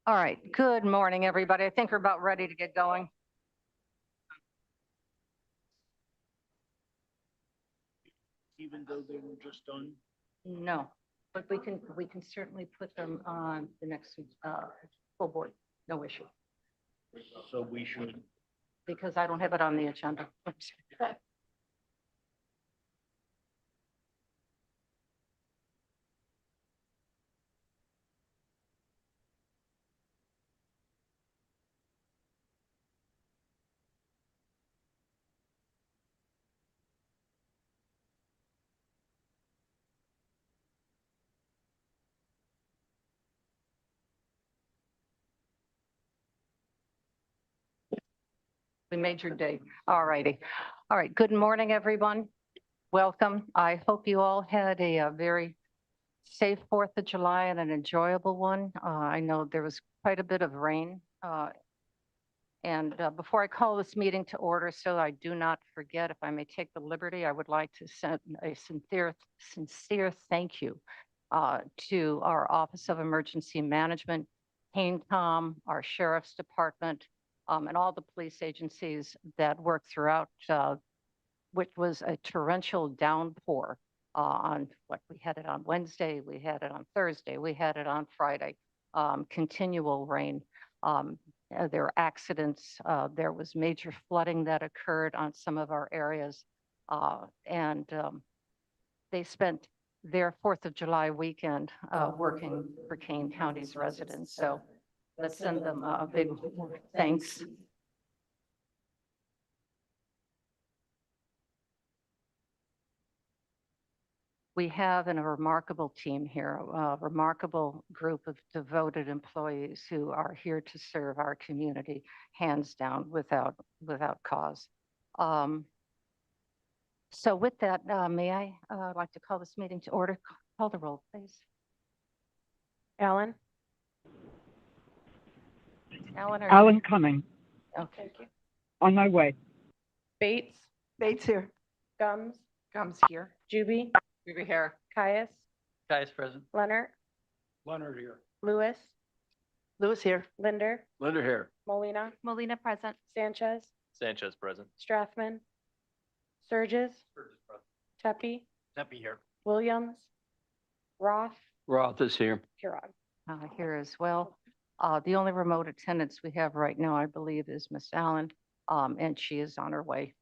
All right, good morning, everybody. I think we're about ready to get going. Even though they were just done? No, but we can certainly put them on the next full board, no issue, So we should, because I don't have it on the agenda. We made your day. All righty. All right, good morning, everyone. Welcome. I hope you all had a very safe 4th of July and an enjoyable one. I know there was quite a bit of rain. And before I call this meeting to order, so I do not forget, if I may take the liberty, I would like to send a sincere thank you to our Office of Emergency Management, CANECOM, our Sheriff's Department, and all the police agencies that work throughout, which was a torrential downpour on what we had it on Wednesday, we had it on Thursday, we had it on Friday, continual rain. There were accidents. There was major flooding that occurred on some of our areas. And they spent their 4th of July weekend working for Kane County's residents. So let's send them a big thanks. We have a remarkable team here, a remarkable group of devoted employees who are here to serve our community, hands down, without cause. So with that, may I like to call this meeting to order? Call the roll, please. Allen? Alan, Alan coming, okay. on my way. Bates? Bates here. Gums? Comes here. Juby? Over here. Caius? guys present. Leonard? Leonard here. Lewis? Lewis here. Linder? Linder here. Molina? Molina present. Sanchez? Sanchez present. Strathman? Surges? Tepe? Tepe here. Williams? Roth? Roth is here. Huron? Here as well. The only remote attendance we have right now, I believe, is Miss Allen, and she is on her way.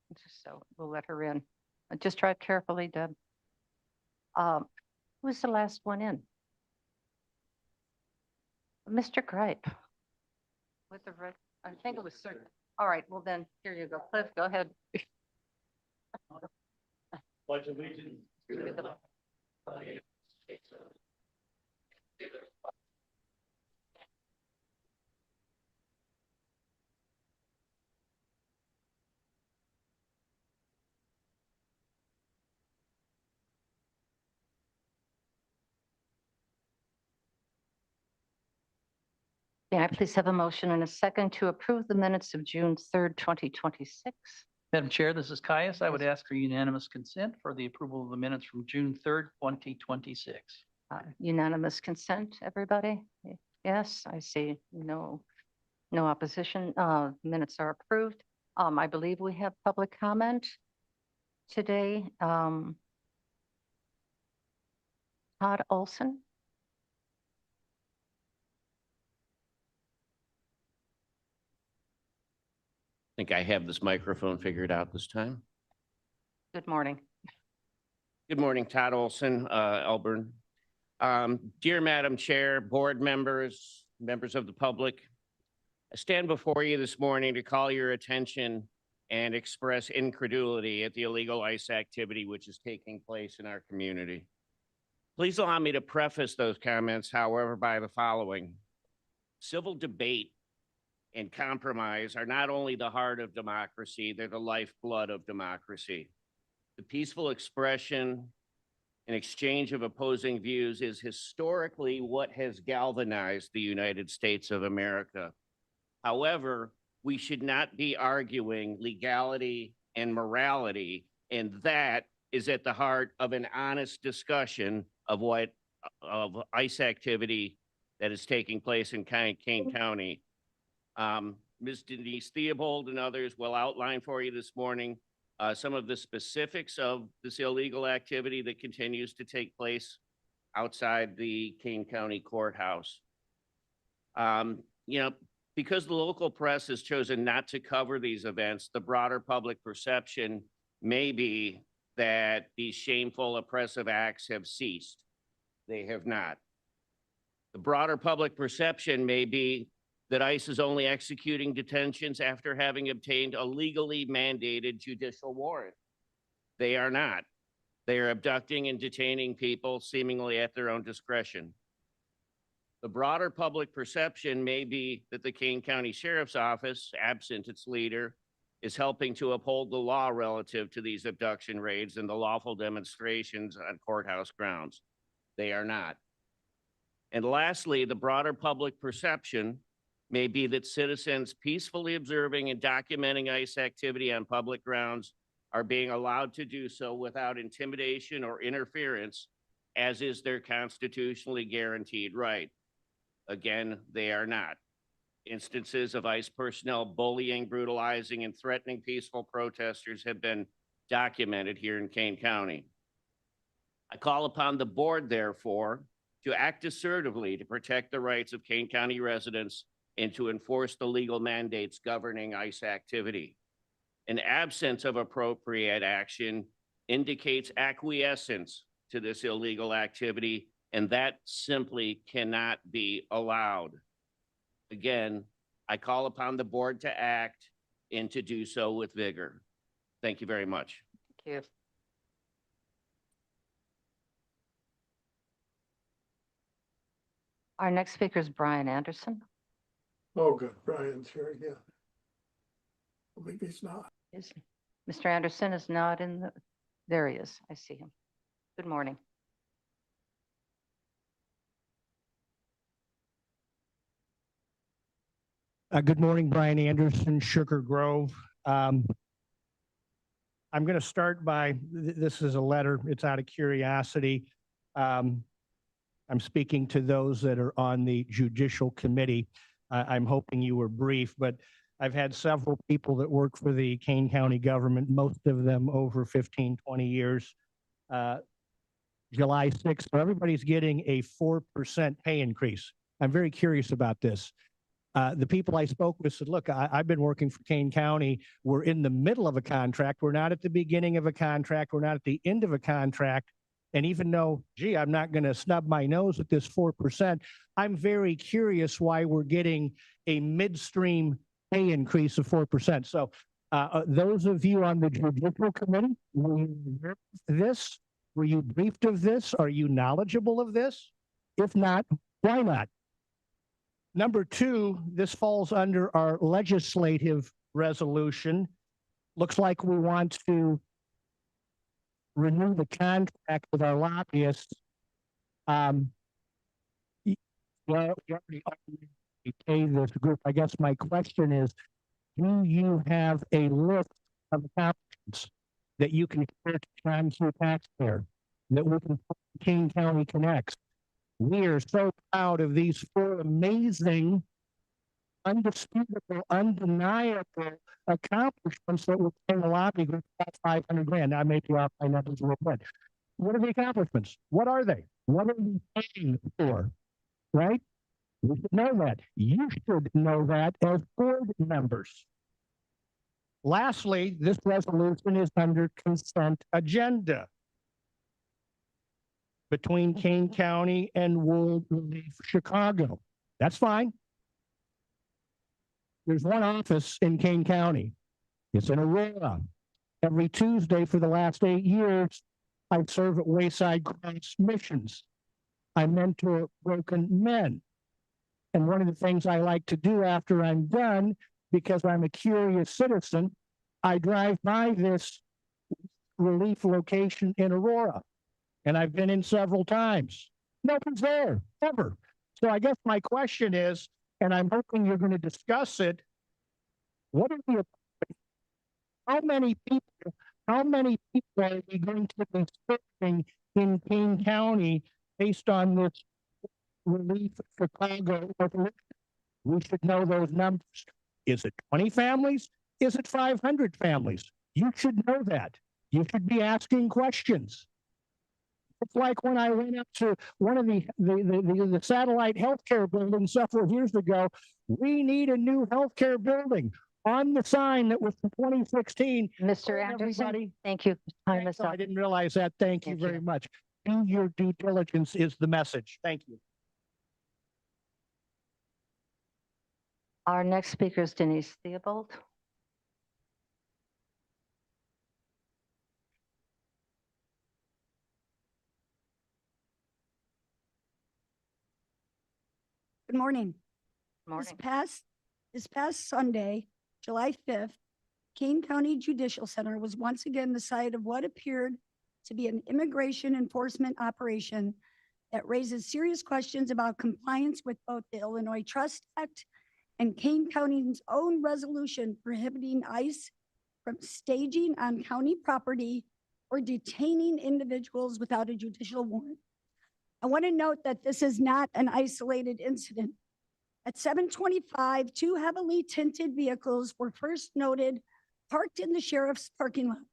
So we'll let her in. Just drive carefully, Deb. Who was the last one in? Mr. Gripe. With the red, I think it was certain. All right, well then, here you go. Cliff, go ahead. Pledge allegiance. May I please have a motion and a second to approve the minutes of June 3rd, 2026? Madam Chair, this is Caius. I would ask for unanimous consent for the approval of the minutes from June 3rd, 2026. Unanimous consent, everybody? Yes, I see no opposition. Minutes are approved. I believe we have public comment today. Todd Olson. I think I have this microphone figured out this time. Good morning. Good morning, Todd Olson, Elburn. Dear Madam Chair, board members, members of the public, I stand before you this morning to call your attention and express incredulity at the illegal ICE activity which is taking place in our community. Please allow me to preface those comments, however, by the following. Civil debate and compromise are not only the heart of democracy, they're the lifeblood of democracy. The peaceful expression and exchange of opposing views is historically what has galvanized the United States of America. However, we should not be arguing legality and morality, and that is at the heart of an honest discussion of ICE activity that is taking place in Kane County. Ms. Denise Theobald and others will outline for you this morning some of the specifics of this illegal activity that continues to take place outside the Kane County Courthouse. Because the local press has chosen not to cover these events, the broader public perception may be that these shameful, oppressive acts have ceased. They have not. The broader public perception may be that ICE is only executing detentions after having obtained a legally mandated judicial warrant. They are not. They are abducting and detaining people seemingly at their own discretion. The broader public perception may be that the Kane County Sheriff's Office, absent its leader, is helping to uphold the law relative to these abduction raids and the lawful demonstrations on courthouse grounds. They are not. And lastly, the broader public perception may be that citizens peacefully observing and documenting ICE activity on public grounds are being allowed to do so without intimidation or interference, as is their constitutionally guaranteed right. Again, they are not. Instances of ICE personnel bullying, brutalizing, and threatening peaceful protesters have been documented here in Kane County. I call upon the board, therefore, to act assertively to protect the rights of Kane County residents and to enforce the legal mandates governing ICE activity. An absence of appropriate action indicates acquiescence to this illegal activity, and that simply cannot be allowed. Again, I call upon the board to act and to do so with vigor. Thank you very much. Thank you. Our next speaker is Brian Anderson. Oh, good. Brian's here, yeah. Maybe he's not. Is Mr. Anderson is not in the, there he is. I see him. Good morning. Good morning, Brian Anderson, Sugar Grove. I'm going to start by, this is a letter, it's out of curiosity. I'm speaking to those that are on the Judicial Committee. I'm hoping you were brief, but I've had several people that work for the Kane County government, most of them over 15, 20 years. July 6th, so everybody's getting a 4% pay increase. I'm very curious about this. The people I spoke with said, look, I've been working for Kane County. We're in the middle of a contract. We're not at the beginning of a contract. We're not at the end of a contract. And even though, gee, I'm not going to snub my nose at this 4%, I'm very curious why we're getting a midstream pay increase of 4%. So those of you on the Judicial Committee, were you aware of this? Were you briefed of this? Are you knowledgeable of this? If not, why not? Number two, this falls under our legislative resolution. Looks like we want to renew the contract with our lobbyists. Well, we already pay this group. I guess my question is, do you have a list of accomplishments that you can share to your taxpayer that we can put in Kane County Connects? We are so proud of these four amazing, undisputable, undeniable accomplishments that we're paying the lobby group about 500 grand. I may be off my numbers a little bit. What are the accomplishments? What are they? What are we paying for? Right? We should know that. You should know that as board members. Lastly, this resolution is under consent agenda between Kane County and World Relief Chicago. That's fine. There's one office in Kane County. It's in Aurora. Every Tuesday for the last 8 years, I serve at Wayside Cross Missions. I mentor broken men. And one of the things I like to do after I'm done, because I'm a curious citizen, I drive by this relief location in Aurora. And I've been in several times. Nobody's there, ever. So I guess my question is, and I'm hoping you're going to discuss it, what are the, how many people are we going to be serving in Kane County based on this relief Chicago. We should know those numbers. Is it 20 families? Is it 500 families? You should know that. You should be asking questions. It's like when I went up to one of the satellite healthcare buildings several years ago. We need a new healthcare building. On the sign that was from 2016. Mr. told Anderson, everybody- thank you. Time is So I up. didn't realize that. Thank you Thank very you. much. Do your due diligence is the message. Thank you. Our next speaker is Denise Theobald. Good morning. Morning. This past Sunday, July 5th, Kane County Judicial Center was once again the site of what appeared to be an immigration enforcement operation that raises serious questions about compliance with both the Illinois Trust Act and Kane County's own resolution prohibiting ICE from staging on county property or detaining individuals without a judicial warrant. I want to note that this is not an isolated incident. At 7:25, two heavily tinted vehicles were first noted parked in the sheriff's parking lot.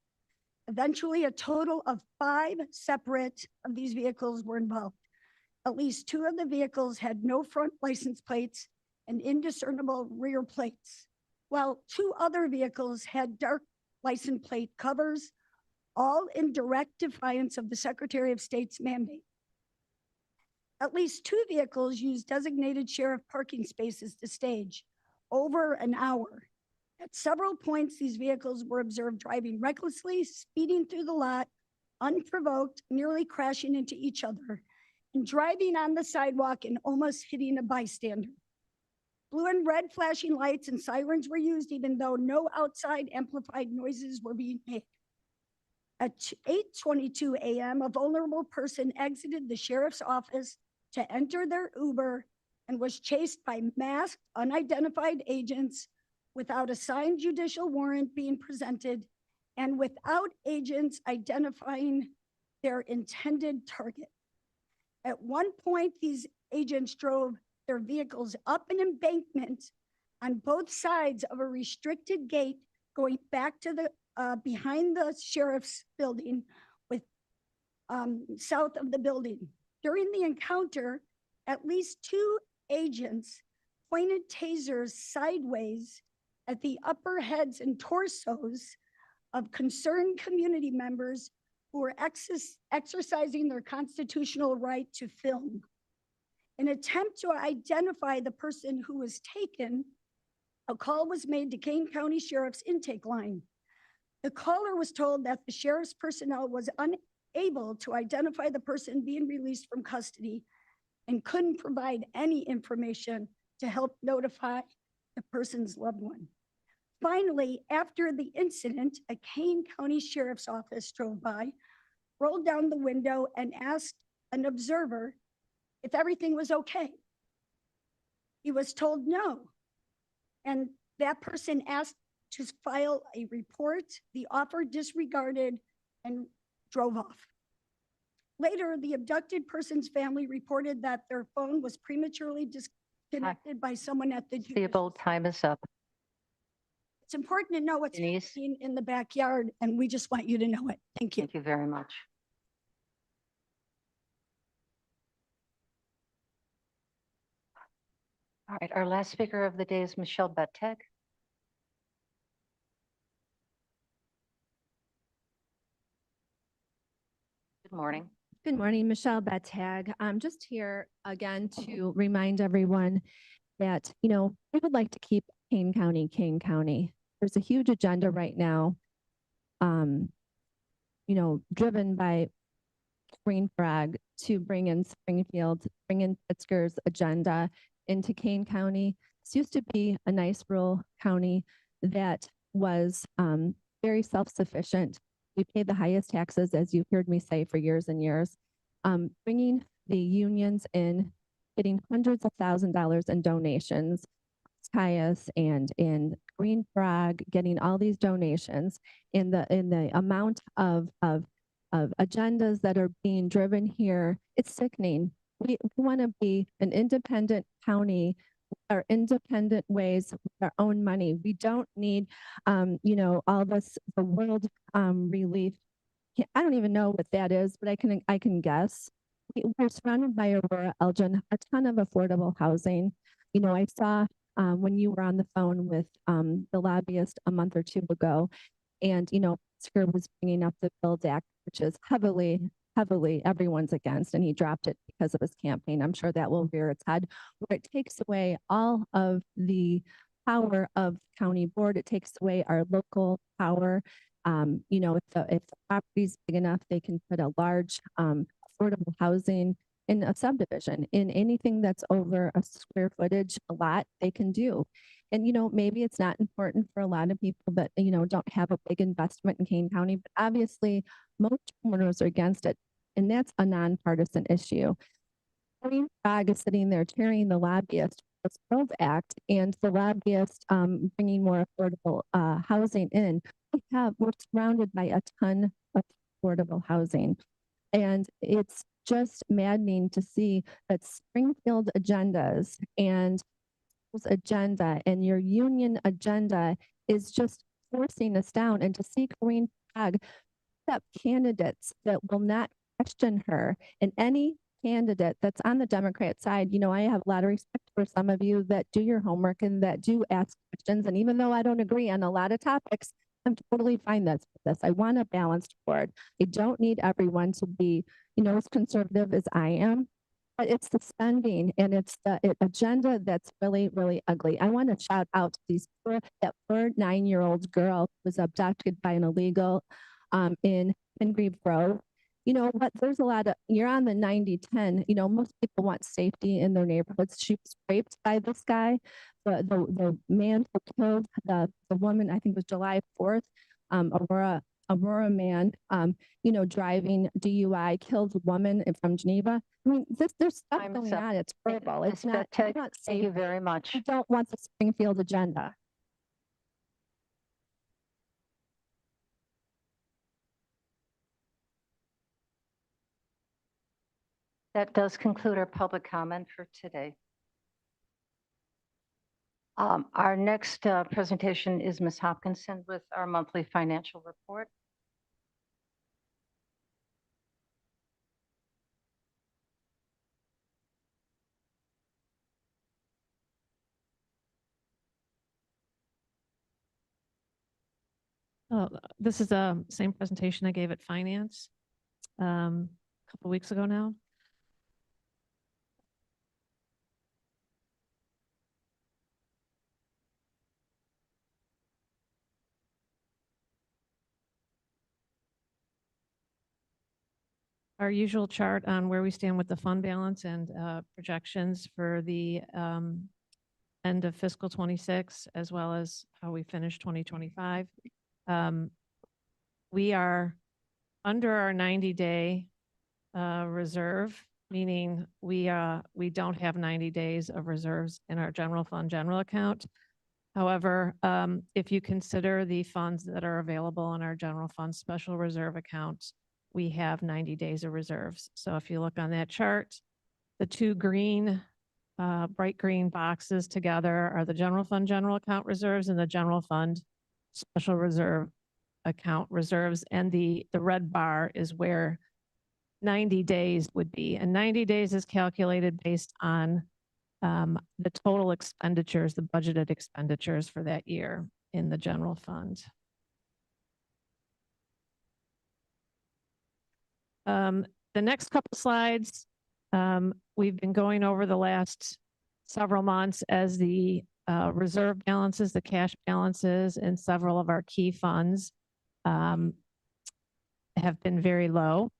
Eventually, a total of 5 separate of these vehicles were involved. At least 2 of the vehicles had no front license plates and indiscernible rear plates, while 2 other vehicles had dark license plate covers, all in direct defiance of the Secretary of State's mandate. At least 2 vehicles used designated sheriff parking spaces to stage over an hour. At several points, these vehicles were observed driving recklessly, speeding through the lot, unprovoked, nearly crashing into each other, and driving on the sidewalk and almost hitting a bystander. Blue and red flashing lights and sirens were used even though no outside amplified noises were being made. At 8:22 a.m., a vulnerable person exited the sheriff's office to enter their Uber and was chased by masked, unidentified agents without a signed judicial warrant being presented and without agents identifying their intended target. At one point, these agents drove their vehicles up an embankment on both sides of a restricted gate going back to the behind the sheriff's building with south of the building. During the encounter, at least 2 agents pointed tasers sideways at the upper heads and torsos of concerned community members who were exercising their constitutional right to film. In an attempt to identify the person who was taken, a call was made to Kane County Sheriff's intake line. The caller was told that the sheriff's personnel was unable to identify the person being released from custody and couldn't provide any information to help notify the person's loved one. Finally, after the incident, a Kane County Sheriff's Office drove by, rolled down the window, and asked an observer if everything was okay. He was told no. And that person asked to file a report. The offer disregarded and drove off. Later, the abducted person's family reported that their phone was prematurely disconnected by someone at the judicial Theobald, time is up. It's important to know what's Denise? happening in the backyard, and we just want you to know it. Thank you. Thank you very much. All right, our last speaker of the day is Michelle Bettig. Good morning. Good morning, Michelle Betag. I'm just here again to remind everyone that, we would like to keep Kane County, Kane County. There's a huge agenda right now, driven by Green Frog to bring in Springfield, bring in Pritzker's agenda into Kane County. This used to be a nice rural county that was very self-sufficient. We pay the highest taxes, as you've heard me say, for years and years. Bringing the unions in, getting hundreds of $1,000s in donations, Caius and in Green Frog, getting all these donations in the amount of agendas that are being driven here. It's sickening. We want to be an independent county, our independent ways with our own money. We don't need, all this, the world relief. I don't even know what that is, but I can guess. We're surrounded by Aurora, Elgin, a ton of affordable housing. I saw when you were on the phone with the lobbyist a month or two ago, and Pritzker was bringing up the Build Act, which is heavily everyone's against, and he dropped it because of his campaign. I'm sure that will rear its head, where it takes away all of the power of county board. It takes away our local power. If the property's big enough, they can put a large affordable housing in a subdivision. In anything that's over a square footage, a lot, they can do. And, maybe it's not important for a lot of people that, don't have a big investment in Kane County, but obviously most homeowners are against it. And that's a nonpartisan issue. Green Frog is sitting there chairing the lobbyist for this Build Act, and the lobbyist bringing more affordable housing in. We're surrounded by a ton of affordable housing. And it's just maddening to see that Springfield agendas and agenda and your union agenda is just forcing us down, and to see Corinne Frog up candidates that will not question her, and any candidate that's on the Democrat side. I have a lot of respect for some of you that do your homework and that do ask questions. And even though I don't agree on a lot of topics, I'm totally fine with this. I want a balanced board. I don't need everyone to be, as conservative as I am. But it's the spending and it's the agenda that's really, really ugly. I want to shout out to that poor 9-year-old girl who was abducted by an illegal in Pingree Grove. What? There's a lot of, you're on the 90-10. Most people want safety in their neighborhoods. She was raped by this guy. The man who killed the woman, I think it was July 4th, Aurora man, driving DUI, killed a woman from Geneva. I mean, there's stuff Time is going up. on. It's horrible. It's Ms. not Betek, safe. thank you very much. I don't want the Springfield agenda. That does conclude our public comment for today. Our next presentation is Ms. Hopkinson with our monthly financial report. This is the same presentation I gave at Finance a couple weeks ago now. Our usual chart on where we stand with the fund balance and projections for the end of fiscal 26, as well as how we finish 2025. We are under our 90-day reserve, meaning we don't have 90 days of reserves in our general fund general account. However, if you consider the funds that are available in our general fund special reserve account, we have 90 days of reserves. So if you look on that chart, the two green, bright green boxes together are the general fund general account reserves and the general fund special reserve account reserves. And the red bar is where 90 days would be. And 90 days is calculated based on the total expenditures, the budgeted expenditures for that year in the general fund. The next couple slides, we've been going over the last several months as the reserve balances, the cash balances in several of our key funds have been very low.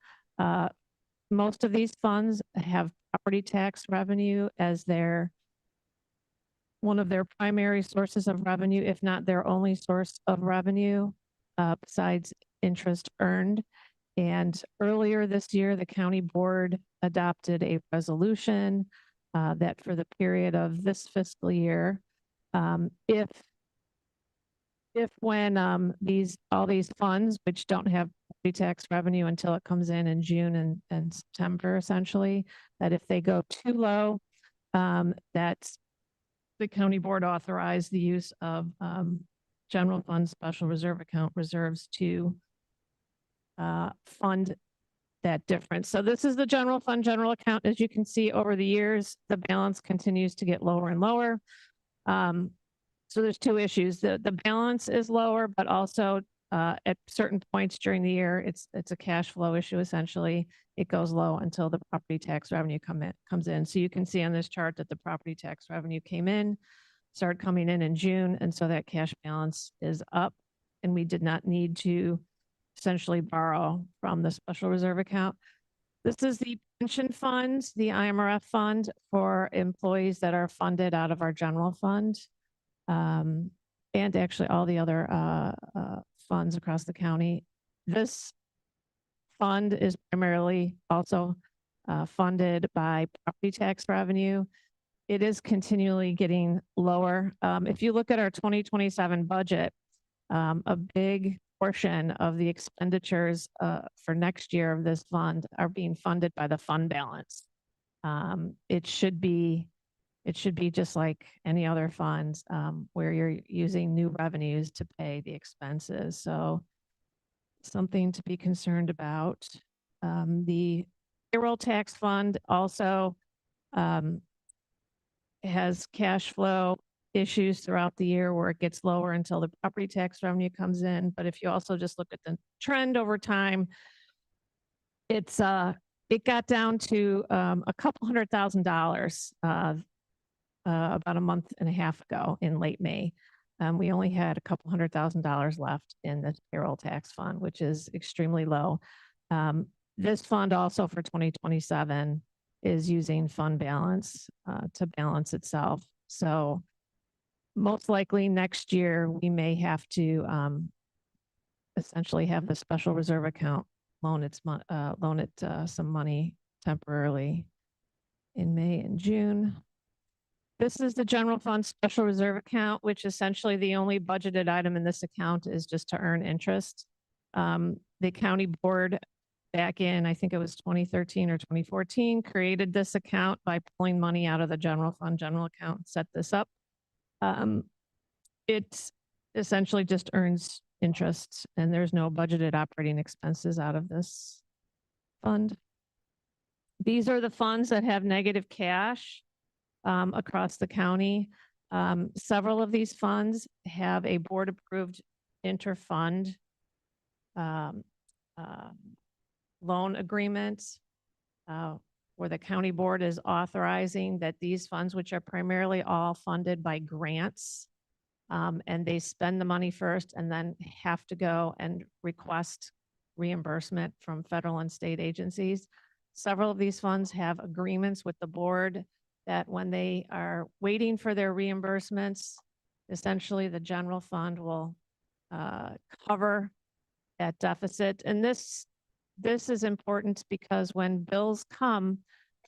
Most of these funds have property tax revenue as one of their primary sources of revenue, if not their only source of revenue, besides interest earned. And earlier this year, the county board adopted a resolution that for the period of this fiscal year, when all these funds, which don't have property tax revenue until it comes in June and September, essentially. That if they go too low, that the county board authorized the use of general fund special reserve account reserves to fund that difference. So this is the general fund general account. As you can see over the years, the balance continues to get lower and lower. So there's two issues. The balance is lower, but also at certain points during the year, it's a cash flow issue. Essentially, it goes low until the property tax revenue comes in. So you can see on this chart that the property tax revenue started coming in June, and so that cash balance is up, and we did not need to essentially borrow from the special reserve account. This is the pension fund, the IMRF fund for employees that are funded out of our general fund, and actually all the other funds across the county. This fund is primarily also funded by property tax revenue. It is continually getting lower. If you look at our 2027 budget, a big portion of the expenditures for next year of this fund are being funded by the fund balance. It should be just like any other funds where you're using new revenues to pay the expenses. So something to be concerned about. The payroll tax fund also has cash flow issues throughout the year where it gets lower until the property tax revenue comes in. But if you also just look at the trend over time, it got down to a couple $100,000 about a month and a half ago in late May. We only had a couple $100,000 left in the payroll tax fund, which is extremely low. This fund also for 2027 is using fund balance to balance itself. So most likely next year, we may have to essentially have the special reserve account loan it some money temporarily in May and June. This is the general fund special reserve account, which essentially the only budgeted item in this account is just to earn interest. The county board back in, I think it was 2013 or 2014, created this account by pulling money out of the general fund general account, set this up. It essentially just earns interest, and there's no budgeted operating expenses out of this fund. These are the funds that have negative cash across the county. Several of these funds have a board-approved interfund loan agreement where the county board is authorizing that these funds, which are primarily all funded by grants, and they spend the money first and then have to go and request reimbursement from federal and state agencies. Several of these funds have agreements with the board that when they are waiting for their reimbursements, essentially the general fund will cover that deficit. And this is important because when bills come,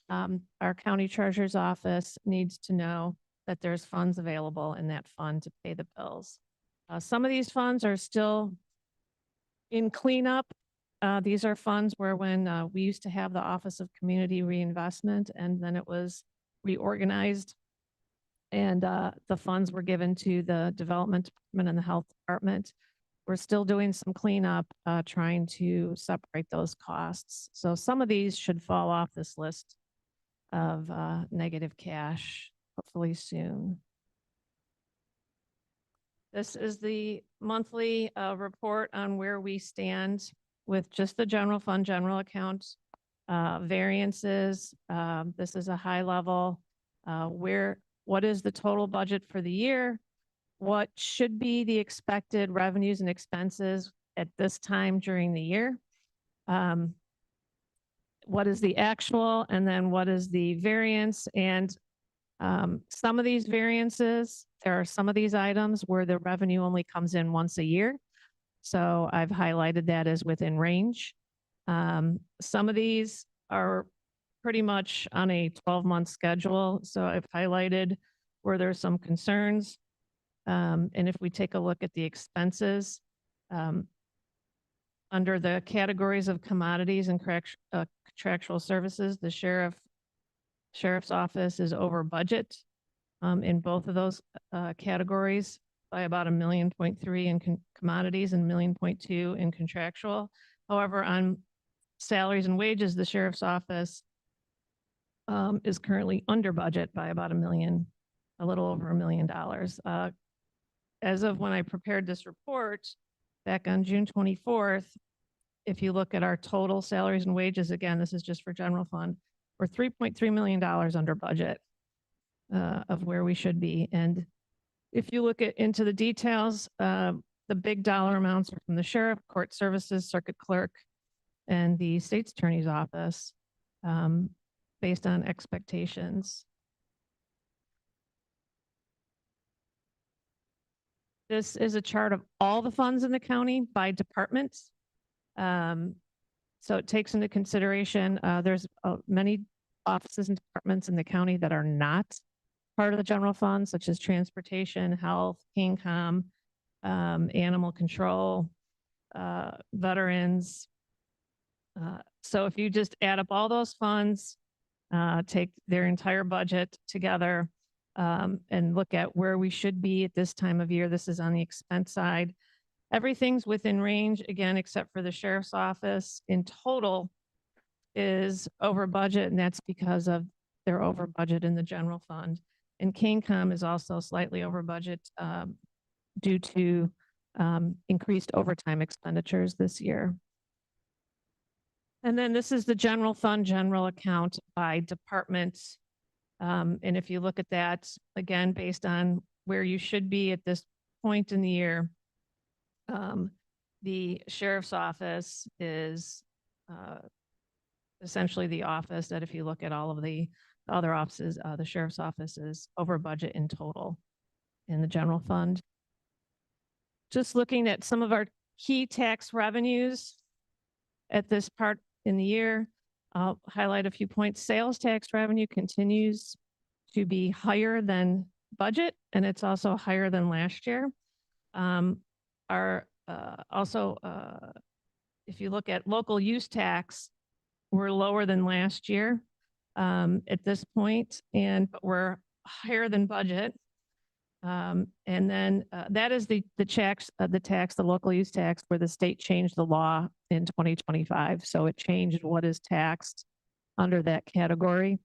our county treasurer's office needs to know that there's funds available in that fund to pay the bills. Some of these funds are still in cleanup. These are funds where when we used to have the Office of Community Reinvestment, and then it was reorganized, and the funds were given to the Development Department and the Health Department. We're still doing some cleanup, trying to separate those costs. So some of these should fall off this list of negative cash, hopefully soon. This is the monthly report on where we stand with just the general fund general account variances. This is a high level what is the total budget for the year? What should be the expected revenues and expenses at this time during the year? What is the actual, and then what is the variance? And some of these variances, there are some of these items where the revenue only comes in once a year. So I've highlighted that as within range. Some of these are pretty much on a 12-month schedule. So I've highlighted where there's some concerns. And if we take a look at the expenses, under the categories of commodities and contractual services, the sheriff's office is over budget in both of those categories by about $1.3 million in commodities and $1.2 million in contractual. However, on salaries and wages, the sheriff's office is currently under budget by about $1 million, a little over $1 million. As of when I prepared this report back on June 24th, if you look at our total salaries and wages, again, this is just for general fund, we're $3.3 million under budget of where we should be. And if you look into the details, the big dollar amounts are from the sheriff, court services, circuit clerk, and the state's attorney's office based on expectations. This is a chart of all the funds in the county by departments. So it takes into consideration, there's many offices and departments in the county that are not part of the general fund, such as transportation, health, KingCom, animal control, veterans. So if you just add up all those funds, take their entire budget together, and look at where we should be at this time of year. This is on the expense side. Everything's within range, again, except for the sheriff's office in total is over budget, and that's because of their over budget in the general fund. And KingCom is also slightly over budget due to increased overtime expenditures this year. And then this is the general fund general account by department. And if you look at that, again, based on where you should be at this point in the year, the sheriff's office is essentially the office that if you look at all of the other offices, the sheriff's office is over budget in total in the general fund. Just looking at some of our key tax revenues at this part in the year, I'll highlight a few points. Sales tax revenue continues to be higher than budget, and it's also higher than last year. If you look at local use tax, we're lower than last year at this point, but we're higher than budget. And then that is the local use tax, where the state changed the law in 2025. So it changed what is taxed under that category.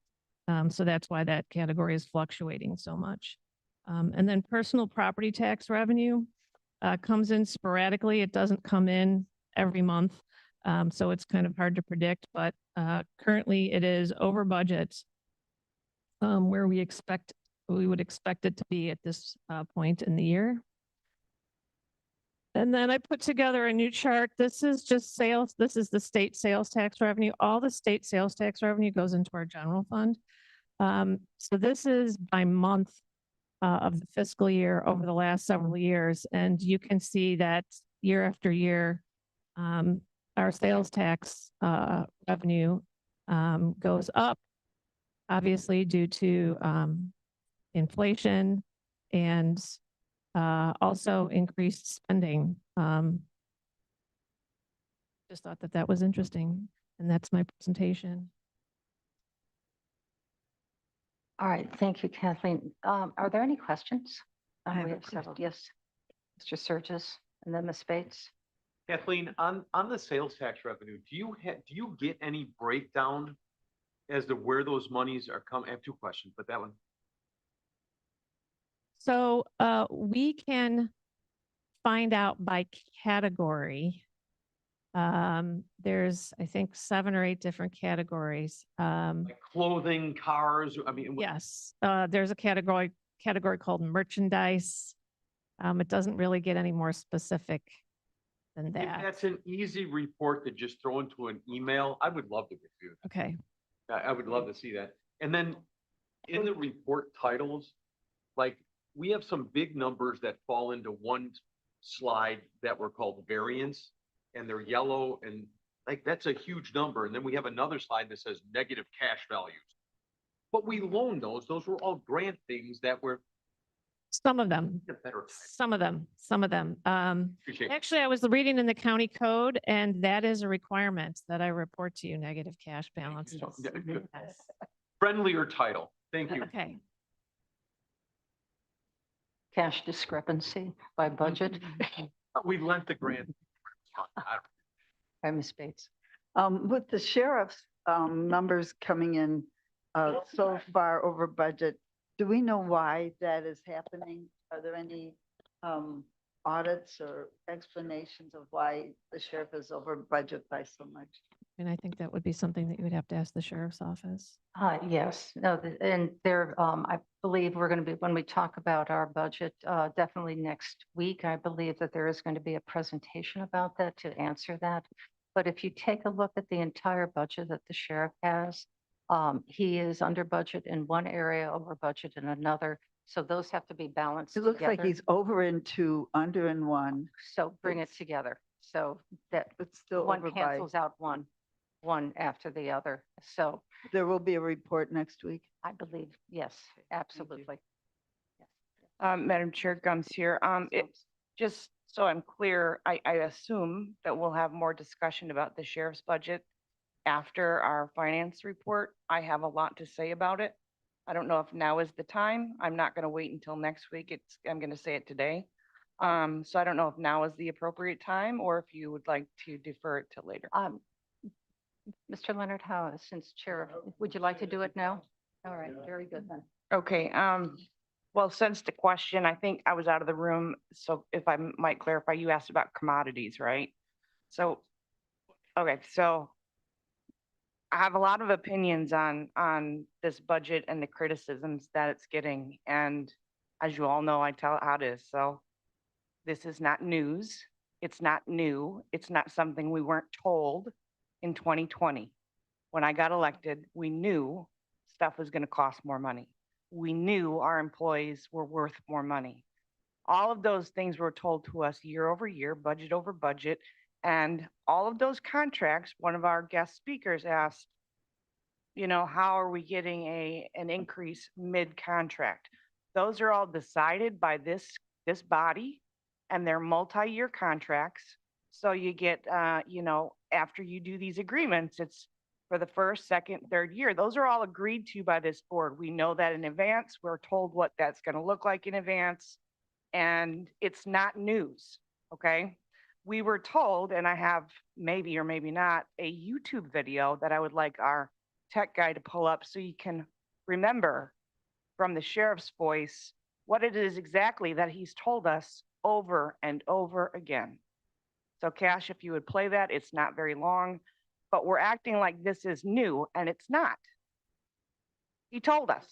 So that's why that category is fluctuating so much. And then personal property tax revenue comes in sporadically. It doesn't come in every month. So it's kind of hard to predict, but currently it is over budget where we would expect it to be at this point in the year. And then I put together a new chart. This is just sales. This is the state sales tax revenue. All the state sales tax revenue goes into our general fund. So this is by month of the fiscal year over the last several years. And you can see that year after year, our sales tax revenue goes up, obviously due to inflation and also increased spending. Just thought that that was interesting, and that's my presentation. All right, thank you, Kathleen. Are there any questions? I have We a have several. Yes, Mr. Surges, and then Ms. Bates. Kathleen, on the sales tax revenue, do you get any breakdown as to where those monies are coming? I have two questions, but that one. So we can find out by category. There's, I think, 7 or 8 different categories. Like clothing, cars, I mean. Yes, there's a category called merchandise. It doesn't really get any more specific than If that. that's an easy report to just throw into an email, I would love to review it. Okay. I would love to see that. And then in the report titles, like we have some big numbers that fall into one slide that were called variance, and they're yellow, and like that's a huge number. And then we have another slide that says negative cash values. But we loaned those. Those were all grant things that were. Some of them, Get better. some of them, some of them. Appreciate it. Actually, I was reading in the county code and that is a requirement that I report to you negative cash balances. Yeah, good. Yes. Friendlier title. Thank you. Okay. Cash discrepancy by budget We lent the grant. I don't- by Ms. Bates. With the sheriff's numbers coming in so far over budget, do we know why that is happening? Are there any audits or explanations of why the sheriff is over budget by so much? And I think that would be something that you would have to ask the sheriff's office. Yes, no, and there, I believe we're going to be, when we talk about our budget, definitely next week, I believe that there is going to be a presentation about that to answer that. But if you take a look at the entire budget that the sheriff has, he is under budget in one area, over budget in another. So those have to be balanced It looks like together. he's over in two, under in one. So bring it together. So that It's still one over by, cancels out one after the other. So there will be a report next week. I believe, yes, absolutely. Madam Chair, Gums here. Just so I'm clear, I assume that we'll have more discussion about the sheriff's budget after our finance report. I have a lot to say about it. I don't know if now is the time. I'm not going to wait until next week. I'm going to say it today. So I don't know if now is the appropriate time or if you would like to defer it till later. Mr. Leonard, how, since chair, would you like to do it now? All right, very good then. Okay, well, since the question, I think I was out of the room, so if I might clarify, you asked about commodities, right? So, okay, so I have a lot of opinions on this budget and the criticisms that it's getting. And as you all know, I tell it how it is. So this is not news. It's not new. It's not something we weren't told in 2020. When I got elected, we knew stuff was going to cost more money. We knew our employees were worth more money. All of those things were told to us year over year, budget over budget. And all of those contracts, one of our guest speakers asked, you know, how are we getting an increase mid-contract? Those are all decided by this body, and they're multi-year contracts. So you get, you know, after you do these agreements, it's for the first, second, third year. Those are all agreed to by this board. We know that in advance. We're told what that's going to look like in advance. And it's not news, okay? We were told, and I have maybe or maybe not a YouTube video that I would like our tech guy to pull up so you can remember from the sheriff's voice what it is exactly that he's told us over and over again. So Cash, if you would play that, it's not very long, but we're acting like this is new and it's not. He told us.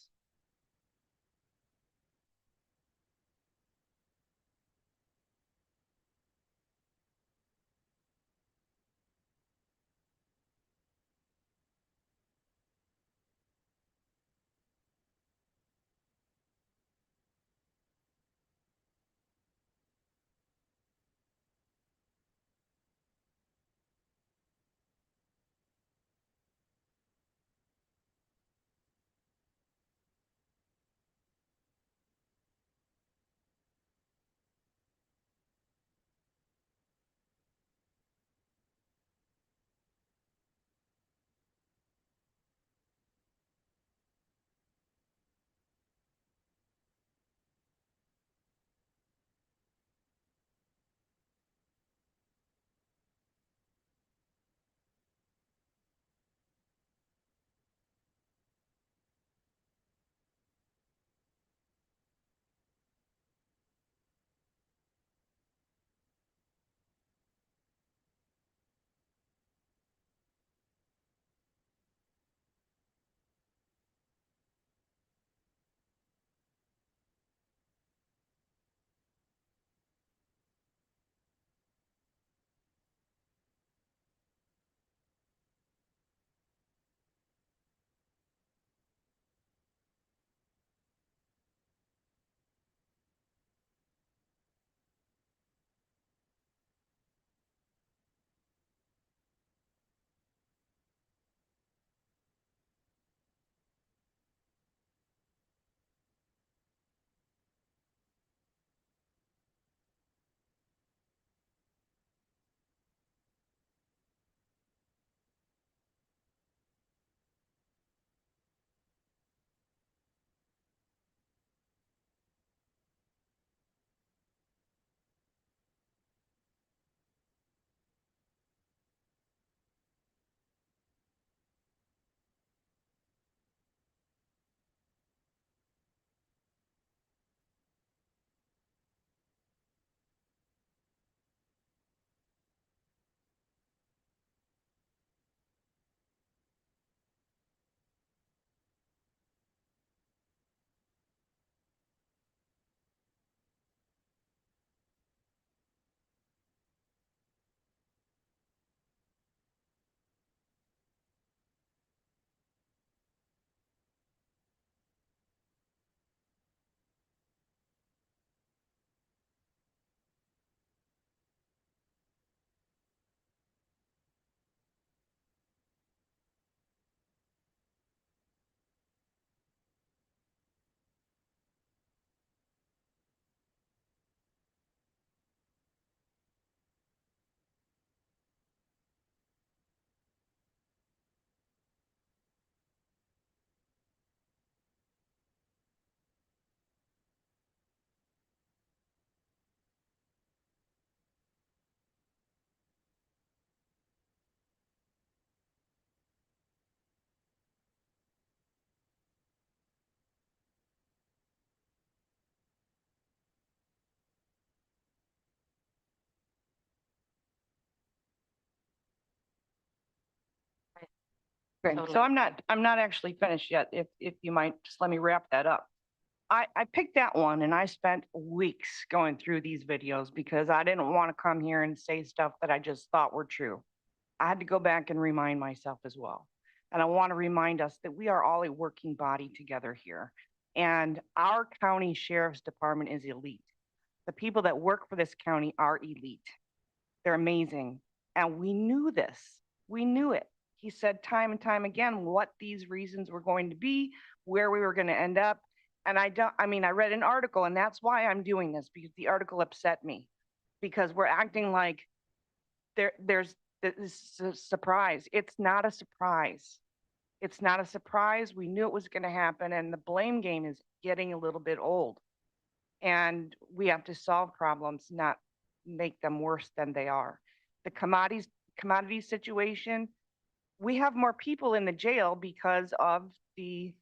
Great. So I'm not actually finished yet. If you might just let me wrap that up. I picked that one and I spent weeks going through these videos because I didn't want to come here and say stuff that I just thought were true. I had to go back and remind myself as well. And I want to remind us that we are all a working body together here. And our county sheriff's department is elite. The people that work for this county are elite. They're amazing. And we knew this. We knew it. He said time and time again what these reasons were going to be, where we were going to end up. And I read an article, and that's why I'm doing this, because the article upset me. Because we're acting like there's this surprise. It's not a surprise. It's not a surprise. We knew it was going to happen, and the blame game is getting a little bit old. And we have to solve problems, not make them worse than they are. The commodity situation, we have more people in the jail because of the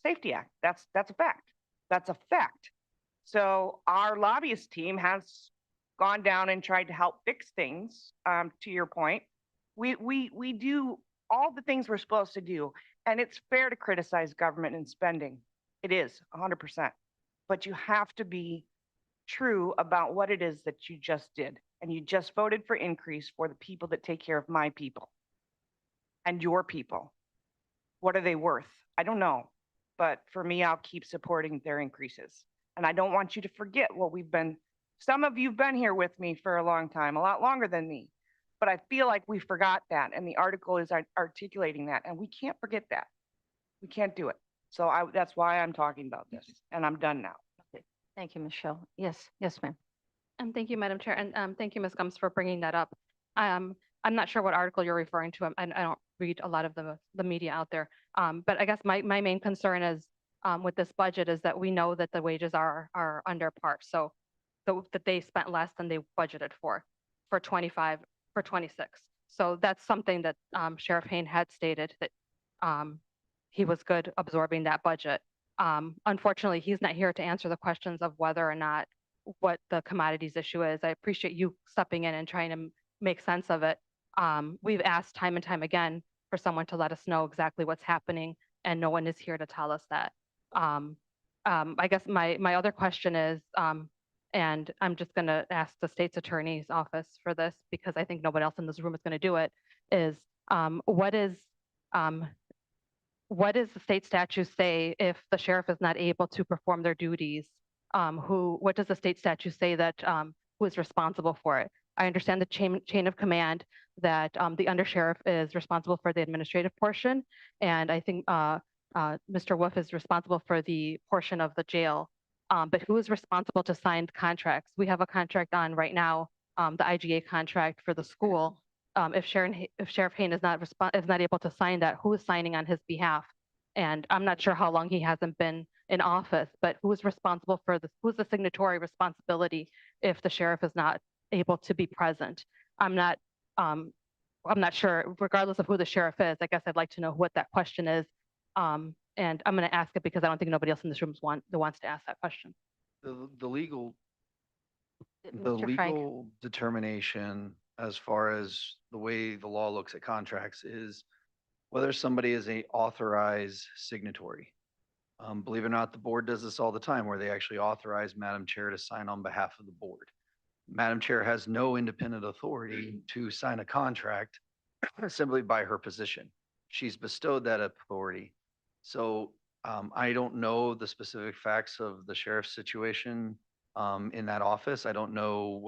Safety Act. That's a fact. That's a fact. So our lobbyist team has gone down and tried to help fix things. To your point, we do all the things we're supposed to do, and it's fair to criticize government and spending. It is 100%, but you have to be true about what it is that you just did, and you just voted for increase for the people that take care of my people and your people. What are they worth? I don't know. But for me, I'll keep supporting their increases. And I don't want you to forget what some of you've been here with me for a long time, a lot longer than me. But I feel like we forgot that. And the article is articulating that. And we can't forget that. We can't do it. So that's why I'm talking about this. And I'm done now. Thank you, Michelle. Yes, ma'am. And thank you, Madam Chair. And thank you, Ms. Gums, for bringing that up. I'm not sure what article you're referring to. I don't read a lot of the media out there. But I guess my main concern is with this budget is that we know that the wages are under par. So that they spent less than they budgeted for 26. So that's something that Sheriff Hayne had stated that he was good absorbing that budget. Unfortunately, he's not here to answer the questions of whether or not what the commodities issue is. I appreciate you stepping in and trying to make sense of it. We've asked time and time again for someone to let us know exactly what's happening, and no one is here to tell us that. I guess my other question is, and I'm just going to ask the state's attorney's office for this because I think nobody else in this room is going to do it, is what does the state statute say if the sheriff is not able to perform their duties? What does the state statute say that who is responsible for it? I understand the chain of command that the undersheriff is responsible for the administrative portion, and I think Mr. Wolf is responsible for the portion of the jail. But who is responsible to sign contracts? We have a contract on right now, the IGA contract for the school. If Sheriff Hayne is not able to sign that, who is signing on his behalf? And I'm not sure how long he hasn't been in office, but who is responsible for this? Who's the signatory responsibility if the sheriff is not able to be present? I'm not sure, regardless of who the sheriff is. I guess I'd like to know what that question is. And I'm going to ask it because I don't think nobody else in this room wants to ask that question. The legal Mr. Frank. determination as far as the way the law looks at contracts is whether somebody is a authorized signatory. Believe it or not, the board does this all the time where they actually authorize Madam Chair to sign on behalf of the board. Madam Chair has no independent authority to sign a contract simply by her position. She's bestowed that authority. So I don't know the specific facts of the sheriff's situation in that office. I don't know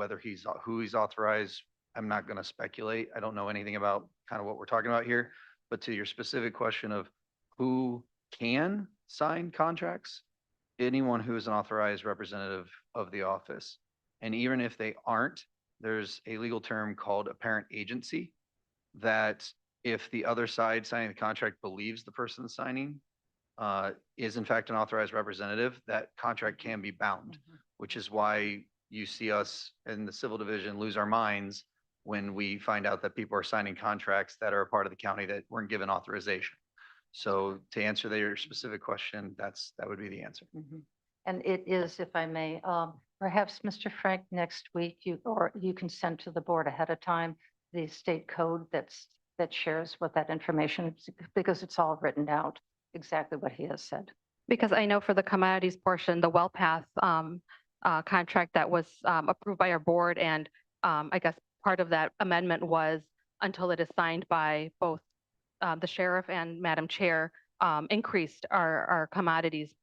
who he's authorized. I'm not going to speculate. I don't know anything about kind of what we're talking about here. But to your specific question of who can sign contracts, anyone who is an authorized representative of the office. And even if they aren't, there's a legal term called apparent agency that if the other side signing the contract believes the person signing is in fact an authorized representative, that contract can be bound, which is why you see us in the civil division lose our minds when we find out that people are signing contracts that are a part of the county that weren't given authorization. So to answer your specific question, that would be the answer. And it is, if I may, perhaps Mr. Frank, next week, you can send to the board ahead of time the state code that that shares with that information? Because it's all written out, exactly what he has said. Because I know for the commodities portion, the WellPath contract that was approved by our board, and I guess part of that amendment was until it is signed by both the sheriff and Madam Chair, increased our commodities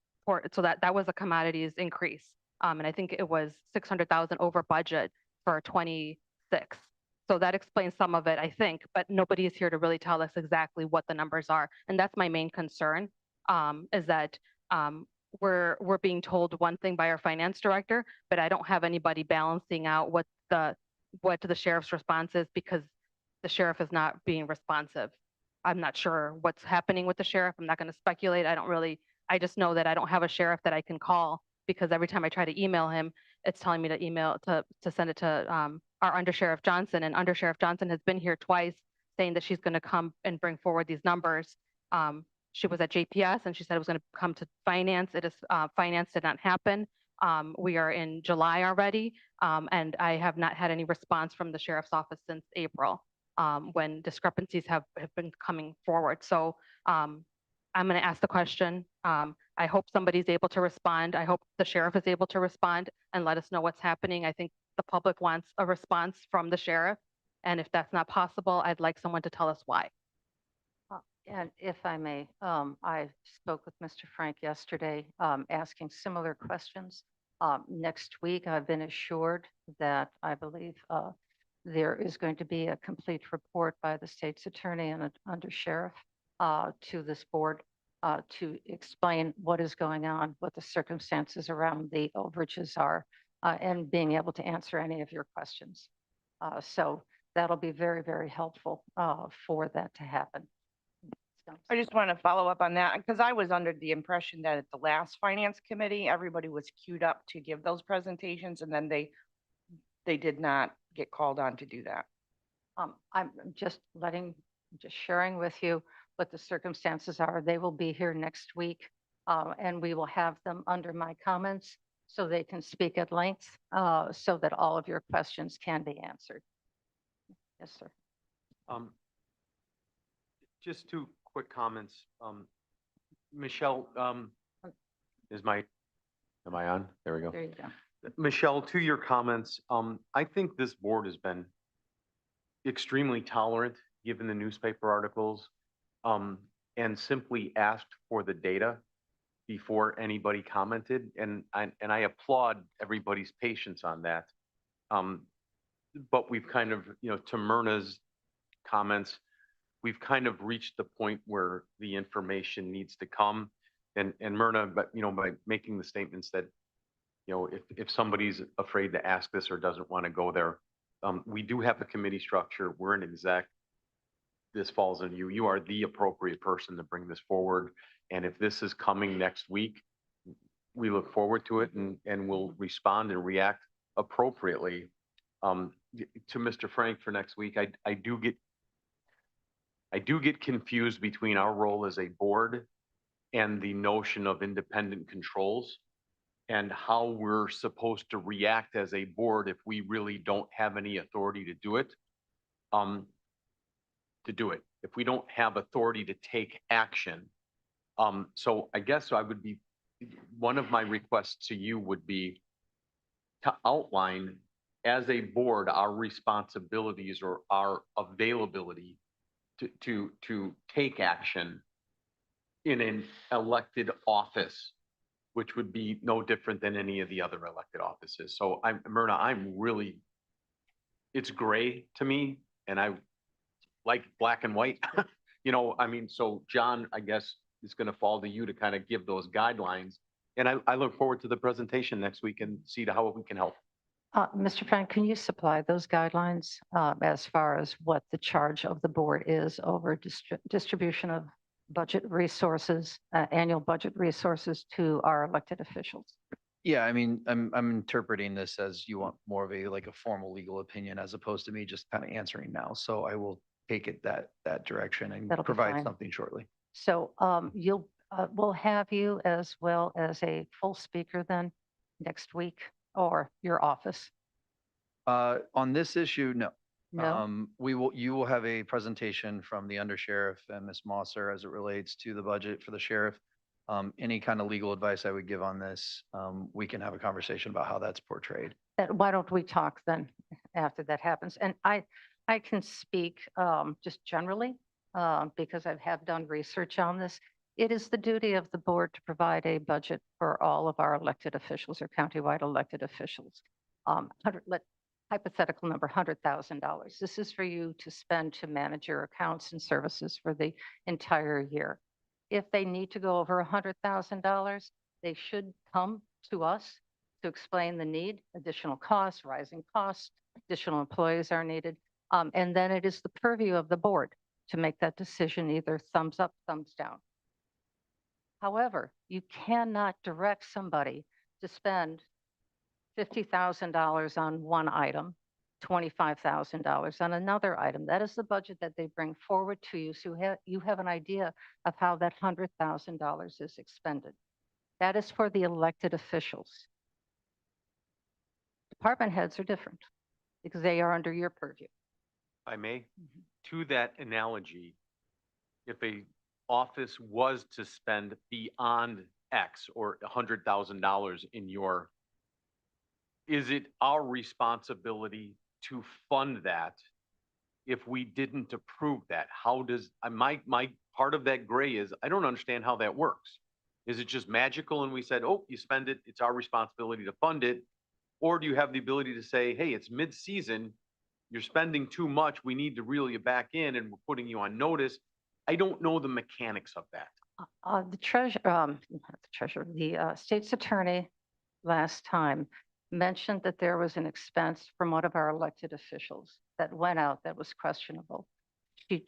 so that was a commodities increase. And I think it was 600,000 over budget for 26. So that explains some of it, I think, but nobody is here to really tell us exactly what the numbers are. And that's my main concern, is that we're being told one thing by our finance director, but I don't have anybody balancing out what the sheriff's response is, because the sheriff is not being responsive. I'm not sure what's happening with the sheriff. I'm not going to speculate. I just know that I don't have a sheriff that I can call, because every time I try to email him, it's telling me to send it to our Under Sheriff Johnson, and Under Sheriff Johnson has been here twice saying that she's going to come and bring forward these numbers. She was at JPS and she said it was going to come to finance. It is finance did not happen. We are in July already, and I have not had any response from the sheriff's office since April, when discrepancies have been coming forward. So I'm going to ask the question. I hope somebody's able to respond. I hope the sheriff is able to respond and let us know what's happening. I think the public wants a response from the sheriff. And if that's not possible, I'd like someone to tell us why. And if I may, I spoke with Mr. Frank yesterday, asking similar questions. Next week, I've been assured that I believe there is going to be a complete report by the state's attorney and under sheriff to this board to explain what is going on, what the circumstances around the overages are, and being able to answer any of your questions. So that'll be very, very helpful for that to happen. I just want to follow up on that, because I was under the impression that at the last finance committee, everybody was queued up to give those presentations, and then they did not get called on to do that. I'm just sharing with you what the circumstances are. They will be here next week, and we will have them under my comments so they can speak at length, so that all of your questions can be answered. Yes, sir. Just two quick comments. Michelle, am I on? There we go. There you go. Michelle, to your comments, I think this board has been extremely tolerant, given the newspaper articles, and simply asked for the data before anybody commented. And I applaud everybody's patience on that. But we've kind of, to Myrna's comments, we've kind of reached the point where the information needs to come. And Myrna, but by making the statements that, if somebody's afraid to ask this or doesn't want to go there, we do have a committee structure. We're an exec. This falls on you. You are the appropriate person to bring this forward. And if this is coming next week, we look forward to it and we'll respond and react appropriately. To Mr. Frank for next week, I do get confused between our role as a board and the notion of independent controls and how we're supposed to react as a board if we really don't have any authority to do it. If we don't have authority to take action. So I guess one of my requests to you would be to outline as a board our responsibilities or our availability to take action in an elected office, which would be no different than any of the other elected offices. So Myrna, it's gray to me, and I like black and white. So John, I guess, is going to fall to you to kind of give those guidelines. And I look forward to the presentation next week and see how we can help. Mr. Frank, can you supply those guidelines as far as what the charge of the board is over distribution of budget resources, annual budget resources to our elected officials? Yeah, I mean, I'm interpreting this as you want more of a formal legal opinion as opposed to me just kind of answering now. So I will take it that direction and That'll be provide fine. something shortly. So we'll have you as well as a full speaker then next week, or your office? On this issue, no. No? You will have a presentation from the undersheriff and Ms. Mosser as it relates to the budget for the sheriff. Any kind of legal advice I would give on this, we can have a conversation about how that's portrayed. Why don't we talk then after that happens? And I can speak just generally because I have done research on this. It is the duty of the board to provide a budget for all of our elected officials or countywide elected officials. Hypothetical number, $100,000. This is for you to spend to manage your accounts and services for the entire year. If they need to go over $100,000, they should come to us to explain the need, additional costs, rising costs, additional employees are needed. And then it is the purview of the board to make that decision, either thumbs up, thumbs down. However, you cannot direct somebody to spend $50,000 on one item, $25,000 on another item. That is the budget that they bring forward to you. So you have an idea of how that $100,000 is expended. That is for the elected officials. Department heads are different because they are under your purview. I may, to that analogy, if a office was to spend beyond X or $100,000 in your, is it our responsibility to fund that if we didn't approve that? How does, my part of that gray is, I don't understand how that works. Is it just magical and we said, oh, you spend it, it's our responsibility to fund it? Or do you have the ability to say, hey, it's mid-season, you're spending too much, we need to reel you back in and we're putting you on notice? I don't know the mechanics of that. The state's attorney last time mentioned that there was an expense from one of our elected officials that went out that was questionable. She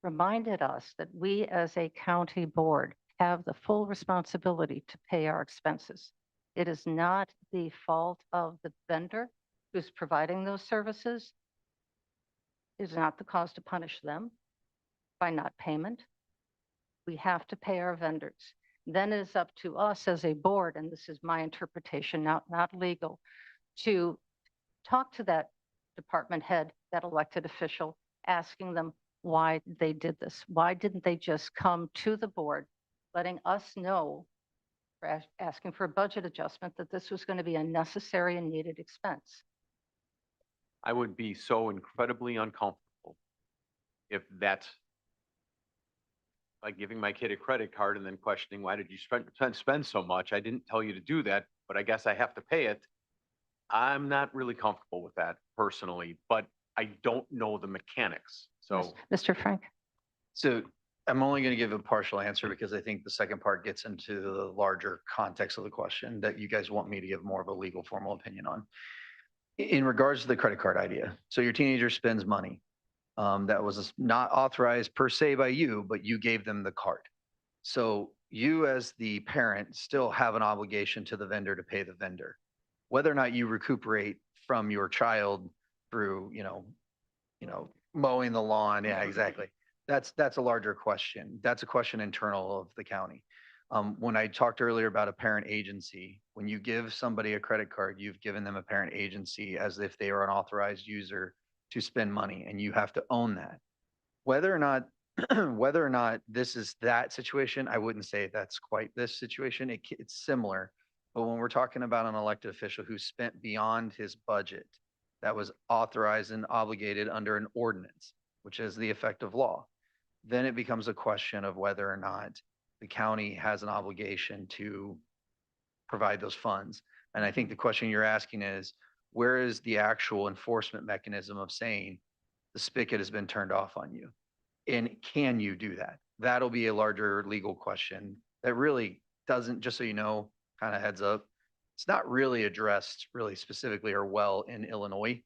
reminded us that we as a county board have the full responsibility to pay our expenses. It is not the fault of the vendor who's providing those services. It is not the cause to punish them by not payment. We have to pay our vendors. Then it is up to us as a board, and this is my interpretation, not legal, to talk to that department head, that elected official, asking them why they did this. Why didn't they just come to the board, letting us know, asking for a budget adjustment, that this was going to be a necessary and needed expense? I would be so incredibly uncomfortable if that's like giving my kid a credit card and then questioning, why did you spend so much? I didn't tell you to do that, but I guess I have to pay it. I'm not really comfortable with that personally, but I don't know the mechanics. So, Mr. Frank? So I'm only going to give a partial answer because I think the second part gets into the larger context of the question that you guys want me to give more of a legal formal opinion on. In regards to the credit card idea, so your teenager spends money that was not authorized per se by you, but you gave them the card. So you as the parent still have an obligation to the vendor to pay the vendor. Whether or not you recuperate from your child through, mowing the lawn. Yeah, exactly. That's a larger question. That's a question internal of the county. When I talked earlier about a parent agency, when you give somebody a credit card, you've given them a parent agency as if they are an authorized user to spend money, and you have to own that. Whether or not this is that situation, I wouldn't say that's quite this situation. It's similar, but when we're talking about an elected official who spent beyond his budget that was authorized and obligated under an ordinance, which is the effect of law, then it becomes a question of whether or not the county has an obligation to provide those funds. And I think the question you're asking is, where is the actual enforcement mechanism of saying the spigot has been turned off on you? And can you do that? That'll be a larger legal question that really doesn't, just so you know, kind of heads up, it's not really addressed really specifically or well in Illinois.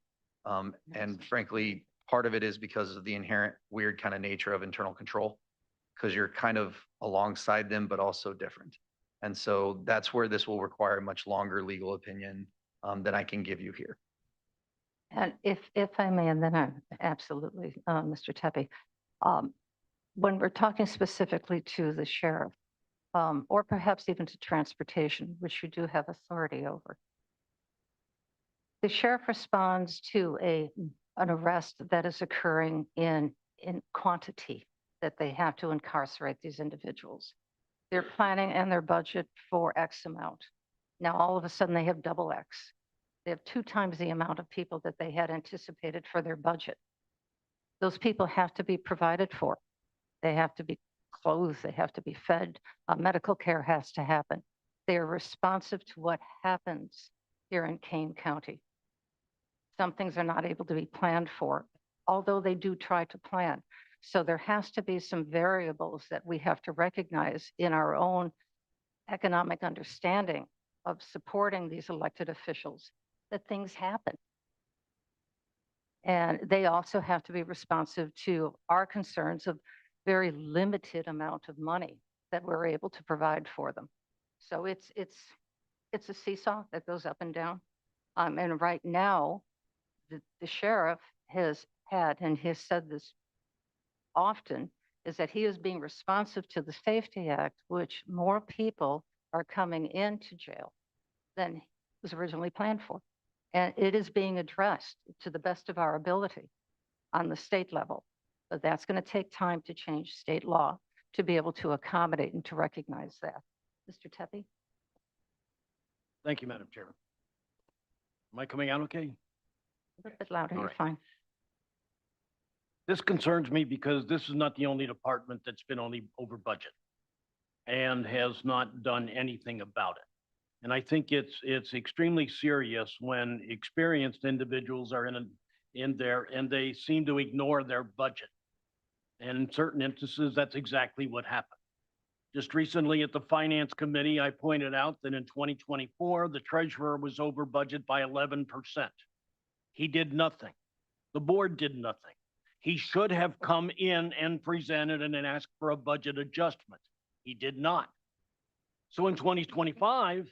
And frankly, part of it is because of the inherent weird kind of nature of internal control, because you're kind of alongside them, but also different. And so that's where this will require a much longer legal opinion than I can give you here. And if I may, and then absolutely, Mr. Tepe, when we're talking specifically to the sheriff, or perhaps even to transportation, which you do have authority over, the sheriff responds to a an arrest that is occurring in quantity, that they have to incarcerate these individuals. They're planning and their budget for X amount. Now, all of a sudden, they have double X. They have 2 times the amount of people that they had anticipated for their budget. Those people have to be provided for. They have to be clothed, they have to be fed, medical care has to happen. They are responsive to what happens here in Kane County. Some things are not able to be planned for, although they do try to plan. So there has to be some variables that we have to recognize in our own economic understanding of supporting these elected officials, that things happen. And they also have to be responsive to our concerns of very limited amount of money that we're able to provide for them. So it's a seesaw that goes up and down. And right now, the sheriff has had, and he has said this often, is that he is being responsive to the Safety Act, which more people are coming into jail than was originally planned for. And it is being addressed to the best of our ability on the state level. But that's going to take time to change state law to be able to accommodate and to recognize that. Mr. Tepe? Thank you, Madam Chairman. Am I coming out okay? A little bit louder, All you're right. fine. This concerns me because this is not the only department that's been only over budget and has not done anything about it. And I think it's extremely serious when experienced individuals are in there and they seem to ignore their budget. And in certain instances, that's exactly what happened. Just recently at the Finance Committee, I pointed out that in 2024, the treasurer was over budget by 11%. He did nothing. The board did nothing. He should have come in and presented and then asked for a budget adjustment. He did not. So in 2025,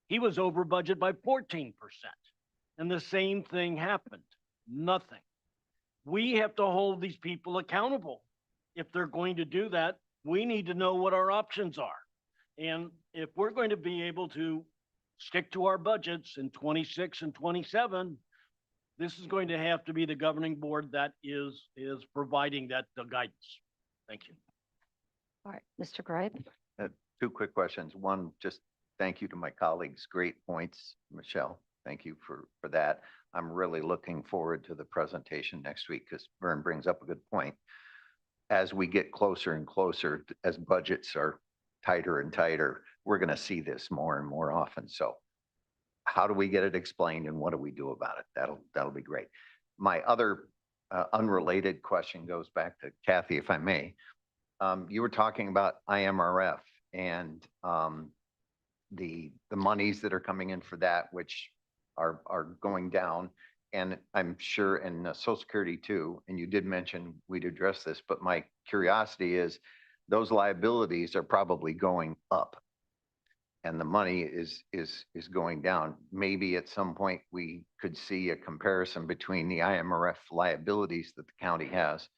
he was over budget by 14%. And the same thing happened. Nothing. We have to hold these people accountable. If they're going to do that, we need to know what our options are. And if we're going to be able to stick to our budgets in 26 and 27, this is going to have to be the governing board that is providing that guidance. Thank you. All right, Mr. Gripe? 2 quick questions. One, just thank you to my colleagues. Great points, Michelle. Thank you for that. I'm really looking forward to the presentation next week because Vern brings up a good point. As we get closer and closer, as budgets are tighter and tighter, we're going to see this more and more often. So how do we get it explained and what do we do about it? That'll be great. My other unrelated question goes back to Kathy, if I may. You were talking about IMRF and the monies that are coming in for that, which are going down. And I'm sure in Social Security too, and you did mention we'd address this, but my curiosity is those liabilities are probably going up and the money is going down. Maybe at some point we could see a comparison between the IMRF liabilities that the county has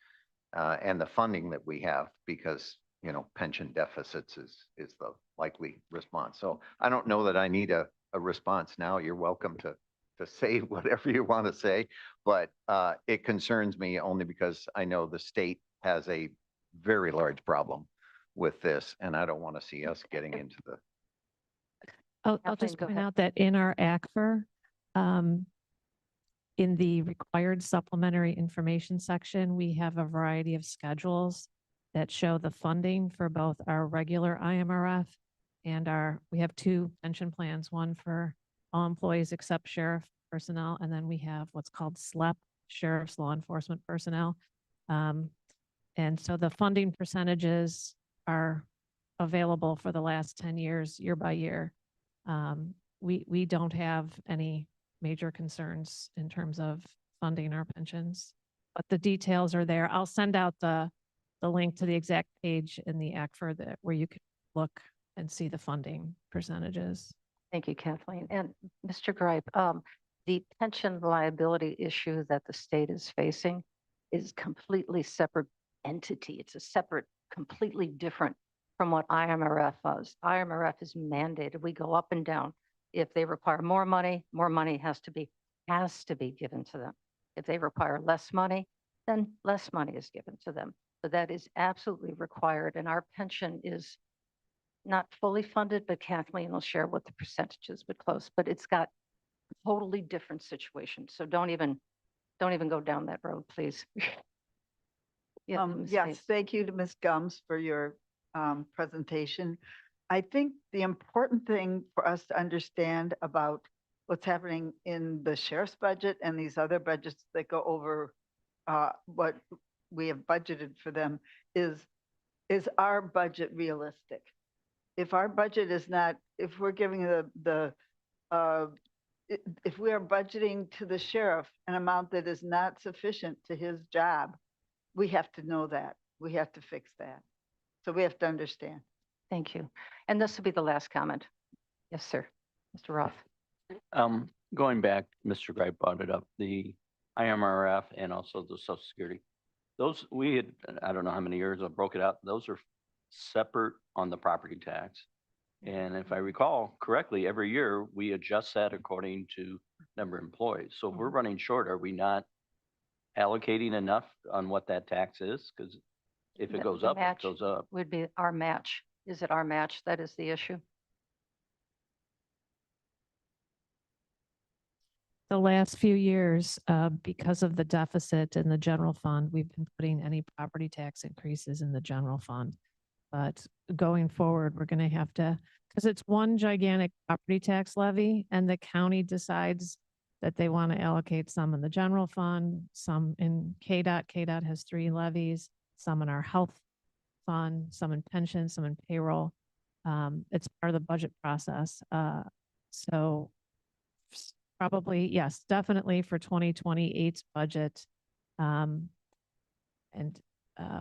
and the funding that we have, because, you know, pension deficits is the likely response. So I don't know that I need a response now. You're welcome to say whatever you want to say, but it concerns me only because I know the state has a very large problem with this, and I don't want to see us getting into the. I'll Kathleen, just go point ahead. out that in our ACFR, in the required supplementary information section, we have a variety of schedules that show the funding for both our regular IMRF and we have 2 pension plans, one for all employees except sheriff personnel, and then we have what's called SLEP, sheriff's law enforcement personnel. And so the funding percentages are available for the last 10 years, year by year. We don't have any major concerns in terms of funding our pensions, but the details are there. I'll send out the link to the exact page in the ACFR where you can look and see the funding percentages. Thank you, Kathleen. And Mr. Gripe, the pension liability issue that the state is facing is completely separate entity. It's a separate, completely different from what IMRF was. IMRF is mandated. We go up and down. If they require more money has to be given to them. If they require less money, then less money is given to them. So that is absolutely required. And our pension is not fully funded, but Kathleen will share what the percentages would close, but it's got a totally different situation. So don't even go down that road, please. Yeah, Ms. Yes, Bates. thank you to Ms. Gums for your presentation. I think the important thing for us to understand about what's happening in the sheriff's budget and these other budgets that go over what we have budgeted for them is our budget realistic? If our budget is not, if we're giving if we are budgeting to the sheriff an amount that is not sufficient to his job, we have to know that. We have to fix that. So we have to understand. Thank you. And this will be the last comment. Yes, sir. Mr. Roth. Going back, Mr. Wright brought it up, the IMRF and also the Social Security. Those, we had, I don't know how many years I broke it out. Those are separate on the property tax. And if I recall correctly, every year we adjust that according to number of employees. So if we're running short, are we not allocating enough on what that tax is? Because if it goes The up, it match goes up. would be our match. Is it our match? That is the issue. The last few years, because of the deficit in the general fund, we've been putting any property tax increases in the general fund. But going forward, we're going to have to, because it's one gigantic property tax levy and the county decides that they want to allocate some in the general fund, some in KDOT. KDOT has 3 levies, some in our health fund, some in pension, some in payroll. It's part of the budget process. So probably, yes, definitely for 2028's budget.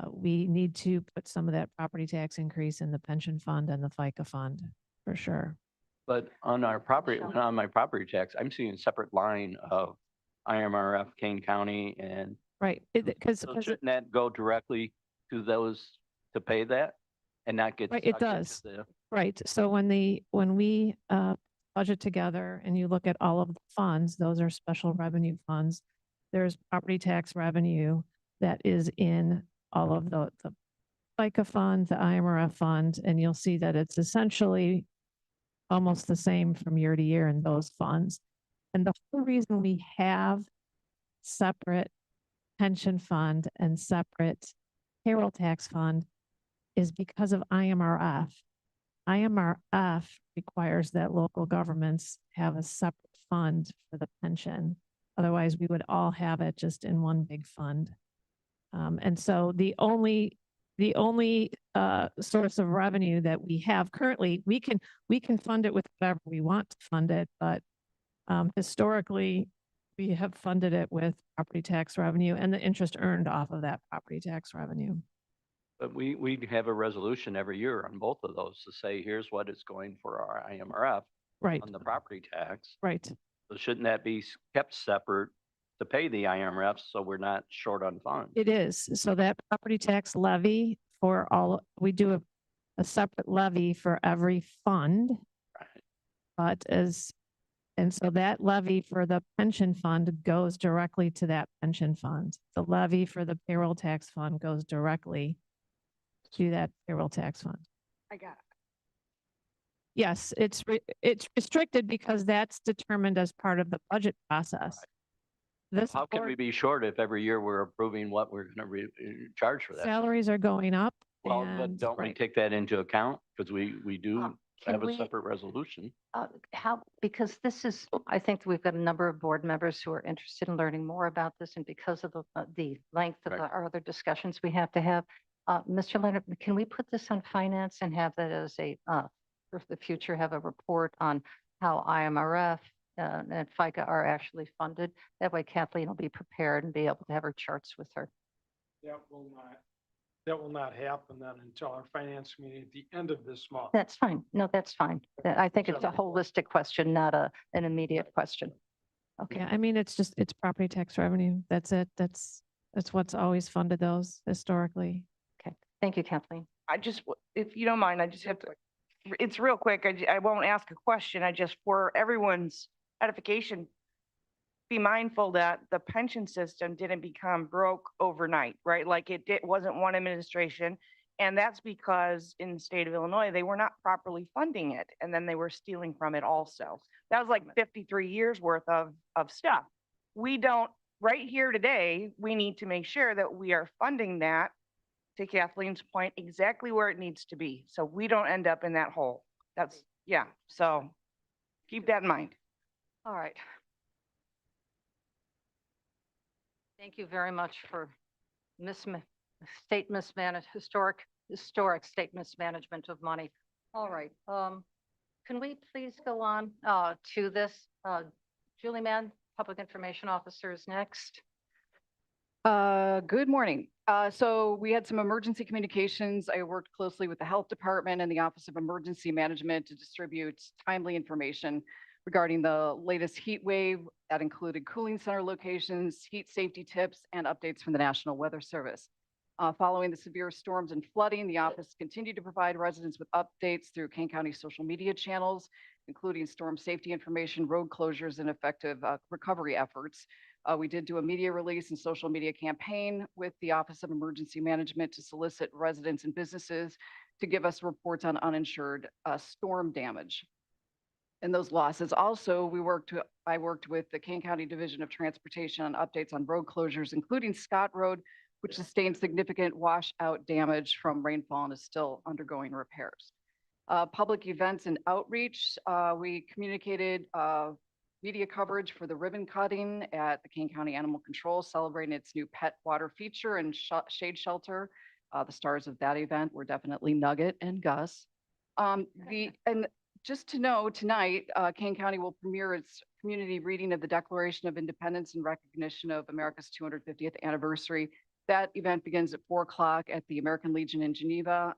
We need to put some of that property tax increase in the pension fund and the FICA fund for sure. But on our property, on my property tax, I'm seeing a separate line of IMRF, Kane County, and Right, because so shouldn't that go directly to those to pay that and not get? Right, it sucked into does. the- Right. So when we budget together and you look at all of the funds, those are special revenue funds. There's property tax revenue that is in all of the FICA fund, the IMRF fund, and you'll see that it's essentially almost the same from year to year in those funds. And the whole reason we have separate pension fund and separate payroll tax fund is because of IMRF. IMRF requires that local governments have a separate fund for the pension. Otherwise, we would all have it just in one big fund. And so the only source of revenue that we have currently, we can fund it with whatever we want to fund it, but historically, we have funded it with property tax revenue and the interest earned off of that property tax revenue. But we have a resolution every year on both of those to say, here's what it's going for our IMRF. Right. On the property tax. Right. So shouldn't that be kept separate to pay the IMRF so we're not short on funds? It is. So that property tax levy for all, we do a separate levy for every fund. But and so that levy for the pension fund goes directly to that pension fund. The levy for the payroll tax fund goes directly to that payroll tax fund. I got it. Yes, it's restricted because that's determined as part of the budget process. This How can we be short if every year we're approving what we're going to charge for that? salaries are going up. Well, but and- don't we right. take that into account? Because we do Can have a we- separate resolution. Because this is, I think we've got a number of board members who are interested in learning more about this, and because of the length of Right. our other discussions we have to have. Mr. Leonard, can we put this on finance and have that as for the future, have a report on how IMRF and FICA are actually funded? That way Kathleen will be prepared and be able to have her charts with her. That will not happen then until our finance meeting at the end of this month. That's fine. No, that's fine. I think it's a holistic question, not an immediate question. Okay. Yeah, I mean, it's property tax revenue. That's it. That's what's always funded those historically. Okay. Thank you, Kathleen. If you don't mind, I just have to, it's real quick. I won't ask a question. I just, for everyone's edification, be mindful that the pension system didn't become broke overnight, right? Like it wasn't one administration. And that's because in the state of Illinois, they were not properly funding it. And then they were stealing from it also. That was like 53 years worth of stuff. We don't, right here today, we need to make sure that we are funding that, to Kathleen's point, exactly where it needs to be. So we don't end up in that hole. That's, yeah. So keep that in mind. All right. Thank you very much for historic state mismanagement of money. All right, can we please go on to this? Julie Mann, Public Information Officer is next. Good morning. So we had some emergency communications. I worked closely with the Health Department and the Office of Emergency Management to distribute timely information regarding the latest heat wave that included cooling center locations, heat safety tips, and updates from the National Weather Service. Following the severe storms and flooding, the office continued to provide residents with updates through Kane County social media channels, including storm safety information, road closures, and effective recovery efforts. We did do a media release and social media campaign with the Office of Emergency Management to solicit residents and businesses to give us reports on uninsured storm damage and those losses. Also, I worked with the Kane County Division of Transportation on updates on road closures, including Scott Road, which sustained significant washout damage from rainfall and is still undergoing repairs. Public events and outreach, we communicated media coverage for the ribbon cutting at the Kane County Animal Control, celebrating its new pet water feature and shade shelter. The stars of that event were definitely Nugget and Gus. And just to know, tonight, Kane County will premiere its community reading of the Declaration of Independence in recognition of America's 250th anniversary. That event begins at 4 o'clock at the American Legion in Geneva.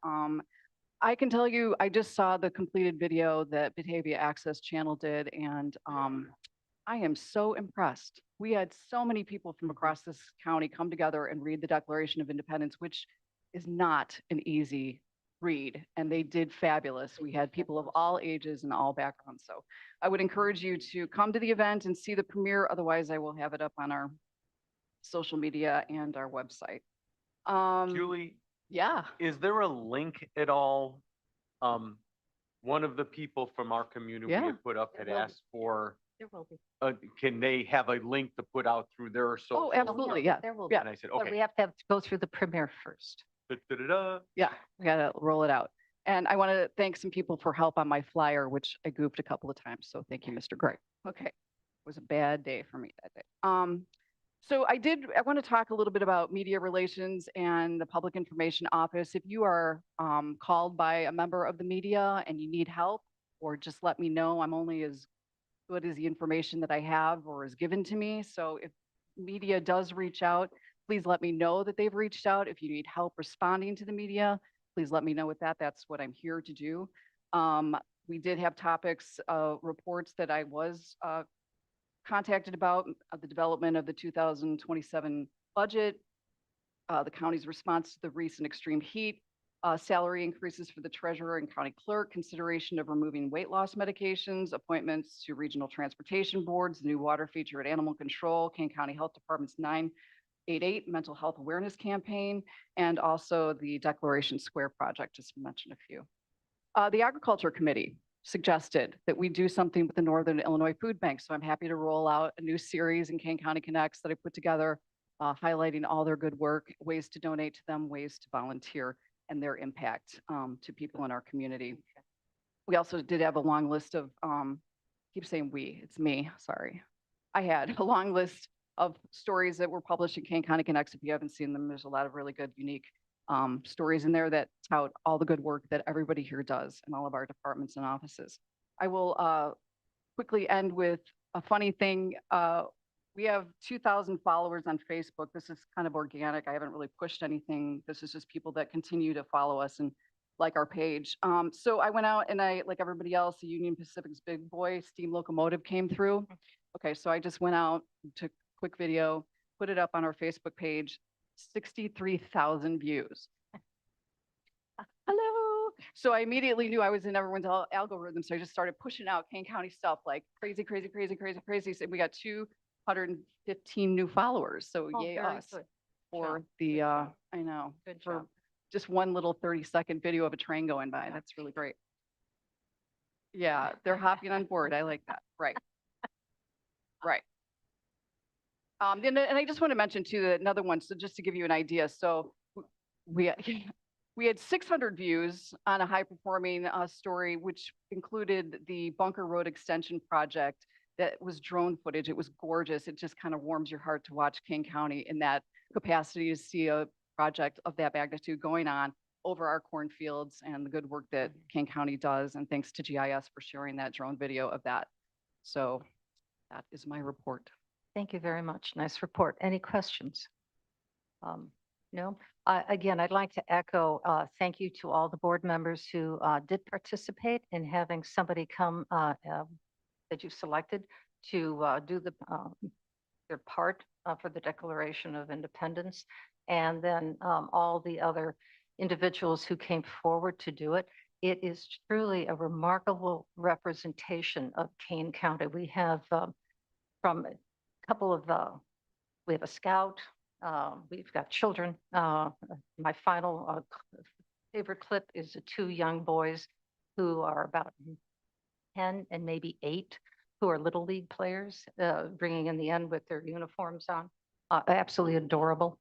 I can tell you, I just saw the completed video that Batavia Access Channel did, and I am so impressed. We had so many people from across this county come together and read the Declaration of Independence, which is not an easy read, and they did fabulous. We had people of all ages and all backgrounds. So I would encourage you to come to the event and see the premiere. Otherwise, I will have it up on our social media and our website. Julie, Yeah. is there a link at all? One of the people from our community we Yeah. had put up had There will be. asked for, There will be. can they have a link to put out through their social? Oh, absolutely. Yeah. There will be. Yeah. And I said, But we okay. have to go through the premiere first. Da-da-da-da. Yeah, we gotta roll it out. And I want to thank some people for help on my flyer, which I goofed a couple of times. So thank you, Mr. Gray. Okay, it was a bad day for me that day. So I want to talk a little bit about media relations and the Public Information Office. If you are called by a member of the media and you need help, or just let me know, I'm only as good as the information that I have or is given to me. So if media does reach out, please let me know that they've reached out. If you need help responding to the media, please let me know with that. That's what I'm here to do. We did have topics, reports that I was contacted about, the development of the 2027 budget, the county's response to the recent extreme heat, salary increases for the treasurer and county clerk, consideration of removing weight loss medications, appointments to regional transportation boards, new water feature at animal control, Kane County Health Department's 988 mental health awareness campaign, and also the Declaration Square project, just to mention a few. The Agriculture Committee suggested that we do something with the Northern Illinois Food Bank. So I'm happy to roll out a new series in Kane County Connects that I put together, highlighting all their good work, ways to donate to them, ways to volunteer, and their impact to people in our community. We also did have a long list of, keep saying we, it's me, sorry. I had a long list of stories that were published in Kane County Connects. If you haven't seen them, there's a lot of really good, unique stories in there that tout all the good work that everybody here does in all of our departments and offices. I will quickly end with a funny thing. We have 2,000 followers on Facebook. This is kind of organic. I haven't really pushed anything. This is just people that continue to follow us and like our page. So I went out and like everybody else, the Union Pacific's big boy steam locomotive came through. Okay, so I just went out, took a quick video, put it up on our Facebook page, 63,000 views. Hello. So I immediately knew I was in everyone's algorithm. So I just started pushing out Kane County stuff like crazy, crazy, crazy, crazy, crazy. So we got 2 115 new followers. So Oh, yay very us good. for job. the, Good job. I know, Good for job. just one little 30-second video of a train going by. That's really great. Yeah, they're hopping on board. I like that. Right. Right. And I just want to mention too, that another one, so just to give you an idea, so we, we had 600 views on a high performing story, which included the Bunker Road Extension project that was drone footage. It was gorgeous. It just kind of warms your heart to watch Kane County in that capacity to see a project of that magnitude going on over our cornfields and the good work that Kane County does. And thanks to GIS for sharing that drone video of that. So that is my report. Thank you very much. Nice report. Any questions? No? Again, I'd like to echo, thank you to all the board members who did participate in having somebody come that you selected to do their part for the Declaration of Independence. And then all the other individuals who came forward to do it. It is truly a remarkable representation of Kane County. We have from a couple of, we have a scout, we've got children. My final favorite clip is the two young boys who are about 10 and maybe 8, who are Little League players, bringing in the end with their uniforms on. Absolutely adorable.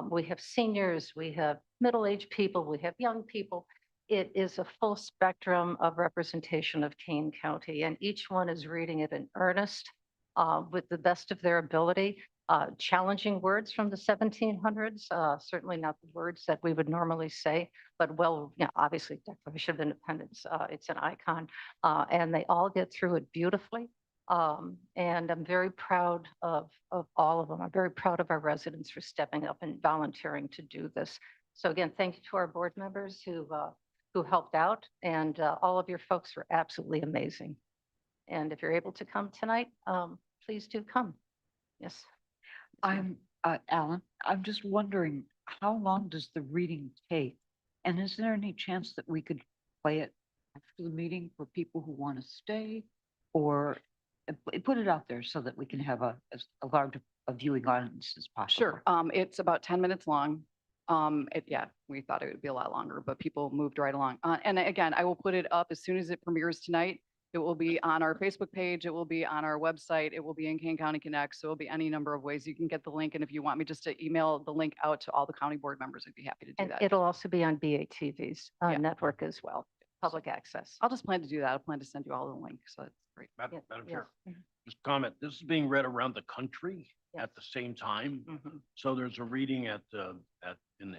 We have seniors, we have middle-aged people, we have young people. It is a full spectrum of representation of Kane County, and each one is reading it in earnest with the best of their ability. Challenging words from the 1700s, certainly not the words that we would normally say, but well, obviously Declaration of Independence, it's an icon, and they all get through it beautifully. And I'm very proud of all of them. I'm very proud of our residents for stepping up and volunteering to do this. So again, thank you to our board members who helped out, and all of your folks were absolutely amazing. And if you're able to come tonight, please do come. Yes. I'm, Alan, I'm just wondering, how long does the reading take? And is there any chance that we could play it after the meeting for people who want to stay? Or put it out there so that we can have a large a viewing audience as possible? Sure. It's about 10 minutes long. Yeah, we thought it would be a lot longer, but people moved right along. And again, I will put it up as soon as it premieres tonight. It will be on our Facebook page. It will be on our website. It will be in Kane County Connect. So it'll be any number of ways you can get the link. And if you want me just to email the link out to all the county board members, I'd be happy to do And that. it'll also be on BATV's Yeah. network as well, public access. I'll just plan to do that. I'll plan to send you all the link. So that's great. Yeah, Madam yeah. Chair, just comment, this is being read around the country at the same time. Mhm. So there's a reading in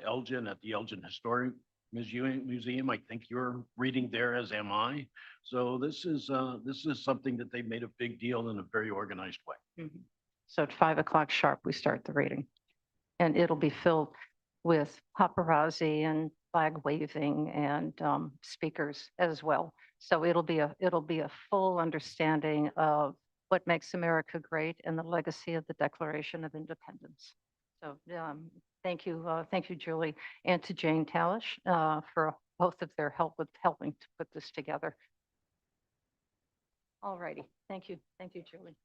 Elgin, at the Elgin Historic Museum. I think you're reading there, as am I. So this is something that they made a big deal in a very organized way. Mhm. So at 5 o'clock sharp, we start the reading. And it'll be filled with paparazzi and flag waving and speakers as well. So it'll be a full understanding of what makes America great and the legacy of the Declaration of Independence. So thank you, Julie, and to Jane Talish for both of their help with helping to put this together. All righty, thank you, Julie.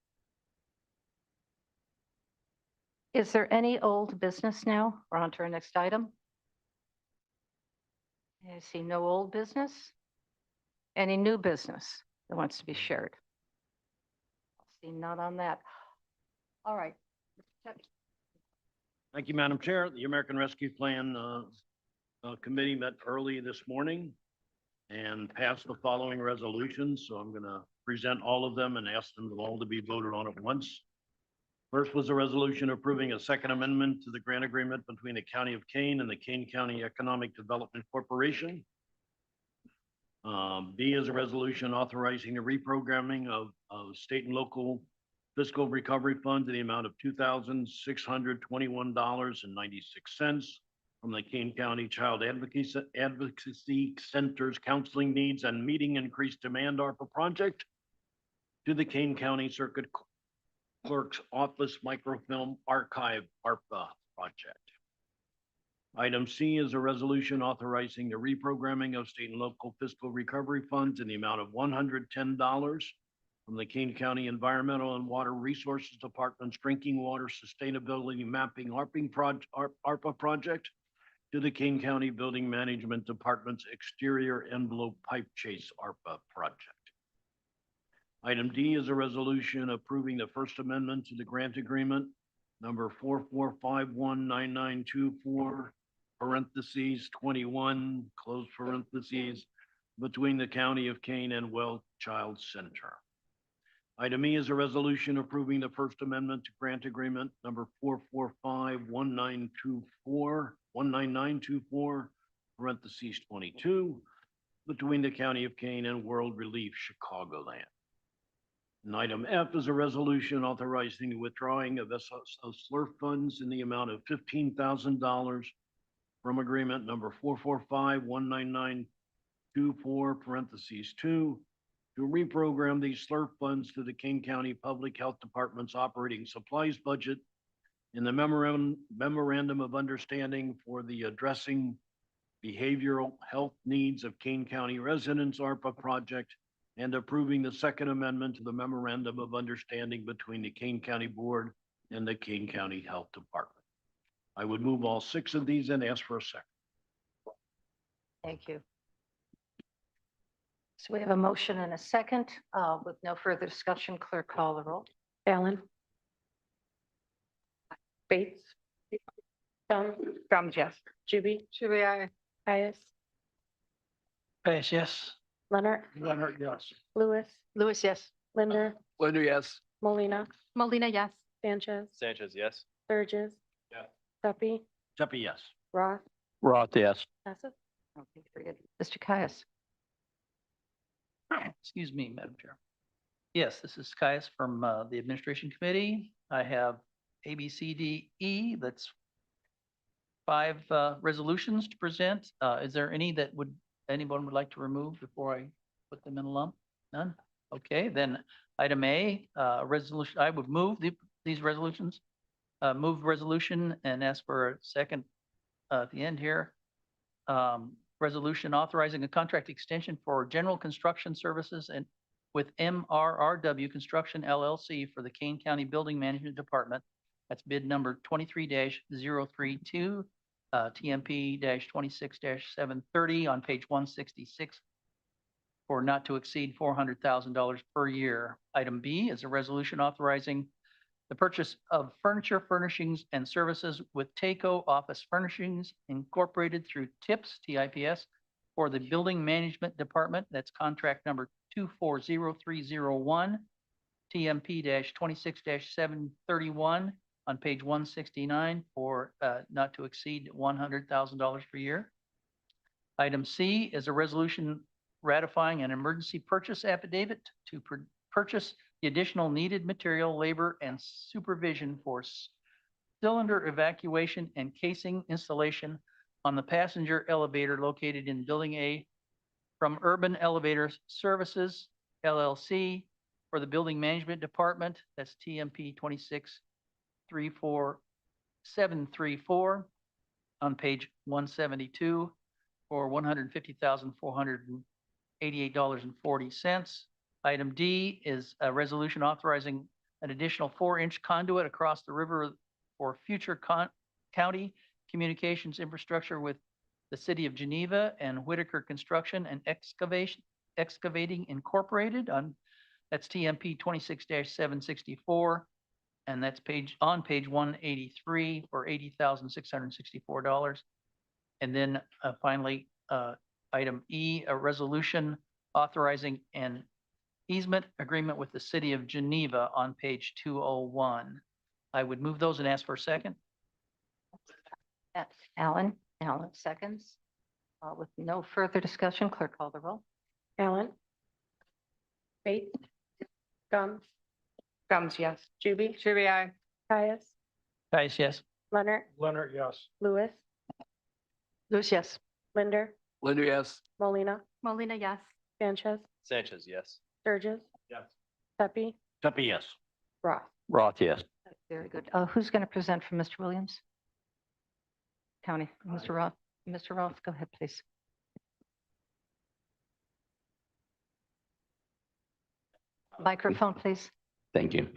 Is there any old business now? We're on to our next item. I see no old business. Any new business that wants to be shared? I see none on that. All right. Mr. Tepe. Thank you, Madam Chair. The American Rescue Plan Committee met early this morning and passed the following resolutions. So I'm going to present all of them and ask them all to be voted on at once. First was a resolution approving a second amendment to the grant agreement between the County of Kane and the Kane County Economic Development Corporation. B is a resolution authorizing the reprogramming of state and local fiscal recovery funds in the amount of $2,621.96 from the Kane County Child Advocacy Center's Counseling Needs and Meeting Increased Demand ARPA project to the Kane County Circuit Clerk's Office Microfilm Archive ARPA project. Item C is a resolution authorizing the reprogramming of state and local fiscal recovery funds in the amount of $110 from the Kane County Environmental and Water Resources Department's Drinking Water Sustainability Mapping ARPA project to the Kane County Building Management Department's Exterior Envelope Pipe Chase ARPA project. Item D is a resolution approving the First Amendment to the grant agreement number 44519924, parentheses 21, close parentheses, between the County of Kane and Well Child Center. Item E is a resolution approving the First Amendment to grant agreement number 4451924, parentheses 22, between the County of Kane and World Relief Chicagoland. And item F is a resolution authorizing the withdrawing of SLURF funds in the amount of $15,000 from agreement number 445199924, parentheses 2, to reprogram these SLURF funds to the Kane County Public Health Department's operating supplies budget in the memorandum of understanding for the addressing behavioral health needs of Kane County residents ARPA project, and approving the second amendment to the memorandum of understanding between the Kane County Board and the Kane County Health Department. I would move all 6 of these and ask for a second. Thank you. So we have a motion and a second. With no further discussion, clerk call the roll. Allen. Bates. Gums. Gums, yes. Juby. Juby, aye. Caius. Caius, yes. Leonard. Leonard, yes. Lewis. Lewis, yes. Linder. Linder, yes. Molina. Molina, yes. Sanchez. Sanchez, yes. Sturgis. Yes. Tuppy. Tuppy, yes. Roth. Roth, yes. Bassett. Okay, very good. Mr. Caius. Excuse me, Madam Chair. Yes, this is Caius from the Administration Committee. I have A, B, C, D, E. That's 5 resolutions to present. Is there any that anyone would like to remove before I put them in a lump? None? Okay, then item A, resolution, I would move these resolutions. Move resolution and ask for a second at the end here. Resolution authorizing a contract extension for general construction services and with MRRW Construction LLC for the Kane County Building Management Department. That's bid number 23-032, TMP-26-730 on page 166 for not to exceed $400,000 per year. Item B is a resolution authorizing the purchase of furniture, furnishings, and services with Taco Office Furnishings Incorporated through TIPS, TIPS, for the Building Management Department. That's contract number 240301, TMP-26-731 on page 169 for not to exceed $100,000 per year. Item C is a resolution ratifying an emergency purchase affidavit to purchase the additional needed material, labor, and supervision for cylinder evacuation and casing installation on the passenger elevator located in Building A from Urban Elevator Services LLC for the Building Management Department. That's TMP 2634734 on page 172 for $150,488.40. Item D is a resolution authorizing an additional 4-inch conduit across the river for future county communications infrastructure with the City of Geneva and Whitaker Construction and Excavating Incorporated that's TMP 26-764. And that's on page 183 for $80,664. And then finally, item E, a resolution authorizing an easement agreement with the City of Geneva on page 201. I would move those and ask for a second. That's Allen. Allen seconds. With no further discussion, clerk call the roll. Allen. Bates. Gums. Gums, yes. Juby. Juby, aye. Caius. Caius, yes. Leonard. Leonard, yes. Lewis. Lewis, yes. Linder. Linder, yes. Molina. Molina, yes. Sanchez. Sanchez, yes. Sturgis. Yes. Tuppy. Tuppy, yes. Roth. Roth, yes. Very good. Who's going to present for Mr. Williams? County, Mr. Roth. Mr. Roth, go ahead, please. Microphone, please. Thank you.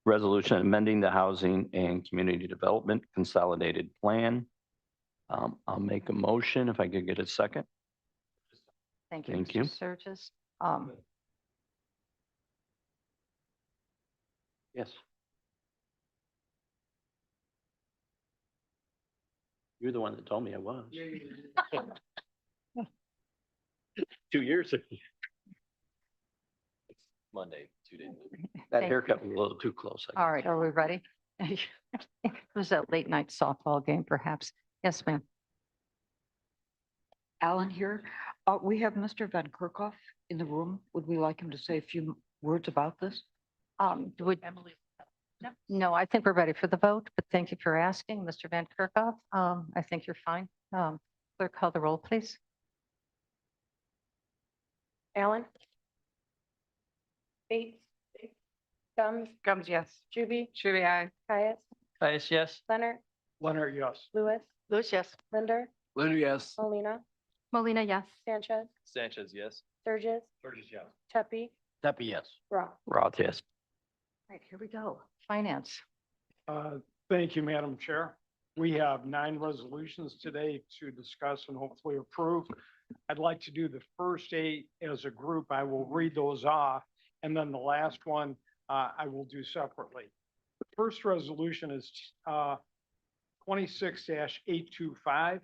Resolution amending the Housing and Community Development Consolidated Plan. I'll make a motion if I could get a second. Thank you, Thank Mr. you. Sturgis. Yes. You're the one that told me I was. 2 years ago. Monday, 2 days. That Thank haircut was a little too close. All right, are we ready? It was a late night softball game, perhaps. Yes, ma'am. Alan here. We have Mr. Van Kerkhoff in the room. Would we like him to say a few words about this? Would No, I think we're ready for the vote, but thank you for asking, Mr. Van Kerkhoff. I think you're fine. Clerk, call the roll, please. Allen. Bates. Gums. Gums, yes. Juby. Juby, aye. Caius. Caius, yes. Leonard. Leonard, yes. Lewis. Lewis, yes. Linder. Linder, yes. Molina. Molina, yes. Sanchez. Sanchez, yes. Sturgis. Sturgis, yes. Pepe. Pepe, yes. Roth. Roth, yes. All right, here we go. Finance. Thank you, Madam Chair. We have 9 resolutions today to discuss and hopefully approve. I'd like to do the first 8 as a group. I will read those off, and then the last one I will do separately. The first resolution is 26-825,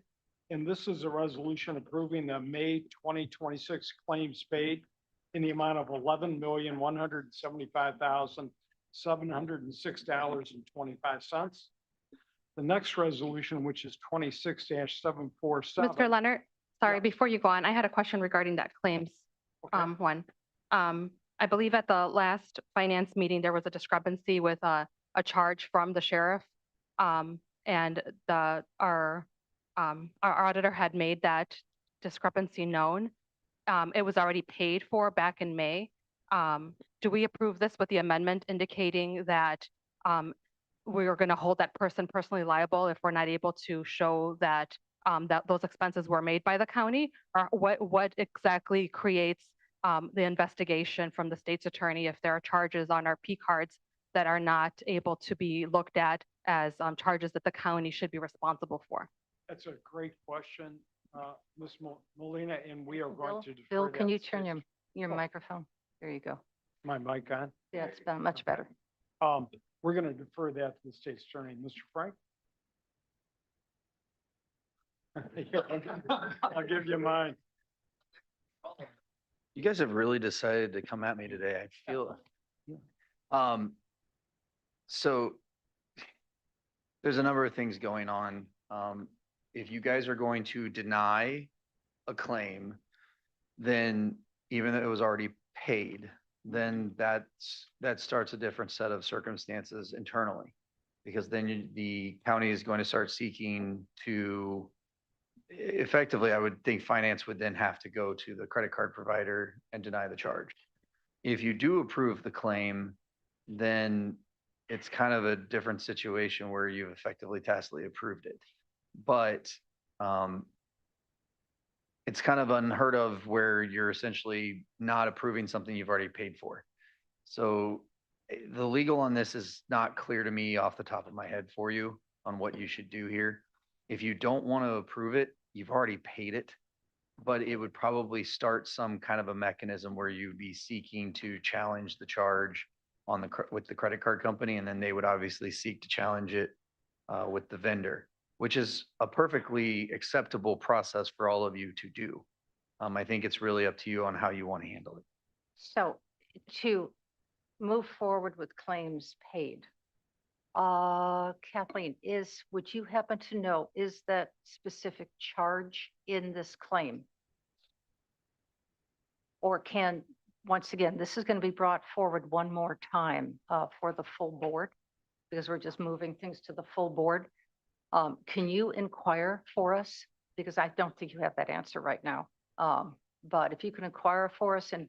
and this is a resolution approving the May 2026 claims paid in the amount of $11,175,706.25. The next resolution, which is 26-747. Mr. Leonard, sorry, before you go on, I had a question regarding that claims one. I believe at the last finance meeting, there was a discrepancy with a charge from the sheriff. And our auditor had made that discrepancy known. It was already paid for back in May. Do we approve this with the amendment indicating that we are going to hold that person personally liable if we're not able to show that that those expenses were made by the county? Or what exactly creates the investigation from the state's attorney if there are charges on our P cards that are not able to be looked at as charges that the county should be responsible for? That's a great question, Ms. Molina, and we are going to defer. Bill, can that you to turn the- your microphone? There you go. My mic on? Yeah, it's been much better. We're going to defer that to the state's attorney. Mr. Frank? I'll give you mine. You guys have really decided to come at me today. I feel. So there's a number of things going on. If you guys are going to deny a claim, then even though it was already paid, then that starts a different set of circumstances internally. Because then the county is going to start seeking to, effectively, I would think finance would then have to go to the credit card provider and deny the charge. If you do approve the claim, then it's kind of a different situation where you've effectively tacitly approved it. But it's kind of unheard of where you're essentially not approving something you've already paid for. So the legal on this is not clear to me off the top of my head for you on what you should do here. If you don't want to approve it, you've already paid it, but it would probably start some kind of a mechanism where you'd be seeking to challenge the charge on with the credit card company, and then they would obviously seek to challenge it with the vendor, which is a perfectly acceptable process for all of you to do. I think it's really up to you on how you want to handle it. So to move forward with claims paid, Kathleen, would you happen to know, is that specific charge in this claim? Or once again, this is going to be brought forward one more time for the full board, because we're just moving things to the full board. Can you inquire for us? Because I don't think you have that answer right now. But if you can inquire for us and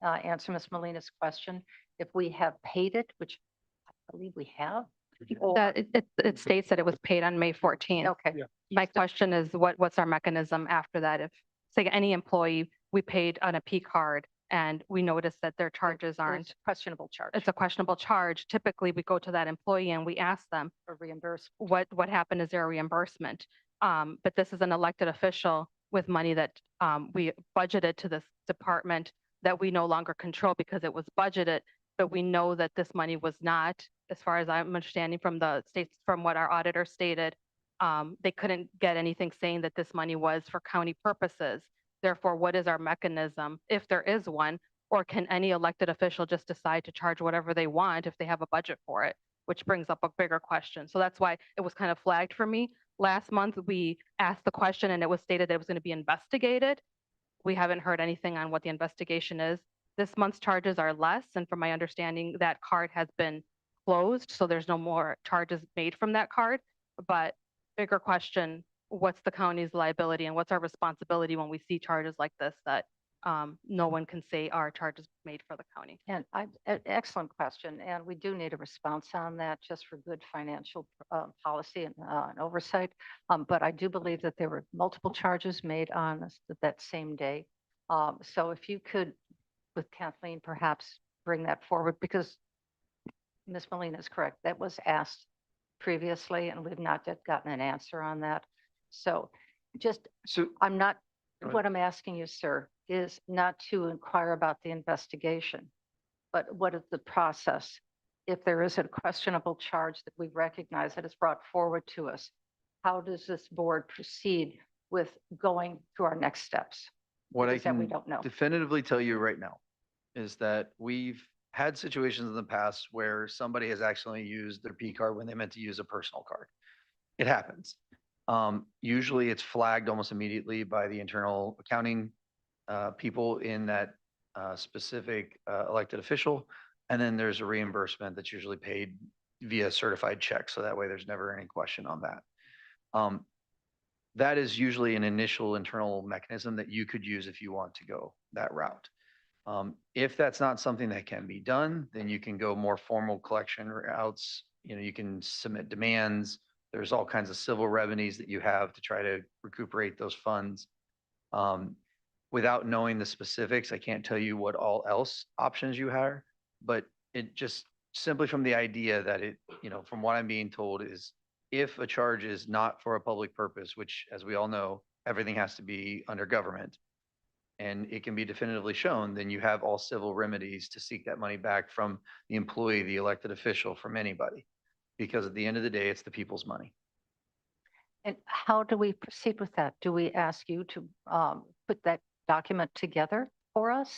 answer Ms. Molina's question, if we have paid it, which I believe we have. It states that it was paid on May 14th. Okay. My question is, what's our mechanism after that? If, say, any employee we paid on a P card and we noticed that their charges There's aren't, questionable charge it's a questionable charge. Typically, we go to that employee and we ask them, for reimbursement. what happened? Is there a reimbursement? But this is an elected official with money that we budgeted to this department that we no longer control because it was budgeted, but we know that this money was not, as far as I'm understanding from the states, from what our auditor stated, they couldn't get anything saying that this money was for county purposes. Therefore, what is our mechanism, if there is one, or can any elected official just decide to charge whatever they want if they have a budget for it? Which brings up a bigger question. So that's why it was kind of flagged for me. Last month, we asked the question and it was stated that it was going to be investigated. We haven't heard anything on what the investigation is. This month's charges are less, and from my understanding, that card has been closed, so there's no more charges made from that card. But bigger question, what's the county's liability and what's our responsibility when we see charges like this that no one can say are charges made for the county? And excellent question. And we do need a response on that just for good financial policy and oversight. But I do believe that there were multiple charges made on that same day. So if you could, with Kathleen, perhaps bring that forward, because Ms. Molina is correct. That was asked previously and we've not yet gotten an answer on that. So just, So I'm not, Go ahead. what I'm asking you, sir, is not to inquire about the investigation, but what is the process? If there is a questionable charge that we recognize that is brought forward to us, how does this board proceed with going to our next steps? What I Because that we can don't know. definitively tell you right now is that we've had situations in the past where somebody has actually used their P card when they meant to use a personal card. It happens. Usually it's flagged almost immediately by the internal accounting people in that specific elected official. And then there's a reimbursement that's usually paid via certified check. So that way there's never any question on that. That is usually an initial internal mechanism that you could use if you want to go that route. If that's not something that can be done, then you can go more formal collection routes. You know, you can submit demands. There's all kinds of civil remedies that you have to try to recuperate those funds. Without knowing the specifics, I can't tell you what all else options you have, but it just simply from the idea that it, you know, from what I'm being told is if a charge is not for a public purpose, which as we all know, everything has to be under government, and it can be definitively shown, then you have all civil remedies to seek that money back from the employee, the elected official, from anybody. Because at the end of the day, it's the people's money. And how do we proceed with that? Do we ask you to put that document together for us?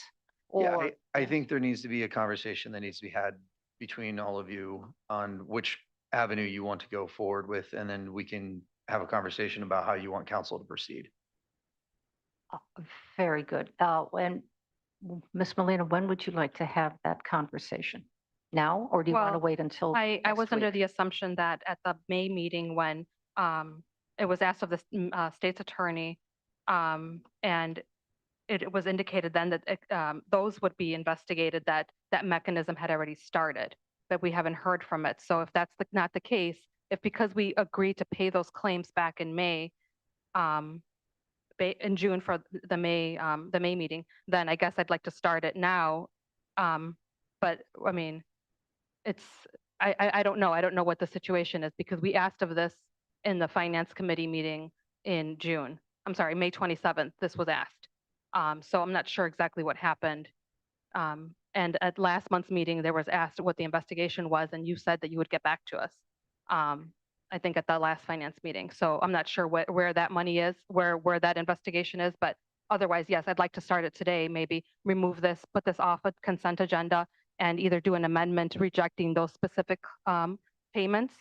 Yeah, Or, I think there needs to be a conversation that needs to be had between all of you on which avenue you want to go forward with, and then we can have a conversation about how you want council to proceed. Very good. And Ms. Molina, when would you like to have that conversation? Now, or do you want to Well, wait until? I next was under week? the assumption that at the May meeting when it was asked of the state's attorney, and it was indicated then that those would be investigated, that that mechanism had already started, but we haven't heard from it. So if that's not the case, if because we agreed to pay those claims back in May, in June for the May meeting, then I guess I'd like to start it now. But I mean, I don't know. I don't know what the situation is because we asked of this in the finance committee meeting in June. I'm sorry, May 27th, this was asked. So I'm not sure exactly what happened. And at last month's meeting, there was asked what the investigation was, and you said that you would get back to us. I think at the last finance meeting. So I'm not sure where that money is, where that investigation is, but otherwise, yes, I'd like to start it today, maybe remove this, put this off a consent agenda and either do an amendment rejecting those specific payments.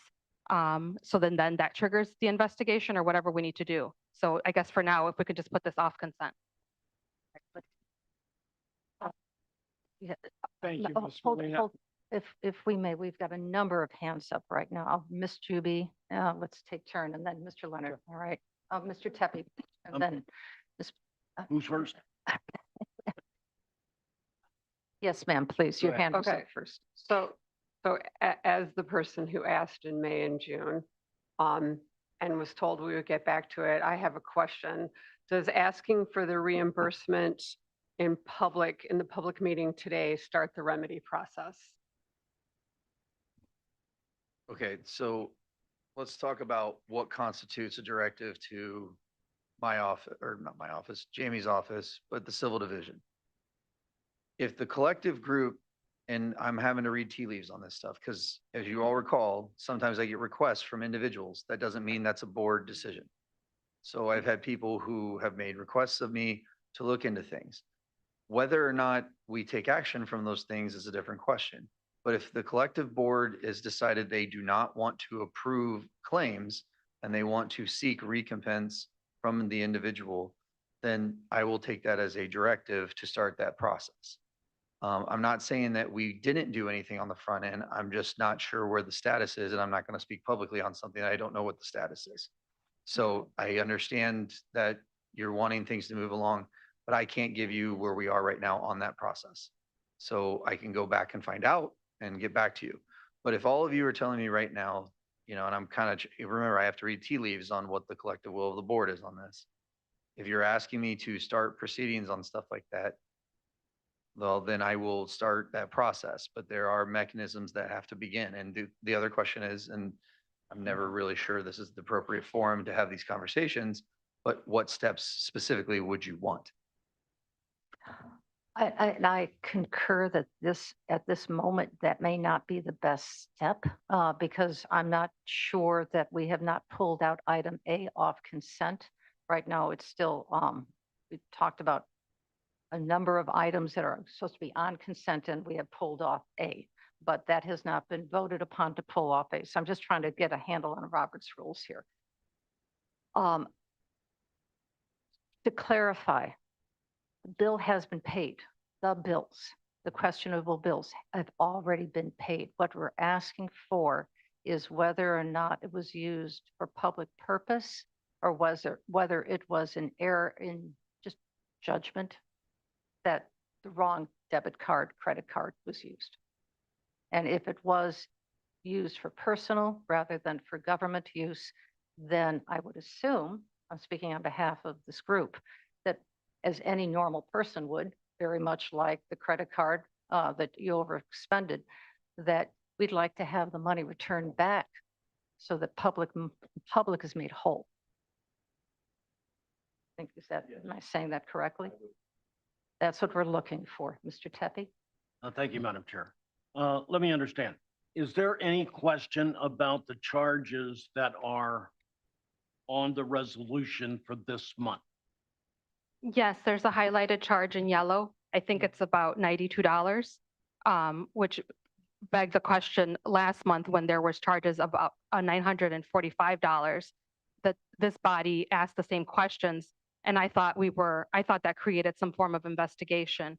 So then that triggers the investigation or whatever we need to do. So I guess for now, if we could just put this off consent. Thank you, Oh, Ms. hold- Molina. hold. If we may, we've got a number of hands up right now. Ms. Juby, let's take turn, and then Mr. Leonard, all right? Mr. Tepe, and then, Ms. Who's first? Yes, ma'am, please, your Go ahead. hand was up Okay. first. So as the person who asked in May and June, and was told we would get back to it, I have a question. Does asking for the reimbursement in the public meeting today, start the remedy process. Okay, so let's talk about what constitutes a directive to my office, or not my office, Jamie's office, but the civil division. If the collective group, and I'm having to read tea leaves on this stuff, because as you all recall, sometimes I get requests from individuals. That doesn't mean that's a board decision. So I've had people who have made requests of me to look into things. Whether or not we take action from those things is a different question. But if the collective board has decided they do not want to approve claims and they want to seek recompense from the individual, then I will take that as a directive to start that process. I'm not saying that we didn't do anything on the front end. I'm just not sure where the status is, and I'm not going to speak publicly on something that I don't know what the status is. So I understand that you're wanting things to move along, but I can't give you where we are right now on that process. So I can go back and find out and get back to you. But if all of you are telling me right now, and I'm kind of, remember, I have to read tea leaves on what the collective will of the board is on this. If you're asking me to start proceedings on stuff like that, well, then I will start that process, but there are mechanisms that have to begin. And the other question is, and I'm never really sure this is the appropriate forum to have these conversations, but what steps specifically would you want? I concur that at this moment, that may not be the best step, because I'm not sure that we have not pulled out item A off consent. Right now, it's still, we talked about a number of items that are supposed to be on consent, and we have pulled off A, but that has not been voted upon to pull off A. So I'm just trying to get a handle on Robert's rules here. To clarify, the bill has been paid. The bills, the questionable bills have already been paid. What we're asking for is whether or not it was used for public purpose, or whether it was an error in just judgment that the wrong debit card, credit card was used. And if it was used for personal rather than for government use, then I would assume, I'm speaking on behalf of this group, that as any normal person would, very much like the credit card that you overexpended, that we'd like to have the money returned back so that public is made whole. Am I saying that correctly? That's what we're looking for. Mr. Tepe? Thank you, Madam Chair. Let me understand. Is there any question about the charges that are on the resolution for this month? Yes, there's a highlighted charge in yellow. I think it's about $92, which begged the question last month when there was charges of about $945, that this body asked the same questions. And I thought that created some form of investigation.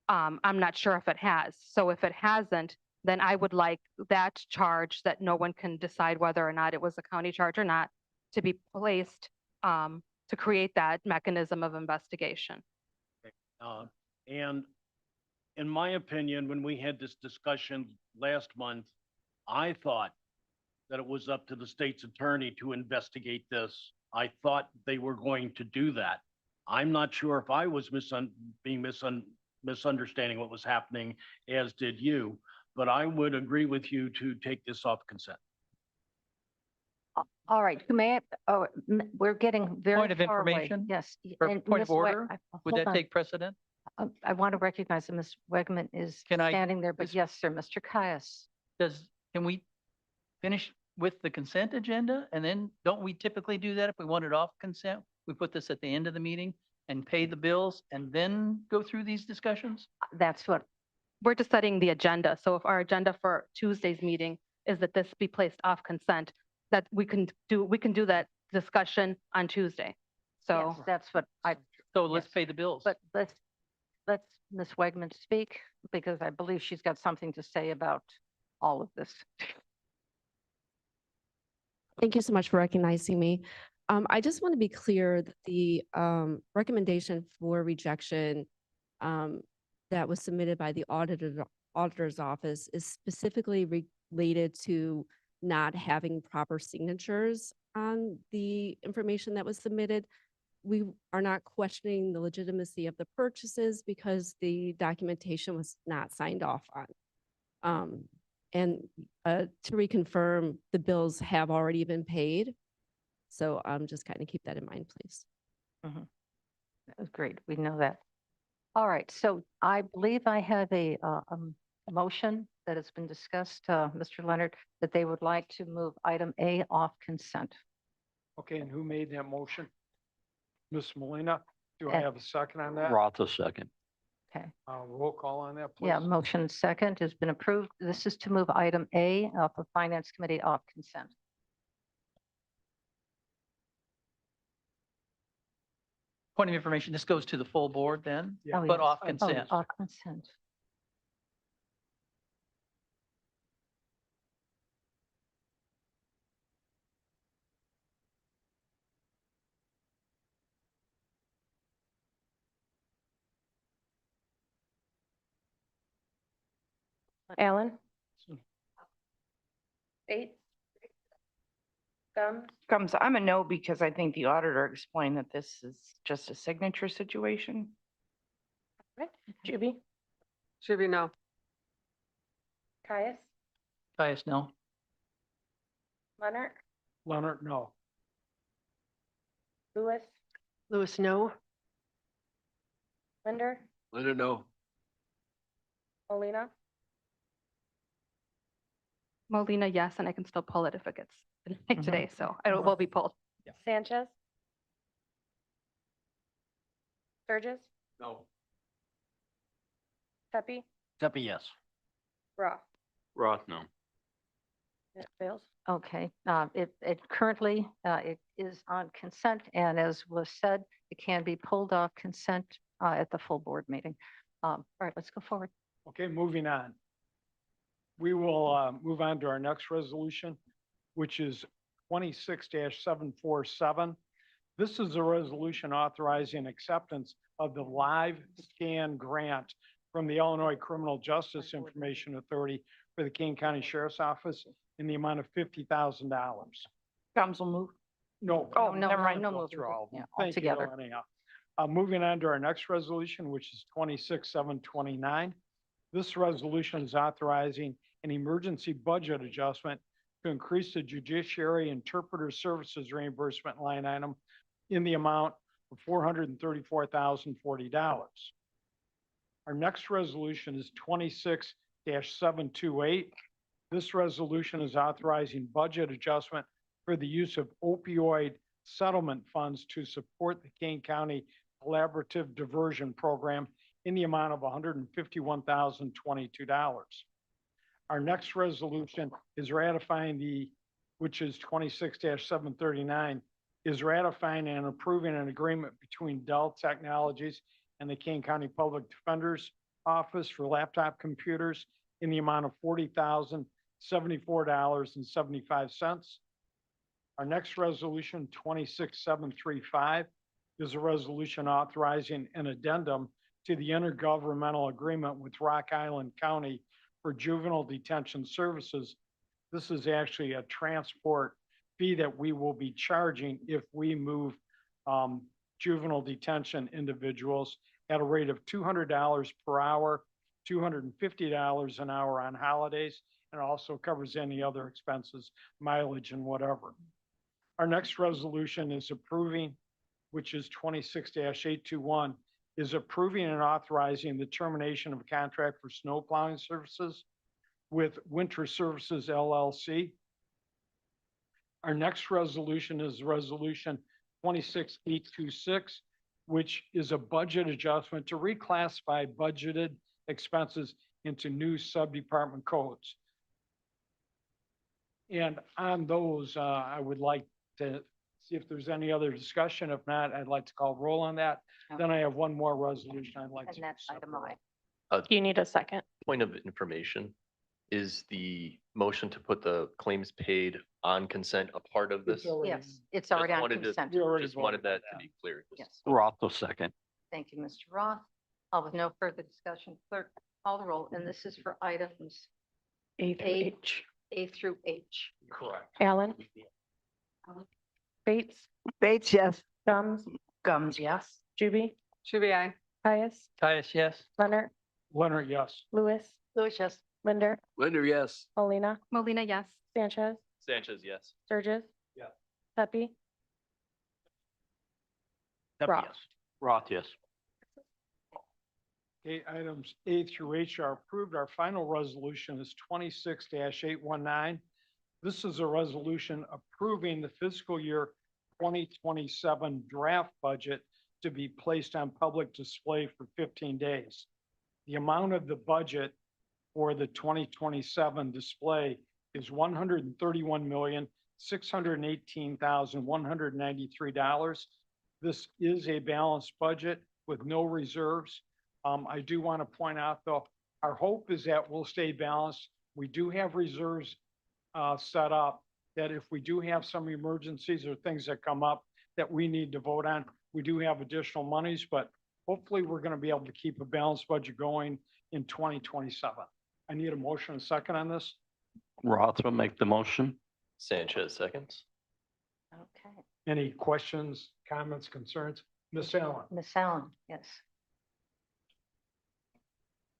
I'm not sure if it has. So if it hasn't, then I would like that charge that no one can decide whether or not it was a county charge or not to be placed to create that mechanism of investigation. And in my opinion, when we had this discussion last month, I thought that it was up to the state's attorney to investigate this. I thought they were going to do that. I'm not sure if I was misunderstanding what was happening, as did you, but I would agree with you to take this off consent. All right, we're getting very Point of far away. information? Yes. Or and point of Ms. We- order? Would hold that on. take precedent? I want to recognize that Ms. Wegman is Can I standing there, but just- yes, sir, Mr. Caius. Can we finish with the consent agenda? And then don't we typically do that if we want it off consent? We put this at the end of the meeting and pay the bills and then go through these discussions? That's what, We're just setting the agenda. So if our agenda for Tuesday's meeting is that this be placed off consent, that we can do that discussion on Tuesday. So yes, that's what So let's pay the bills. but let's Ms. Wegman speak, because I believe she's got something to say about all of this. Thank you so much for recognizing me. I just want to be clear that the recommendation for rejection that was submitted by the auditor's office is specifically related to not having proper signatures on the information that was submitted. we are not questioning the legitimacy of the purchases because the documentation was not signed off on. And to reconfirm, the bills have already been paid. So just kind of keep that in mind, please. That was great. We know that. All right, so I believe I have a motion that has been discussed, Mr. Leonard, that they would like to move item A off consent. Okay, and who made that motion? Ms. Molina, do I And- have a second on that? Roth a second. Okay. Roll call on that, please. Yeah, motion second has been approved. This is to move item A of the Finance Committee off consent. Point of information, this goes to the full board then, Yeah. but off Oh, consent. off consent. Alan? Bates? Gums? Comes, I'm a no because I think the auditor explained that this is just a signature situation. Right. Juby? Should be no. Caius? Caius, no. Leonard? Leonard, no. Lewis? Lewis, no. Linder? Linda, no. Molina? Molina, yes, and I can still pull it if it gets denied today, so it will be pulled. Yeah. Sanchez? Sturgis? No. Pepe? Except a yes. Roth? Roth, no. It fails. Okay, it currently, it is on consent, and as was said, it can be pulled off consent at the full board meeting. All right, let's go forward. Okay, moving on. We will move on to our next resolution, which is 26-747. This is a resolution authorizing acceptance of the Live Scan grant from the Illinois Criminal Justice Information Authority for the Kane County Sheriff's Office in the amount of $50,000. Comes will move. No. Oh, never mind, I'll no go moving. through all of them. Yeah, Thank you, altogether. anyhow. Moving on to our next resolution, which is 26-729. This resolution is authorizing an emergency budget adjustment to increase the judiciary interpreter services reimbursement line item in the amount of $434,040. Our next resolution is 26-728. This resolution is authorizing budget adjustment for the use of opioid settlement funds to support the Kane County Collaborative Diversion Program in the amount of $151,022. Our next resolution is ratifying which is 26-739, is ratifying and approving an agreement between Dell Technologies and the Kane County Public Defender's Office for laptop computers in the amount of $40,074.75. Our next resolution, 26-735, is a resolution authorizing an addendum to the intergovernmental agreement with Rock Island County for juvenile detention services. This is actually a transport fee that we will be charging if we move juvenile detention individuals at a rate of $200 per hour, $250 an hour on holidays, and also covers any other expenses, mileage and whatever. Our next resolution is approving, which is 26-821, is approving and authorizing the termination of a contract for snow plowing services with Winter Services LLC. Our next resolution is Resolution 26-826, which is a budget adjustment to reclassify budgeted expenses into new sub-department codes. And on those, I would like to see if there's any other discussion. If not, I'd like to call roll on that. Then I have one more resolution I'd like to. And that's item I. Do you need a second? Point of information, is the motion to put the claims paid on consent a part of this? Yes, it's Just already on wanted to- consent. Just wanted that to be clear. Yes, Roth a second. thank you, Mr. Roth. With no further discussion, clerk, call the roll, and this is for items A through A. H. A through H. Correct. Alan? Bates? Bates, yes. Gums? Gums, yes. Shuby, aye. Caius, Caius, yes. Leonard, Leonard, yes. Lewis, yes. Linder, Linder, yes. Molina, Molina, yes. Sanchez, Sanchez, yes. Sturgis. Yeah. Pepe, Yep, Roth. yes. Roth, yes. Okay, items A through H are approved. Our final resolution is 26-819. This is a resolution approving the fiscal year 2027 draft budget to be placed on public display for 15 days. The amount of the budget for the 2027 display is $131,618,193. This is a balanced budget with no reserves. I do want to point out, though, our hope is that we'll stay balanced. We do have reserves set up that if we do have some emergencies or things that come up that we need to vote on, we do have additional monies, but hopefully we're going to be able to keep a balanced budget going in 2027. I need a motion and a second on this. Roth will make the motion. Sanchez seconds. Okay. Any questions, comments, concerns? Ms. Allen? Ms. Allen, yes.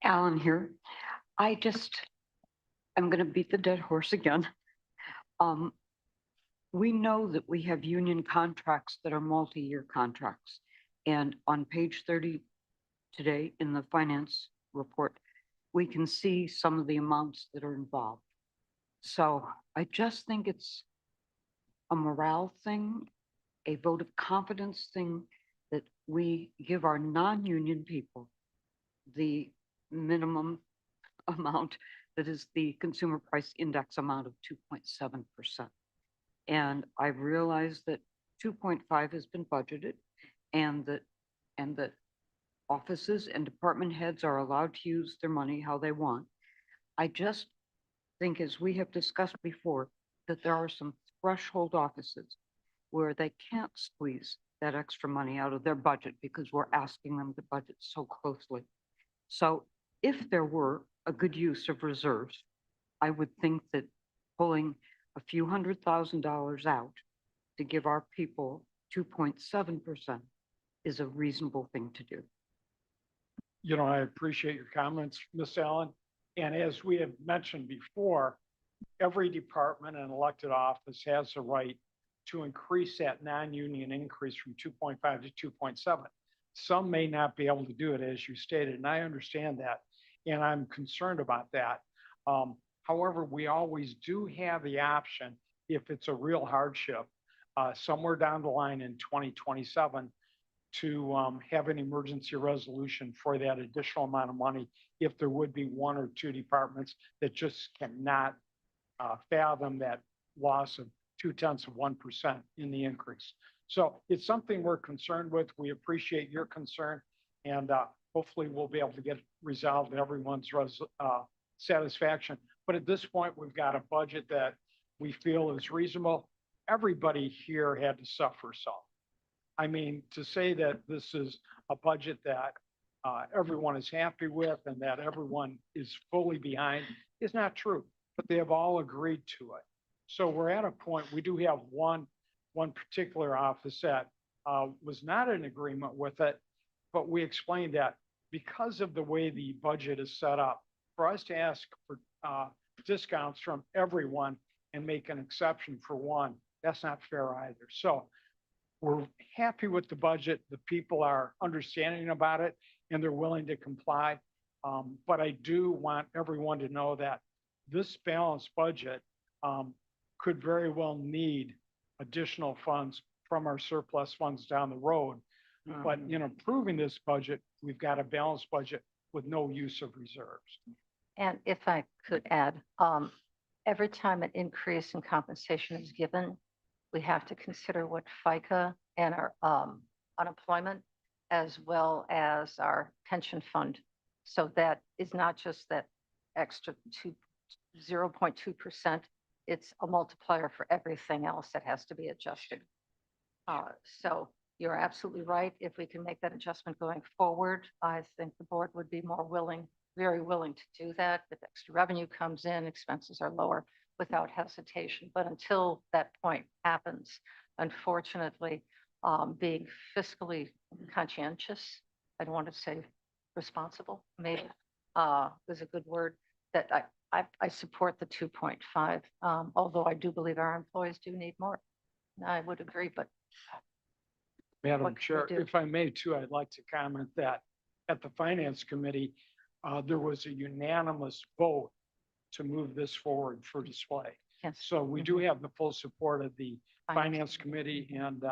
Alan here. I'm going to beat the dead horse again. We know that we have union contracts that are multi-year contracts. And on page 30 today in the finance report, we can see some of the amounts that are involved. So I just think it's a morale thing, a vote of confidence thing, that we give our non-union people the minimum amount that is the consumer price index amount of 2.7%. And I've realized that 2.5 has been budgeted and that offices and department heads are allowed to use their money how they want. I just think, as we have discussed before, that there are some threshold offices where they can't squeeze that extra money out of their budget because we're asking them to budget so closely. So if there were a good use of reserves, I would think that pulling a few $100,000 out to give our people 2.7% is a reasonable thing to do. You know, I appreciate your comments, Ms. Allen. And as we have mentioned before, every department and elected office has the right to increase that non-union increase from 2.5 to 2.7. Some may not be able to do it, as you stated, and I understand that, and I'm concerned about that. However, we always do have the option, if it's a real hardship, somewhere down the line in 2027, to have an emergency resolution for that additional amount of money if there would be one or two departments that just cannot fathom that loss of 0.2% in the increase. So it's something we're concerned with. We appreciate your concern, and hopefully we'll be able to get it resolved to everyone's satisfaction. But at this point, we've got a budget that we feel is reasonable. Everybody here had to suffer some. I mean, to say that this is a budget that everyone is happy with and that everyone is fully behind is not true, but they have all agreed to it. So we're at a point, we do have one particular office that was not in agreement with it, but we explained that because of the way the budget is set up, for us to ask for discounts from everyone and make an exception for one, that's not fair either. So we're happy with the budget. The people are understanding about it and they're willing to comply. But I do want everyone to know that this balanced budget could very well need additional funds from our surplus funds down the road. But in approving this budget, we've got a balanced budget with no use of reserves. And if I could add, every time an increase in compensation is given, we have to consider what FICA and our unemployment, as well as our pension fund. So that is not just that extra 0.2%, it's a multiplier for everything else that has to be adjusted. So you're absolutely right. If we can make that adjustment going forward, I think the board would be more willing, very willing to do that. If extra revenue comes in, expenses are lower without hesitation. But until that point happens, unfortunately, being fiscally conscientious. I don't want to say responsible, maybe, is a good word, that I support the 2.5, although I do believe our employees do need more. I would agree, but Madam what can Chair, we do? if I may too, I'd like to comment that at the Finance Committee, there was a unanimous vote to move this forward for display. Yes. So we do have the full support of the Finance Committee, and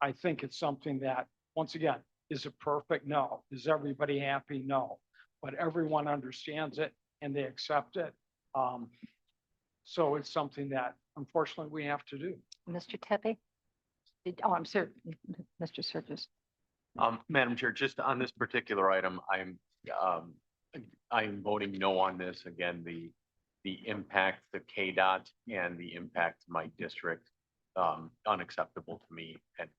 I think it's something that, once again, is it perfect? No. Is everybody happy? No. But everyone understands it and they accept it. So it's something that unfortunately we have to do. Mr. Tepe? Oh, I'm sorry, Mr. Surges. Madam Chair, just on this particular item, I'm voting no on this. Again, the impact, the KDOT and the impact to my district, unacceptable to me. And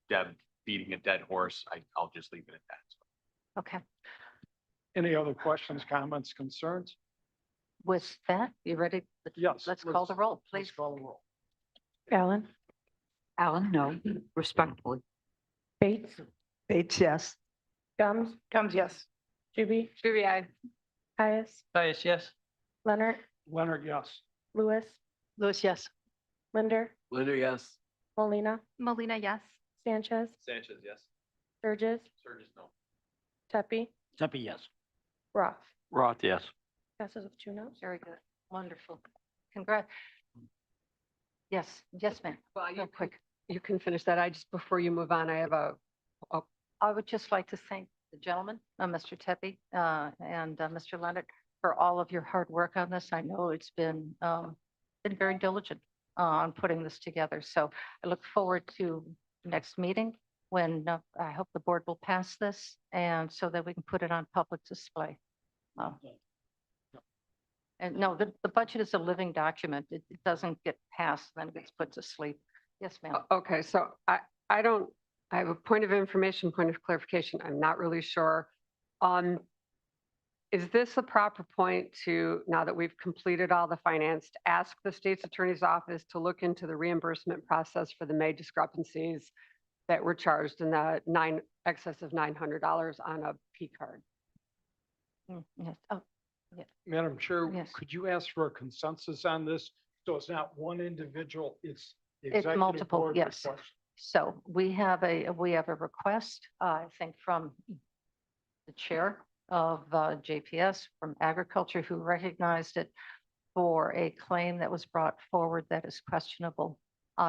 Deb beating a dead horse, I'll just leave it at that. Okay. Any other questions, comments, concerns? With that, you ready? Yes. Let's call the roll, Let's please. call the roll. Allen? Allen, no, respectfully. Bates? Bates, yes. Gums, yes. Juby, aye. Caius, Caius, yes. Leonard, Leonard, yes. Lewis, Lewis, yes. Linder, Linder, yes. Molina, Molina, yes. Sanchez, Sanchez, yes. Sturgis, Sturgis, no. Tepe, Tempe, yes. Roth. Roth, yes. Passes with 2 noes. Very good. Wonderful. Congrats. Yes, yes, ma'am. Well, Real quick. You can finish that. Before you move on, I have I would just like to thank the gentleman, Mr. Tepe, and Mr. Leonard, for all of your hard work on this. I know it's been very diligent on putting this together. So I look forward to next meeting when I hope the board will pass this and so that we can put it on public display. And no, the budget is a living document. It doesn't get passed, then it gets put to sleep. Yes, ma'am. Okay, so I have a point of information, point of clarification. I'm not really sure. Is this a proper point to, now that we've completed all the finance, to ask the state's attorney's office to look into the reimbursement process for the May discrepancies that were charged in the excess of $900 on a P card? Yes. Oh, Madam Chair, Yes. could you ask for a consensus on this? So it's not one individual, it's the It's executive multiple, board yes. request. So we have a request, I think, from the chair of JPS from Agriculture, who recognized it for a claim that was brought forward that is questionable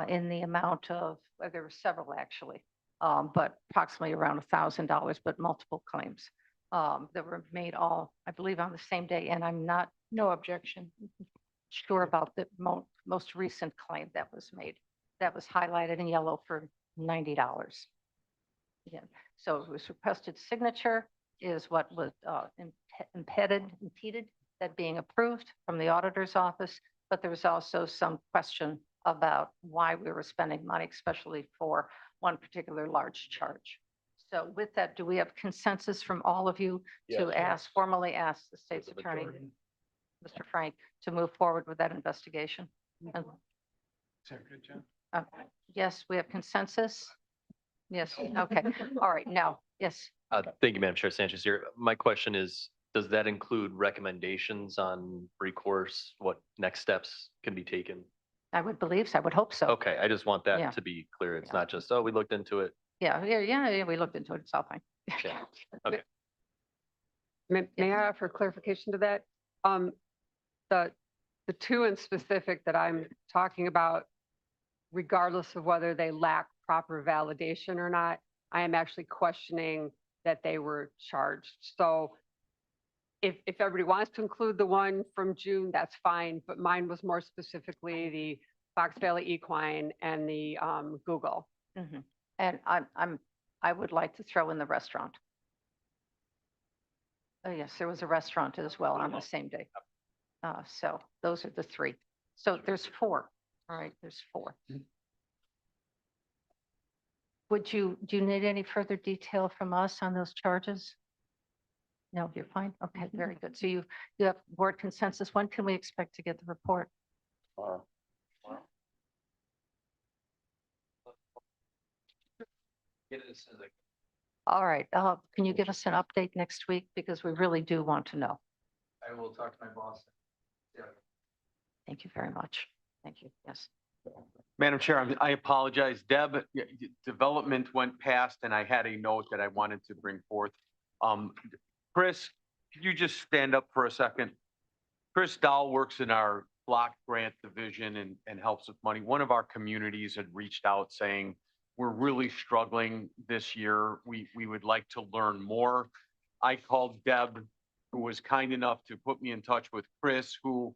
in the amount of, well, there were several actually, but approximately around $1,000, but multiple claims that were made all, I believe, on the same day. And I'm not No objection. sure about the most recent claim that was made. That was highlighted in yellow for $90. Yeah, so it was requested signature is what was impeded that being approved from the auditor's office. But there was also some question about why we were spending money, especially for one particular large charge. So with that, do we have consensus from all of you to Yes. formally ask the state's attorney, Mr. Frank, to move forward with that investigation? And- Is that good, Jen? Yes, we have consensus? Yes, okay, all right, now, yes, Thank you, Madam Chair. Sanchez here. My question is, does that include recommendations on recourse? What next steps can be taken? I would believe so, I would hope so. Okay, I just want Yeah. that to be clear. It's Yeah. not just, oh, we looked into it. Yeah, we looked into it, it's all fine. Yeah. Okay. May I offer clarification to that? The two in specific that I'm talking about, regardless of whether they lack proper validation or not, I am actually questioning that they were charged. So if everybody wants to include the one from June, that's fine, but mine was more specifically the Fox Valley Equine and the Google. Mhm. And I would like to throw in the restaurant. Oh, yes, there was a restaurant as well on the same day. So those are the three. So there's four, all right, there's four. Do you need any further detail from us on those charges? No, you're fine? Okay, very good. So you have board consensus. When can we expect to get the report? All right, can you give us an update next week? Because we really do want to know. I will talk to my boss. Yeah. Thank you very much. Thank you. Yes. Madam Chair, I apologize. Deb, development went past and I had a note that I wanted to bring forth. Chris, could you just stand up for a second? Chris Dahl works in our block grant division and helps with money. One of our communities had reached out saying, we're really struggling this year. We would like to learn more. I called Deb, who was kind enough to put me in touch with Chris, who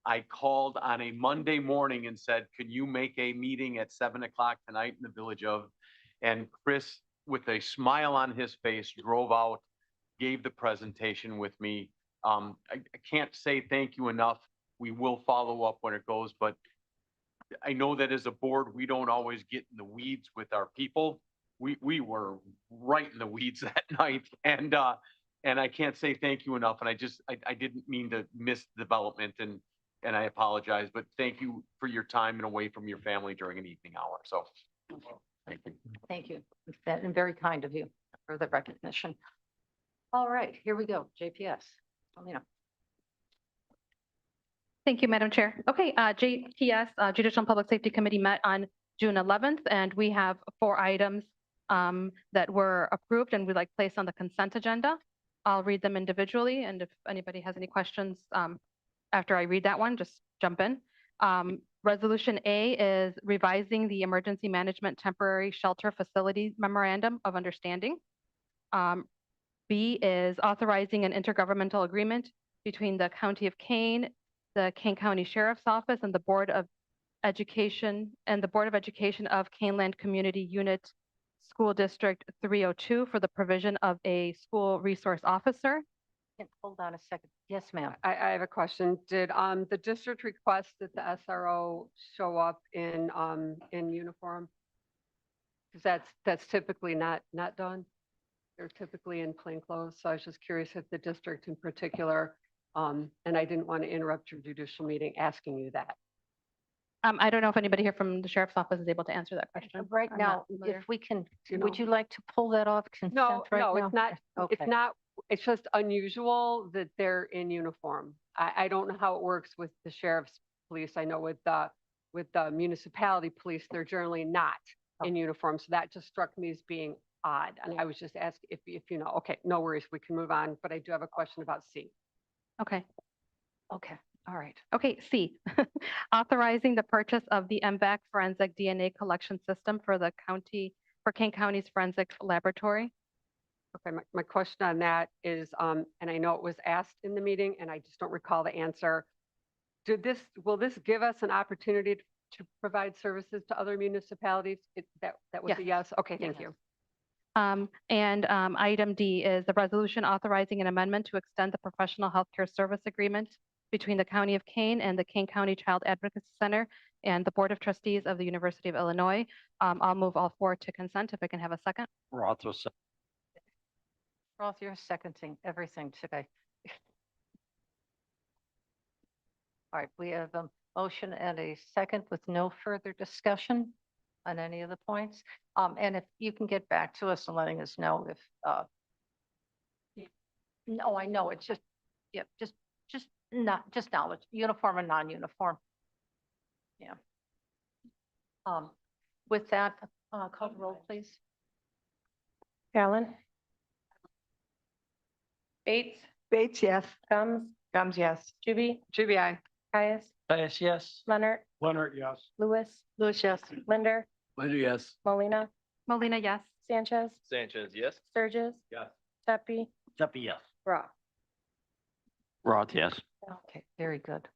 I called on a Monday morning and said, can you make a meeting at 7 o'clock tonight in the Village of? And Chris, with a smile on his face, drove out, gave the presentation with me. I can't say thank you enough. We will follow up when it goes, but I know that as a board, we don't always get in the weeds with our people. We were right in the weeds that night, and I can't say thank you enough. And I didn't mean to miss development, and I apologize, but thank you for your time and away from your family during an evening hour. So, thank you. Thank you. That and very kind of you for the recognition. All right, here we go. JPS. Alina. Thank you, Madam Chair. Okay, JPS, Judicial and Public Safety Committee met on June 11th, and we have 4 items that were approved and we'd like placed on the consent agenda. I'll read them individually, and if anybody has any questions after I read that one, just jump in. Resolution A is revising the Emergency Management Temporary Shelter Facility Memorandum of Understanding. B is authorizing an intergovernmental agreement between the County of Kane, the Kane County Sheriff's Office, and the Board of Education of Kaneland Community Unit School District 302 for the provision of a school resource officer. Hold on a second. Yes, ma'am. I have a question. Did the district request that the SRO show up in uniform? Because that's typically not done. They're typically in plain clothes. So I was just curious if the district in particular, and I didn't want to interrupt your judicial meeting asking you that. I don't know if anybody here from the Sheriff's Office is able to answer that question. Right I'm now, not familiar. if we can, You would know? you like to pull that off consent No, right no, now? it's not. Okay. It's not. It's just unusual that they're in uniform. I don't know how it works with the sheriff's police. I know with the municipality police, they're generally not in uniform. So that just struck me as being odd. And I was just asking if you know. Okay, no worries. We can move on. But I do have a question about C. Okay. Okay. All right. Okay, C, authorizing the purchase of the MVAC forensic DNA collection system for the county, for Kane County's forensic laboratory. Okay, my question on that is, and I know it was asked in the meeting and I just don't recall the answer. Will this give us an opportunity to provide services to other municipalities? That was a yes? Okay, thank you. Item D is the resolution authorizing an amendment to extend the professional healthcare service agreement between the County of Kane and the Kane County Child Advocacy Center and the Board of Trustees of the University of Illinois. I'll move all 4 to consent if I can have a second. Roth was Roth, you're seconding everything today. All right, we have a motion and a second with no further discussion on any of the points. And if you can get back to us and letting us know if, no, I know, it's just, yeah, just knowledge, uniform and non-uniform. Yeah. With that, call the roll, please. Allen. Bates. Bates, yes. Gums. Gums, yes. Juby. Juby, aye. Caius. Caius, yes. Leonard. Leonard, yes. Lewis. Lewis, yes. Linder. Linder, yes. Molina. Molina, yes. Sanchez. Sanchez, yes. Sturgis. Yes. Pepe. Tuppy, yes. Roth. Roth, yes. Okay, very good.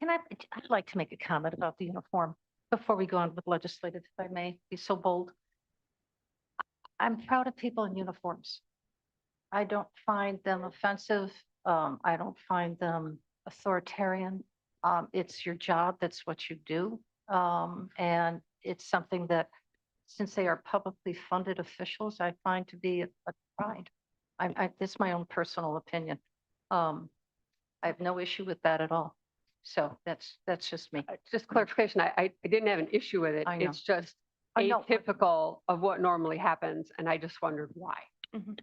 I'd like to make a comment about the uniform before we go on with legislative, if I may be so bold. I'm proud of people in uniforms. I don't find them offensive. I don't find them authoritarian. It's your job. That's what you do. And it's something that, since they are publicly funded officials, I find to be a pride. This is my own personal opinion. I have no issue with that at all. So that's just me. Just clarification, I didn't have an issue with it. I know. It's just no, atypical of what normally happens, and I just wondered why.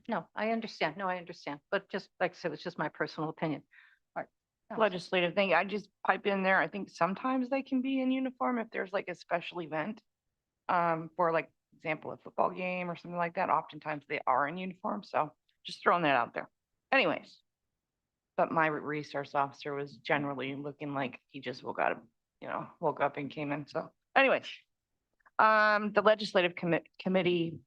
No, I understand. No, I understand. But just like I said, it's just my personal opinion. All right. Alice. Legislative thing, I just pipe in there. I think sometimes they can be in uniform if there's like a special event. For like example, a football game or something like that. Oftentimes they are in uniform, so just throwing that out there. Anyways. But my resource officer was generally looking like he just woke up and came in. So anyways. The legislative committee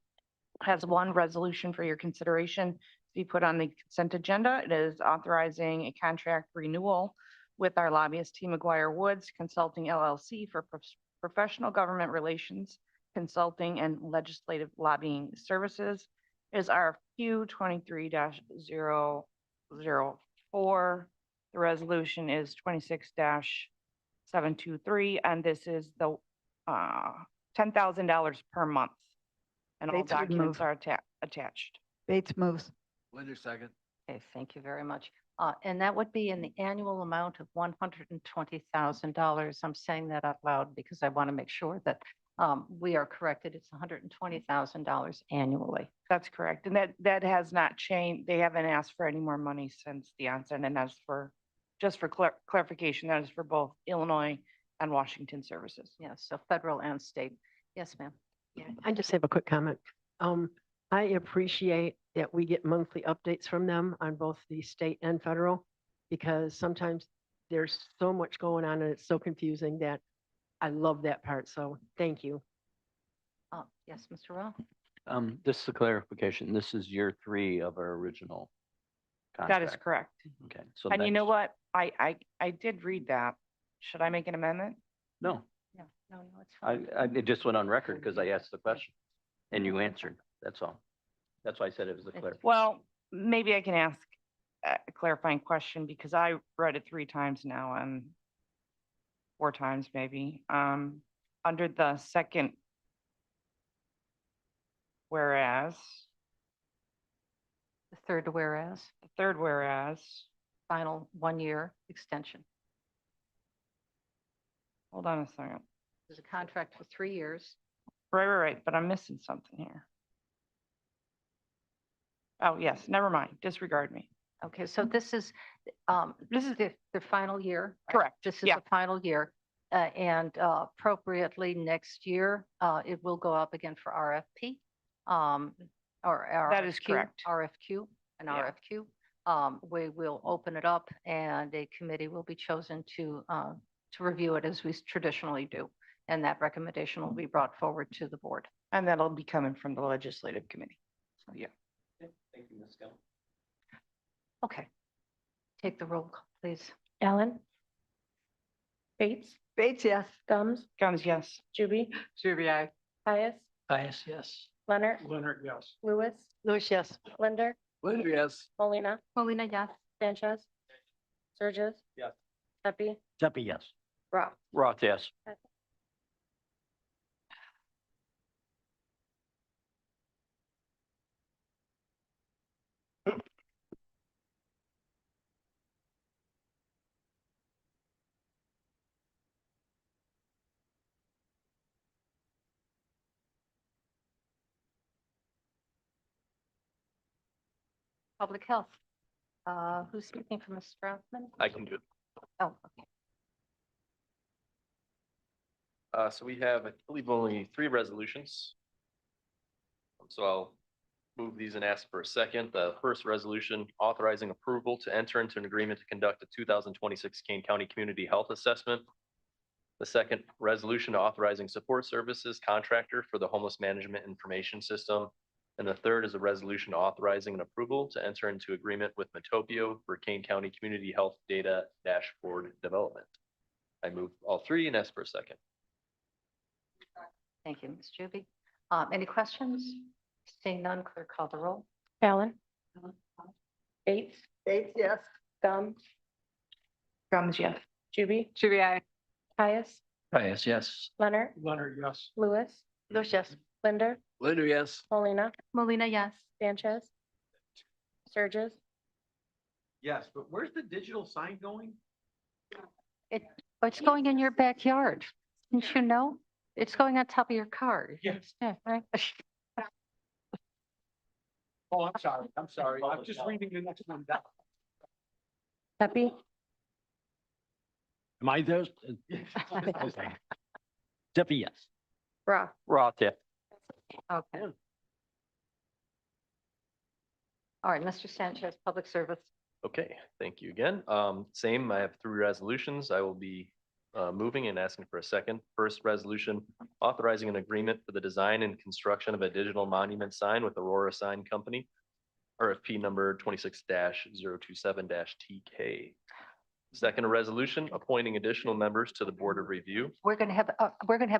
has one resolution for your consideration to be put on the consent agenda. It is authorizing a contract renewal with our lobbyist, T. McGuire Woods Consulting LLC for professional government relations, consulting and legislative lobbying services. It is RFQ 23-004. The resolution is 26-723, and this is the $10,000 per month. And all Bates would documents move. are attached. Bates moves. Linder second. Okay, thank you very much. And that would be in the annual amount of $120,000. I'm saying that out loud because I want to make sure that we are corrected. It's $120,000 annually. That's correct. And that has not changed. They haven't asked for any more money since the onset. And that's just for clarification, that is for both Illinois and Washington services. Yes, so federal and state. Yes, ma'am. Yeah, I just have a quick comment. I appreciate that we get monthly updates from them on both the state and federal, because sometimes there's so much going on and it's so confusing that I love that part. So thank you. Yes, Mr. Rowe. This is a clarification. This is year 3 of our original That contract. is correct. Okay, so And you know that's- what? I did read that. Should I make an amendment? No, No, it's fine. it just went on record because I asked the question and you answered. That's all. That's why I said it was a clarification. Well, maybe I can ask a clarifying question because I read it 3 times now and 4 times maybe. Under the second whereas, The third whereas, the third whereas, final 1-year extension. hold on a second. There's a contract for 3 years. Right, but I'm missing something here. Oh, yes, never mind. Disregard me. Okay, so this is the final year. right? Correct, This is yeah. the final year. And appropriately next year, it will go up again for RFP. Or That is RFQ, correct. RFQ, an Yeah. RFQ. We will open it up and a committee will be chosen to review it as we traditionally do. And that recommendation will be brought forward to the board. And that'll be coming from the legislative committee. So, yeah. Thank you, Ms. Gell. Okay. Take the roll, call, please. Allen. Bates, Bates, yes. Gums, Guns, yes. Juby, Juby, I. Pius, Caius, yes. Leonard, Leonard, yes. Lewis, Louis, yes. Linder, Linder, yes. Molina, Molina, yes. Sanchez, Surges. Yes. Pepe, Zeppy, yes. Roth. Roth, yes. Public health. Who's speaking for Ms. Strautman? I can do it. Oh, okay. So we have, I believe, only 3 resolutions. So I'll move these and ask for a second. The first resolution authorizing approval to enter into an agreement to conduct a 2026 Kane County Community Health Assessment. The second resolution authorizing support services contractor for the homeless management information system. And the third is a resolution authorizing an approval to enter into agreement with Metopio for Kane County Community Health Data Dashboard Development. I move all 3 and ask for a second. Thank you, Ms. Juby. Any questions? Seeing none, clerk call the roll. Allen. Bates, Bates, yes. Gums, Guns, yes. Juby, Juby, I. Pius, Caius, yes. Leonard, Leonard, yes. Lewis, Louis, yes. Linder, Linder, yes. Molina, Molina, yes. Sanchez, Surges. Yes, but where's the digital sign going? It's going in your backyard. Didn't you know? It's going on top of your card. Yeah. Yeah, right? Oh, I'm sorry. I'm just reading the next one down. Pepe, Am I there? Okay. Tippy, yes. Roth, Roth, yeah. Okay. All right, Mr. Sanchez, Public Service. Okay, thank you again. Same, I have three resolutions. I will be moving and asking for a second. First resolution, authorizing an agreement for the design and construction of a digital monument sign with Aurora Sign Company. RFP number 26-027-TK. Second, a resolution appointing additional members to the Board of Review. We're going to have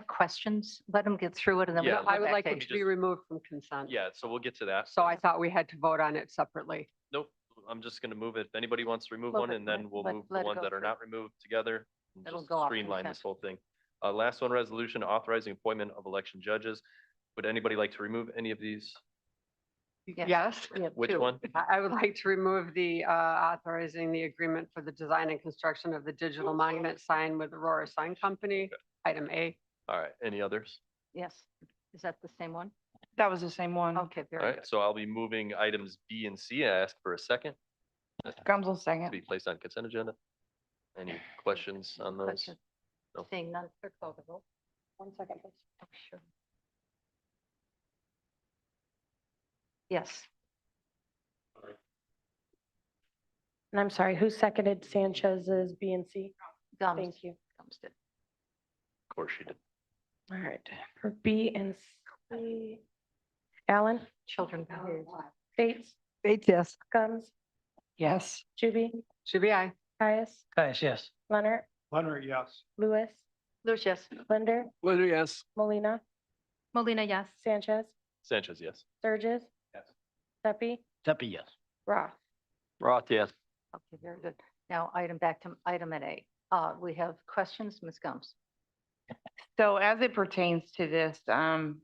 questions. Let them get through it and then Yeah. we'll I go would back like to it to be removed from consent. Yeah, so we'll get to that. So I thought we had to vote on it separately. Nope, I'm just gonna move it. If anybody wants to remove Move one, it, and then we'll let move it the ones go that are through. not removed together. and It'll just go off Streamline this consent. whole thing. Last one, resolution authorizing appointment of election judges. Would anybody like to remove any of these? Yes. Which one? I would like to remove the authorizing the agreement for the design and construction of the digital monument sign with Aurora Sign Company, item A. All right, any others? Yes. Is that the same one? That was the same one. Okay, All very right, good. so I'll be moving items B and C. I ask for a second. Gums will To second. be placed on consent agenda. Any questions on those? Questions? No. Seeing none, clerk call the roll. 1 second, please. Oh, sure. Yes. And I'm sorry, who seconded Sanchez's B and C? Gums. Thank you. Gums did. Of course you did. All right, for B and C. Allen, Children. Bates, Bates, yes. Gums, Yes. Juby, Should be aye. Caius, Caius, yes. Leonard, Leonard, yes. Lewis, Luce, yes. Linder, Linder, yes. Molina, Molina, yes. Sanchez, Sanchez, yes. Sturgis. Yes. Pepe, Tippy, yes. Roth. Roth, yes. Okay, very good. Now, back to item A. We have questions, Ms. Gums. So as it pertains to this, the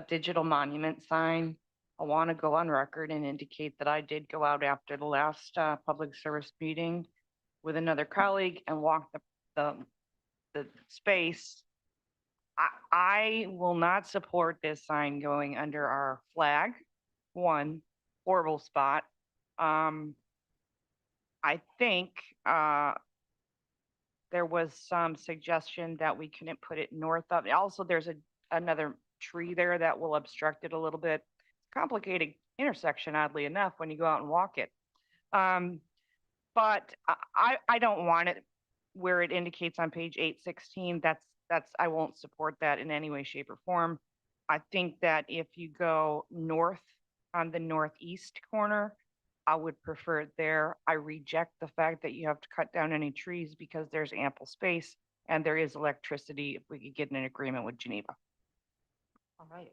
digital monument sign, I want to go on record and indicate that I did go out after the last public service meeting with another colleague and walk the space. I will not support this sign going under our flag. One, horrible spot. I think there was some suggestion that we couldn't put it north of. Also, there's another tree there that will obstruct it a little bit. Complicated intersection, oddly enough, when you go out and walk it. But I don't want it where it indicates on page 816. I won't support that in any way, shape, or form. I think that if you go north on the northeast corner, I would prefer it there. I reject the fact that you have to cut down any trees because there's ample space and there is electricity if we could get in an agreement with Geneva. All right.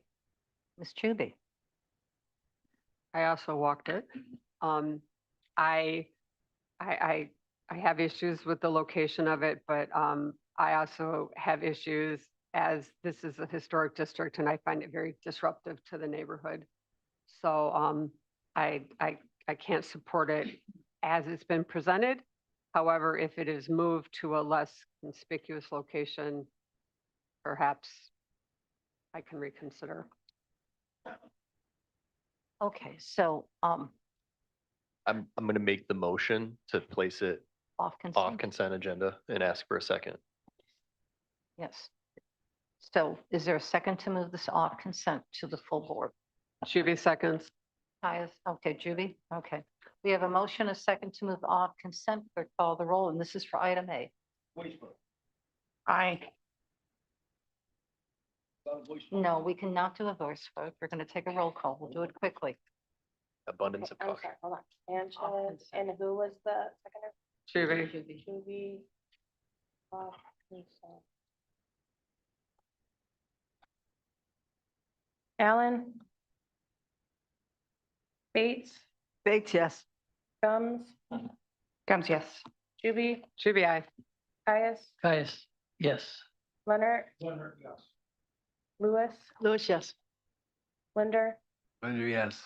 Ms. Chuby. I also walked it. I have issues with the location of it, but I also have issues as this is a historic district and I find it very disruptive to the neighborhood. So I can't support it as it's been presented. However, if it is moved to a less conspicuous location, perhaps I can reconsider. Okay, so I'm gonna make the motion to place it off off consent. consent agenda and ask for a second. Yes. So is there a second to move this off consent to the full board? Juby seconds. Caius, okay, Juby, okay. We have a motion, a second to move off consent, clerk call the roll, and this is for item A. Aye. No, we cannot do a voice vote. We're going to take a roll call. We'll do it quickly. Abundance of I'm caution. sorry, hold on. Sanchez, and who was the seconder? Juby. Juby. Lisa. Allen. Bates, Bates, yes. Gums, Gums, yes. Juby, Juby, aye. Caius, Caius, yes. Leonard, Leonard, yes. Lewis, Lewis, yes. Linder, Linder, yes.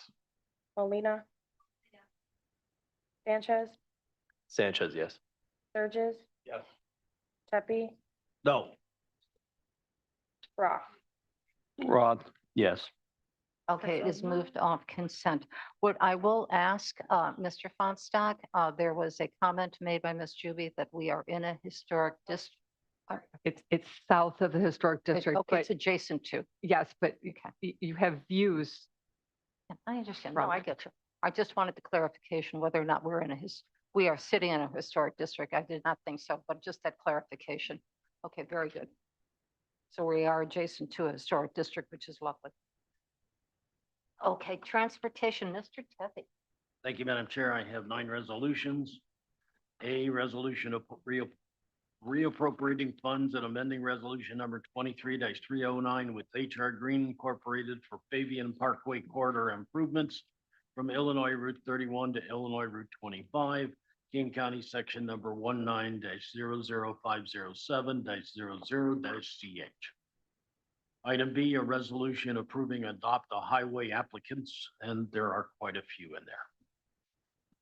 Molina. Sanchez, Sanchez, yes. Sturgis, Yes. Pepe, No. Roth. Roth, yes. Okay, it is moved off consent. What I will ask, Mr. Fonstock, there was a comment made by Ms. Juby that we are in a historic district. It's south of the historic district, Okay, but it's adjacent to. yes, but Okay. you have views. Yeah, I understand. No, From- I get you. I just wanted the clarification whether or not we're in we are sitting in a historic district. I did not think so, but just that clarification. Okay, very good. So we are adjacent to a historic district, which is lovely. Okay, transportation, Mr. Tevy. Thank you, Madam Chair. I have 9 resolutions. A resolution of reappropriating funds and amending resolution number 23-309 with HR Green Incorporated for Fabian Parkway corridor improvements from Illinois Route 31 to Illinois Route 25, King County section number 19-00507-00-CH. Item B, a resolution approving adopt a highway applicants, and there are quite a few in there.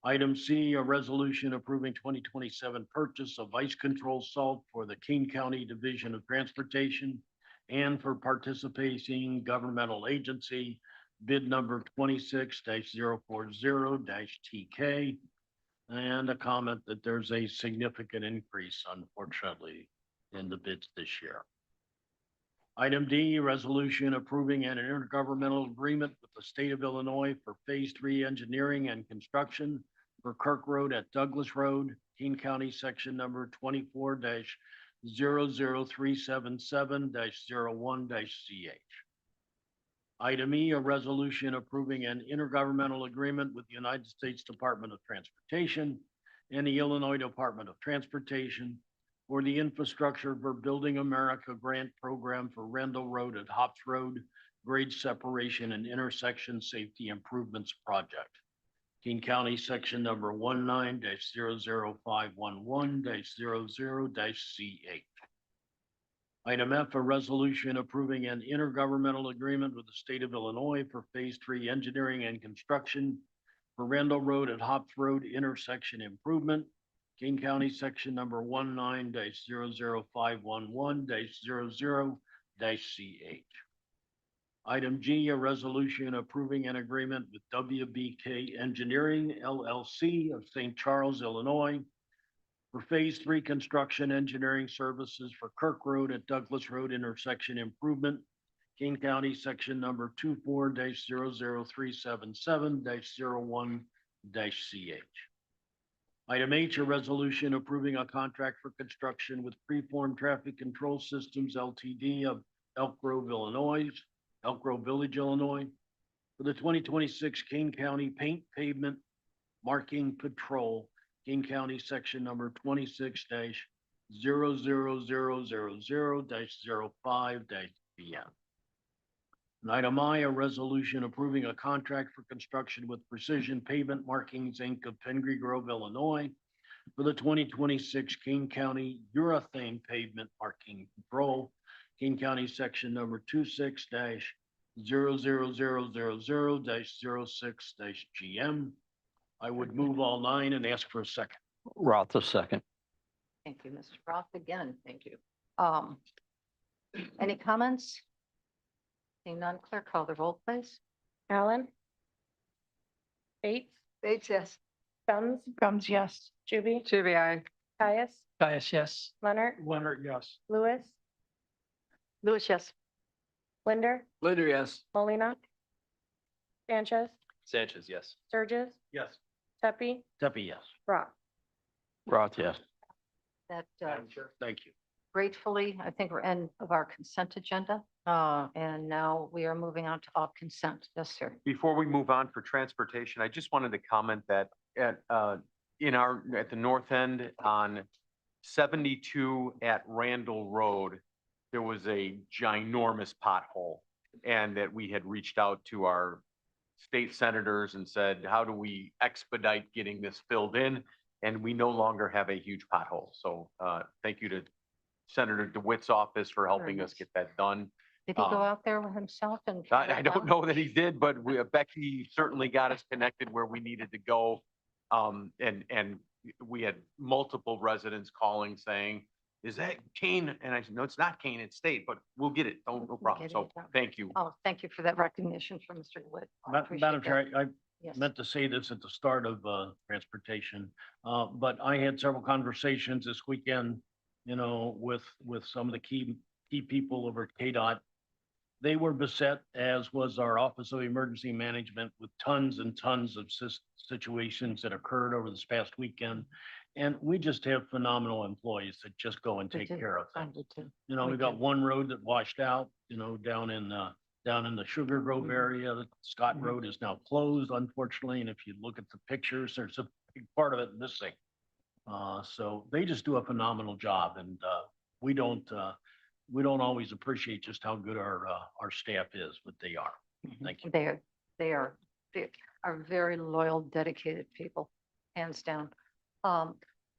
Item C, a resolution approving 2027 purchase of ice control salt for the King County Division of Transportation and for participating governmental agency bid number 26-040-TK. And a comment that there's a significant increase, unfortunately, in the bids this year. Item D, resolution approving an intergovernmental agreement with the state of Illinois for Phase 3 engineering and construction for Kirk Road at Douglas Road, Keene County, section number 24-00377-01-CH. Item E, a resolution approving an intergovernmental agreement with the United States Department of Transportation and the Illinois Department of Transportation for the Infrastructure for Building America Grant Program for Rendell Road at Hops Road, grade separation and intersection safety improvements project. Keene County, section number 19-00511-00-CH. Item F, a resolution approving an intergovernmental agreement with the state of Illinois for Phase 3 engineering and construction for Randall Road at Hops Road intersection improvement, King County, section number 19-00511-00-CH. Item G, a resolution approving an agreement with WBK Engineering LLC of St. Charles, Illinois for Phase 3 construction engineering services for Kirk Road at Douglas Road intersection improvement, King County, section number 24-00377-01-CH. Item H, a resolution approving a contract for construction with Preform Traffic Control Systems LTD of Elk Grove, Village, Illinois, for the 2026 King County Paint Pavement Marking Patrol, King County, section number 26-00000-05-BN. And item I, a resolution approving a contract for construction with Precision Pavement Markings, Inc. of Pingree Grove, Illinois, for the 2026 King County Urethane Pavement Marking Patrol, King County, section number 26-00000-06-GM. I would move all 9 and ask for a second. Roth, a second. Thank you, Mr. Roth. Again, thank you. Any comments? Seeing none, clerk, call the roll, please. Allen. Bates. Bates, yes. Guns, yes. Juby. Juby, aye. Caius. Caius, yes. Leonard. Leonard, yes. Lewis. Lewis, yes. Linder. Linder, yes. Molina. Sanchez. Sanchez, yes. Sturgis. Yes. Tepe. Tepe, yes. Roth. Roth, yes. That Thank you. gratefully, I think we're end of our consent agenda. And now we are moving on to off consent. Yes, sir. Before we move on for transportation, I just wanted to comment that at the north end on 72 at Randall Road, there was a ginormous pothole, and that we had reached out to our state senators and said, how do we expedite getting this filled in? And we no longer have a huge pothole. So thank you to Senator DeWitt's office for helping us get that done. Did he go out there himself and? I don't know that he did, but Becky certainly got us connected where we needed to go. And we had multiple residents calling saying, is that Kane? And I said, no, it's not Kane, it's state, but we'll get it. No problem. get So it done. thank you. Oh, thank you for that recognition from Mr. Wood. I Madam appreciate Chair, that. I Yes. meant to say this at the start of transportation, but I had several conversations this weekend, you know, with some of the key people over at KDOT. They were beset, as was our Office of Emergency Management, with tons and tons of situations that occurred over this past weekend. And we just have phenomenal employees that just go and We take do. care of I things. do too. You know, We we've got do. one road that washed out, you know, down in the Sugar Grove area. The Scott Road is now closed, unfortunately, and if you look at the pictures, there's a big part of it missing. So they just do a phenomenal job, and we don't always appreciate just how good our staff is, but they are. Thank you. They are very loyal, dedicated people, hands down.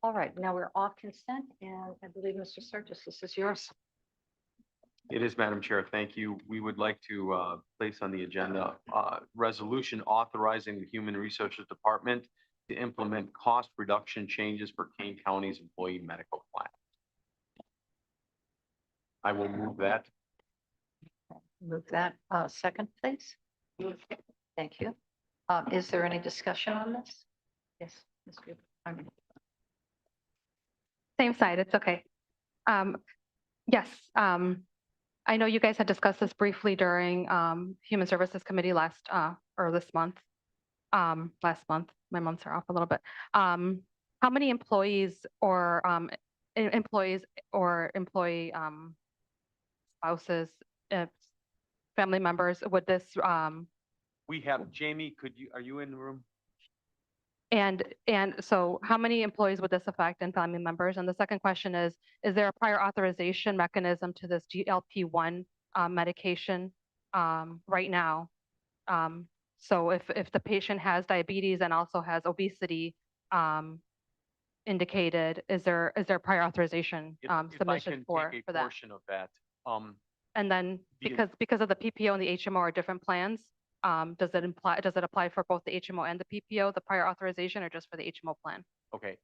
All right, now we're off consent, and I believe, Mr. Sturgis, this is yours. It is, Madam Chair. Thank you. We would like to place on the agenda resolution authorizing the Human Resources Department to implement cost reduction changes for Kane County's employee medical plan. I will move that. Move that. Second, please. Thank you. Is there any discussion on this? Yes, Mr. Same side, it's okay. Yes, I know you guys had discussed this briefly during Human Services Committee or this month. Last month, my months are off a little bit. How many employees or employee spouses, family members would this We have Jamie, are you in the room? and so how many employees would this affect and family members? And the second question is there a prior authorization mechanism to this GLP-1 medication right now? So if the patient has diabetes and also has obesity indicated, is there prior authorization If I submission can for take a that? portion of that. And then because of the PPO and the HMO are different plans, does it apply for both the HMO and the PPO, the prior authorization, or just for the HMO plan? Okay,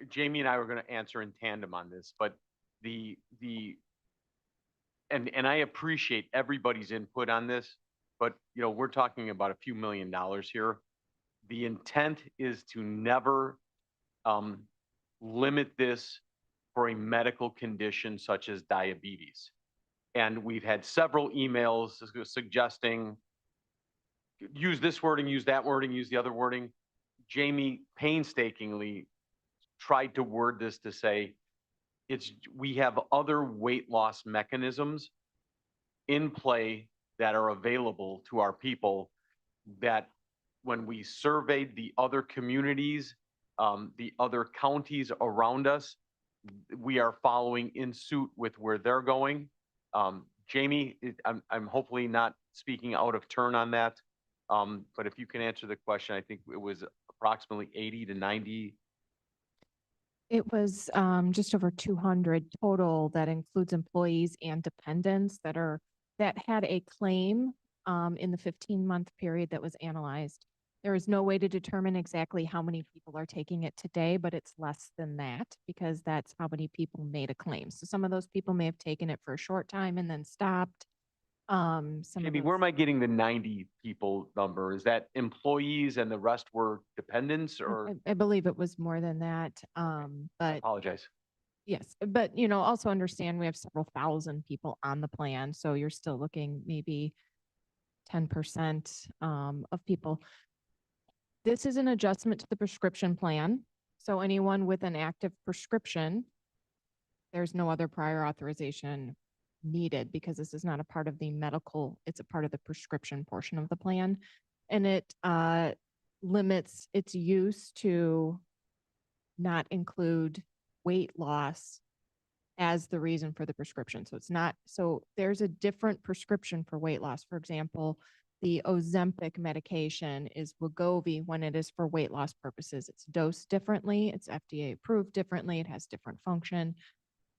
Jamie and I were going to answer in tandem on this, but and I appreciate everybody's input on this, but you know, we're talking about a few $1 million here. The intent is to never limit this for a medical condition such as diabetes. And we've had several emails suggesting use this wording, use that wording, use the other wording. Jamie painstakingly tried to word this to say we have other weight loss mechanisms in play that are available to our people, that when we surveyed the other communities, the other counties around us, we are following in suit with where they're going. Jamie, I'm hopefully not speaking out of turn on that. But if you can answer the question, I think it was approximately 80 to 90. It was just over 200 total. That includes employees and dependents that had a claim in the 15-month period that was analyzed. There is no way to determine exactly how many people are taking it today, but it's less than that because that's how many people made a claim. So some of those people may have taken it for a short time and then stopped. Jamie, where am I getting the 90 people number? Is that employees and the rest were dependents, or? I believe it was more than that. I But apologize. yes, but also understand we have several thousand people on the plan. So you're still looking maybe 10% of people. This is an adjustment to the prescription plan. So anyone with an active prescription, there's no other prior authorization needed because this is not a part of the medical, it's a part of the prescription portion of the plan. And it limits its use to not include weight loss as the reason for the prescription. So it's not, so there's a different prescription for weight loss. For example, the Ozempic medication is Wegovy when it is for weight loss purposes. It's dosed differently. It's FDA approved differently. It has different function.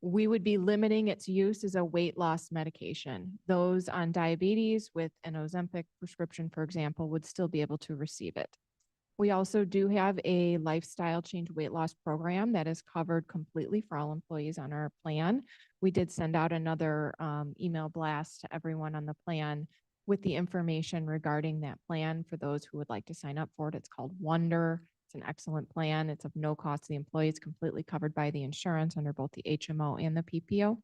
We would be limiting its use as a weight loss medication. Those on diabetes with an Ozempic prescription, for example, would still be able to receive it. We also do have a lifestyle change weight loss program that is covered completely for all employees on our plan. We did send out another email blast to everyone on the plan with the information regarding that plan for those who would like to sign up for it. It's called Wonder. It's an excellent plan. It's of no cost to the employee. It's completely covered by the insurance under both the HMO and the PPO.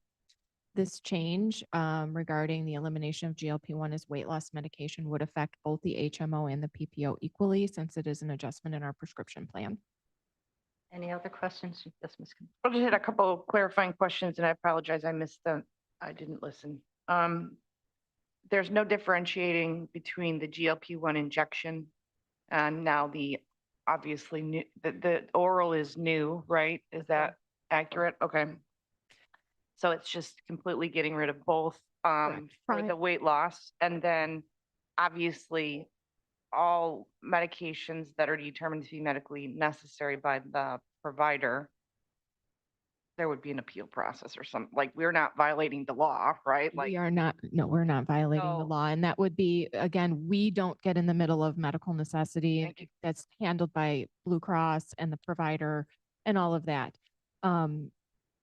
This change regarding the elimination of GLP-1 as weight loss medication would affect both the HMO and the PPO equally, since it is an adjustment in our prescription plan. Any other questions? Yes, Ms. Kim. I just had a couple of clarifying questions and I apologize, I missed them. I didn't listen. There's no differentiating between the GLP-1 injection and now the obviously new, the oral is new, right? Is that accurate? Okay. So it's just completely getting rid of both for the weight loss. And then obviously all medications that are determined to be medically necessary by the provider, there would be an appeal process or something. Like, we're not violating the law, right? Like, We are not, no, we're not violating the So- law. And that would be, again, we don't get in the middle of medical necessity. Thank you. That's handled by Blue Cross and the provider and all of that.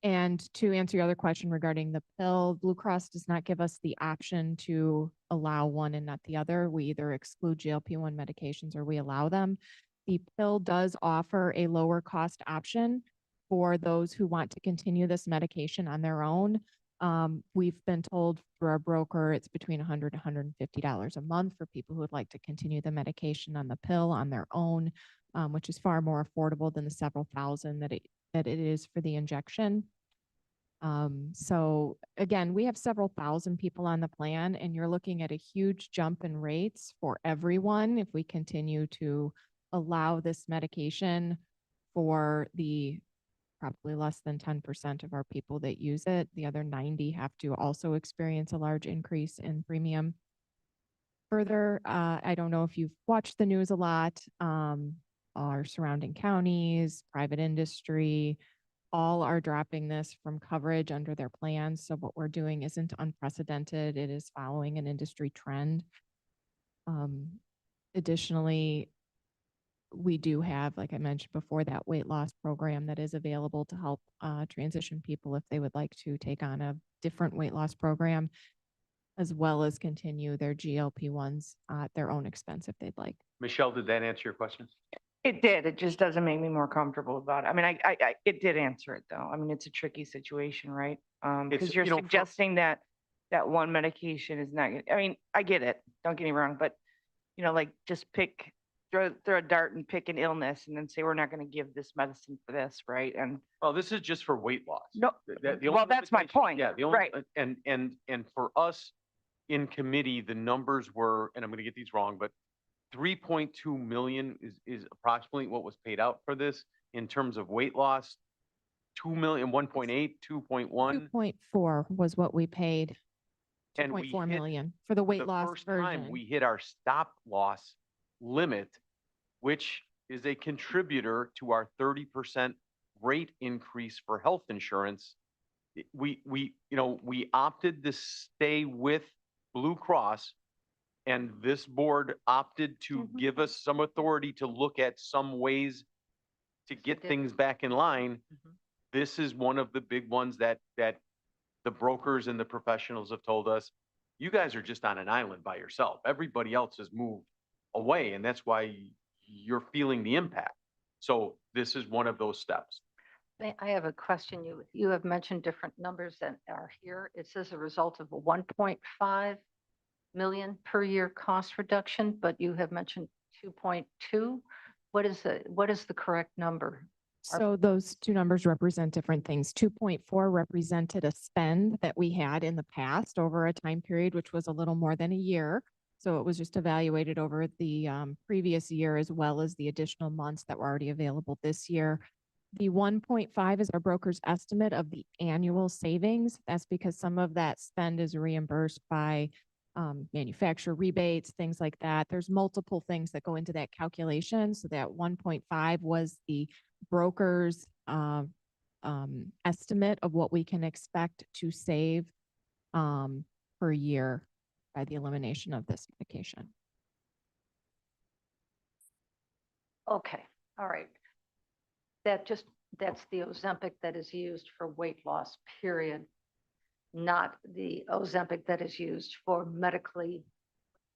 And to answer your other question regarding the pill, Blue Cross does not give us the option to allow one and not the other. We either exclude GLP-1 medications or we allow them. The pill does offer a lower cost option for those who want to continue this medication on their own. We've been told through our broker, it's between $100 and $150 a month for people who would like to continue the medication on the pill on their own, which is far more affordable than the several thousand that it is for the injection. So again, we have several thousand people on the plan and you're looking at a huge jump in rates for everyone if we continue to allow this medication for the probably less than 10% of our people that use it. The other 90 have to also experience a large increase in premium. Further, I don't know if you've watched the news a lot. Our surrounding counties, private industry, all are dropping this from coverage under their plans. So what we're doing isn't unprecedented. It is following an industry trend. Additionally, we do have, like I mentioned before, that weight loss program that is available to help transition people if they would like to take on a different weight loss program, as well as continue their GLP-1s at their own expense if they'd like. Michelle, did that answer your question? it did. It just doesn't make me more comfortable about it. I mean, it did answer it though. I mean, it's a tricky situation, right? It's, Because you're you know, suggesting that one medication is not, I mean, I get it. Don't get me wrong, but like just throw a dart and pick an illness and then say, we're not going to give this medicine for this, right? And Well, this is just for weight loss. no, The only well, that's my limitation- point. Yeah, the only, Right. and for us in committee, the numbers were, and I'm gonna get these wrong, but 3.2 million is approximately what was paid out for this in terms of weight loss. 2 million, 1.8, 2.1. 2.4 was what we paid. And we 2.4 hit- million for the weight the loss first time version. we hit our stop loss limit, which is a contributor to our 30% rate increase for health insurance. We opted to stay with Blue Cross, and this board opted to give us some authority to look at some ways to get things back in line. This is one of the big ones that the brokers and the professionals have told us, you guys are just on an island by yourself. Everybody else has moved away, and that's why you're feeling the impact. So this is one of those steps. I have a question. You have mentioned different numbers that are here. It says a result of a 1.5 million per year cost reduction, but you have mentioned 2.2. What is the correct number? So those two numbers represent different things. 2.4 represented a spend that we had in the past over a time period, which was a little more than a year. So it was just evaluated over the previous year as well as the additional months that were already available this year. The 1.5 is our broker's estimate of the annual savings. That's because some of that spend is reimbursed by manufacturer rebates, things like that. There's multiple things that go into that calculation. So that 1.5 was the broker's estimate of what we can expect to save per year by the elimination of this medication. Okay, all right. That's the Ozempic that is used for weight loss, period. Not the Ozempic that is used for medically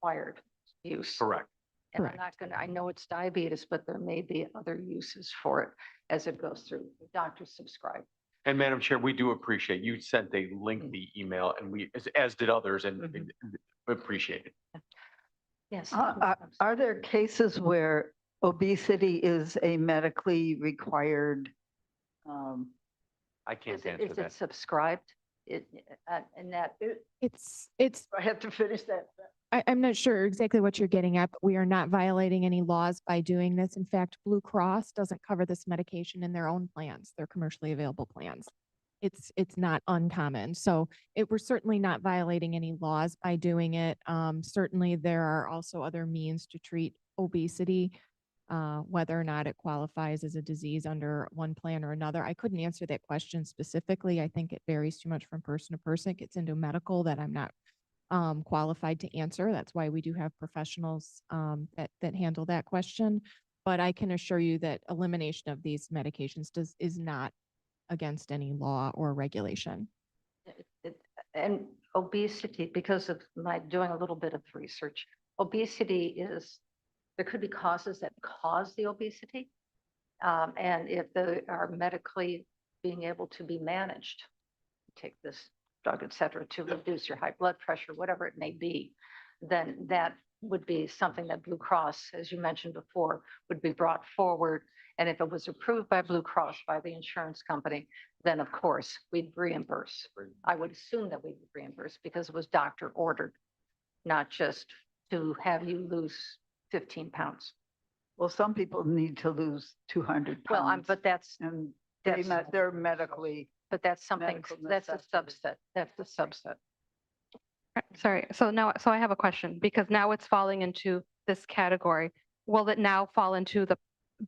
required use. Correct. And I'm not gonna, I know it's diabetes, but there may be other uses for it as it goes through. The doctors subscribe. And Madam Chair, we do appreciate, you sent a lengthy email and we, as did others, and we appreciate it. Yes. Are there cases where obesity is a medically required? I can't Is it, answer is it that. subscribed? And that, It's, I have to finish that. I'm not sure exactly what you're getting at, but we are not violating any laws by doing this. In fact, Blue Cross doesn't cover this medication in their own plans, their commercially available plans. It's not uncommon. So we're certainly not violating any laws by doing it. Certainly there are also other means to treat obesity, whether or not it qualifies as a disease under one plan or another. I couldn't answer that question specifically. I think it varies too much from person to person. It gets into medical that I'm not qualified to answer. That's why we do have professionals that handle that question. But I can assure you that elimination of these medications is not against any law or regulation. and obesity, because of my doing a little bit of research, obesity there could be causes that cause the obesity. And if they are medically being able to be managed, take this drug, et cetera, to reduce your high blood pressure, whatever it may be, then that would be something that Blue Cross, as you mentioned before, would be brought forward. And if it was approved by Blue Cross, by the insurance company, then of course we'd reimburse. I would assume that we would reimburse because it was doctor ordered, not just to have you lose 15 pounds. Well, some people need to lose 200 Well, pounds. but that's, And that's, they're medically. but that's something, medical that's a necessity. subset. That's the subset. Sorry, so I have a question because now it's falling into this category. Will it now fall into the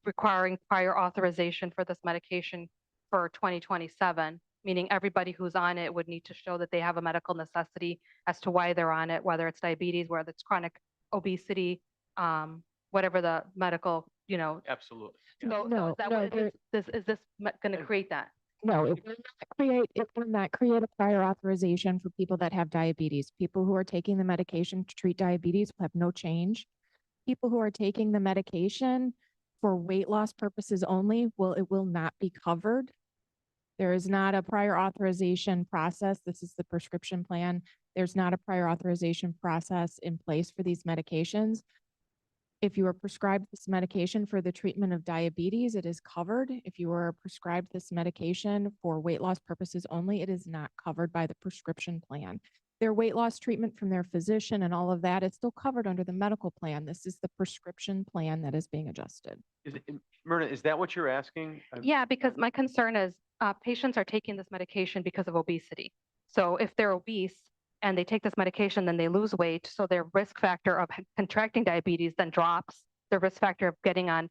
requiring prior authorization for this medication for 2027? Meaning everybody who's on it would need to show that they have a medical necessity as to why they're on it, whether it's diabetes, whether it's chronic obesity, whatever the medical, Absolutely. No, is this going to create that? No, it will not create a prior authorization for people that have diabetes. People who are taking the medication to treat diabetes will have no change. People who are taking the medication for weight loss purposes only, it will not be covered. There is not a prior authorization process. This is the prescription plan. There's not a prior authorization process in place for these medications. If you are prescribed this medication for the treatment of diabetes, it is covered. If you are prescribed this medication for weight loss purposes only, it is not covered by the prescription plan. Their weight loss treatment from their physician and all of that is still covered under the medical plan. This is the prescription plan that is being adjusted. Myrna, is that what you're asking? Yeah, because my concern is patients are taking this medication because of obesity. So if they're obese and they take this medication, then they lose weight. So their risk factor of contracting diabetes then drops. The risk factor of getting on,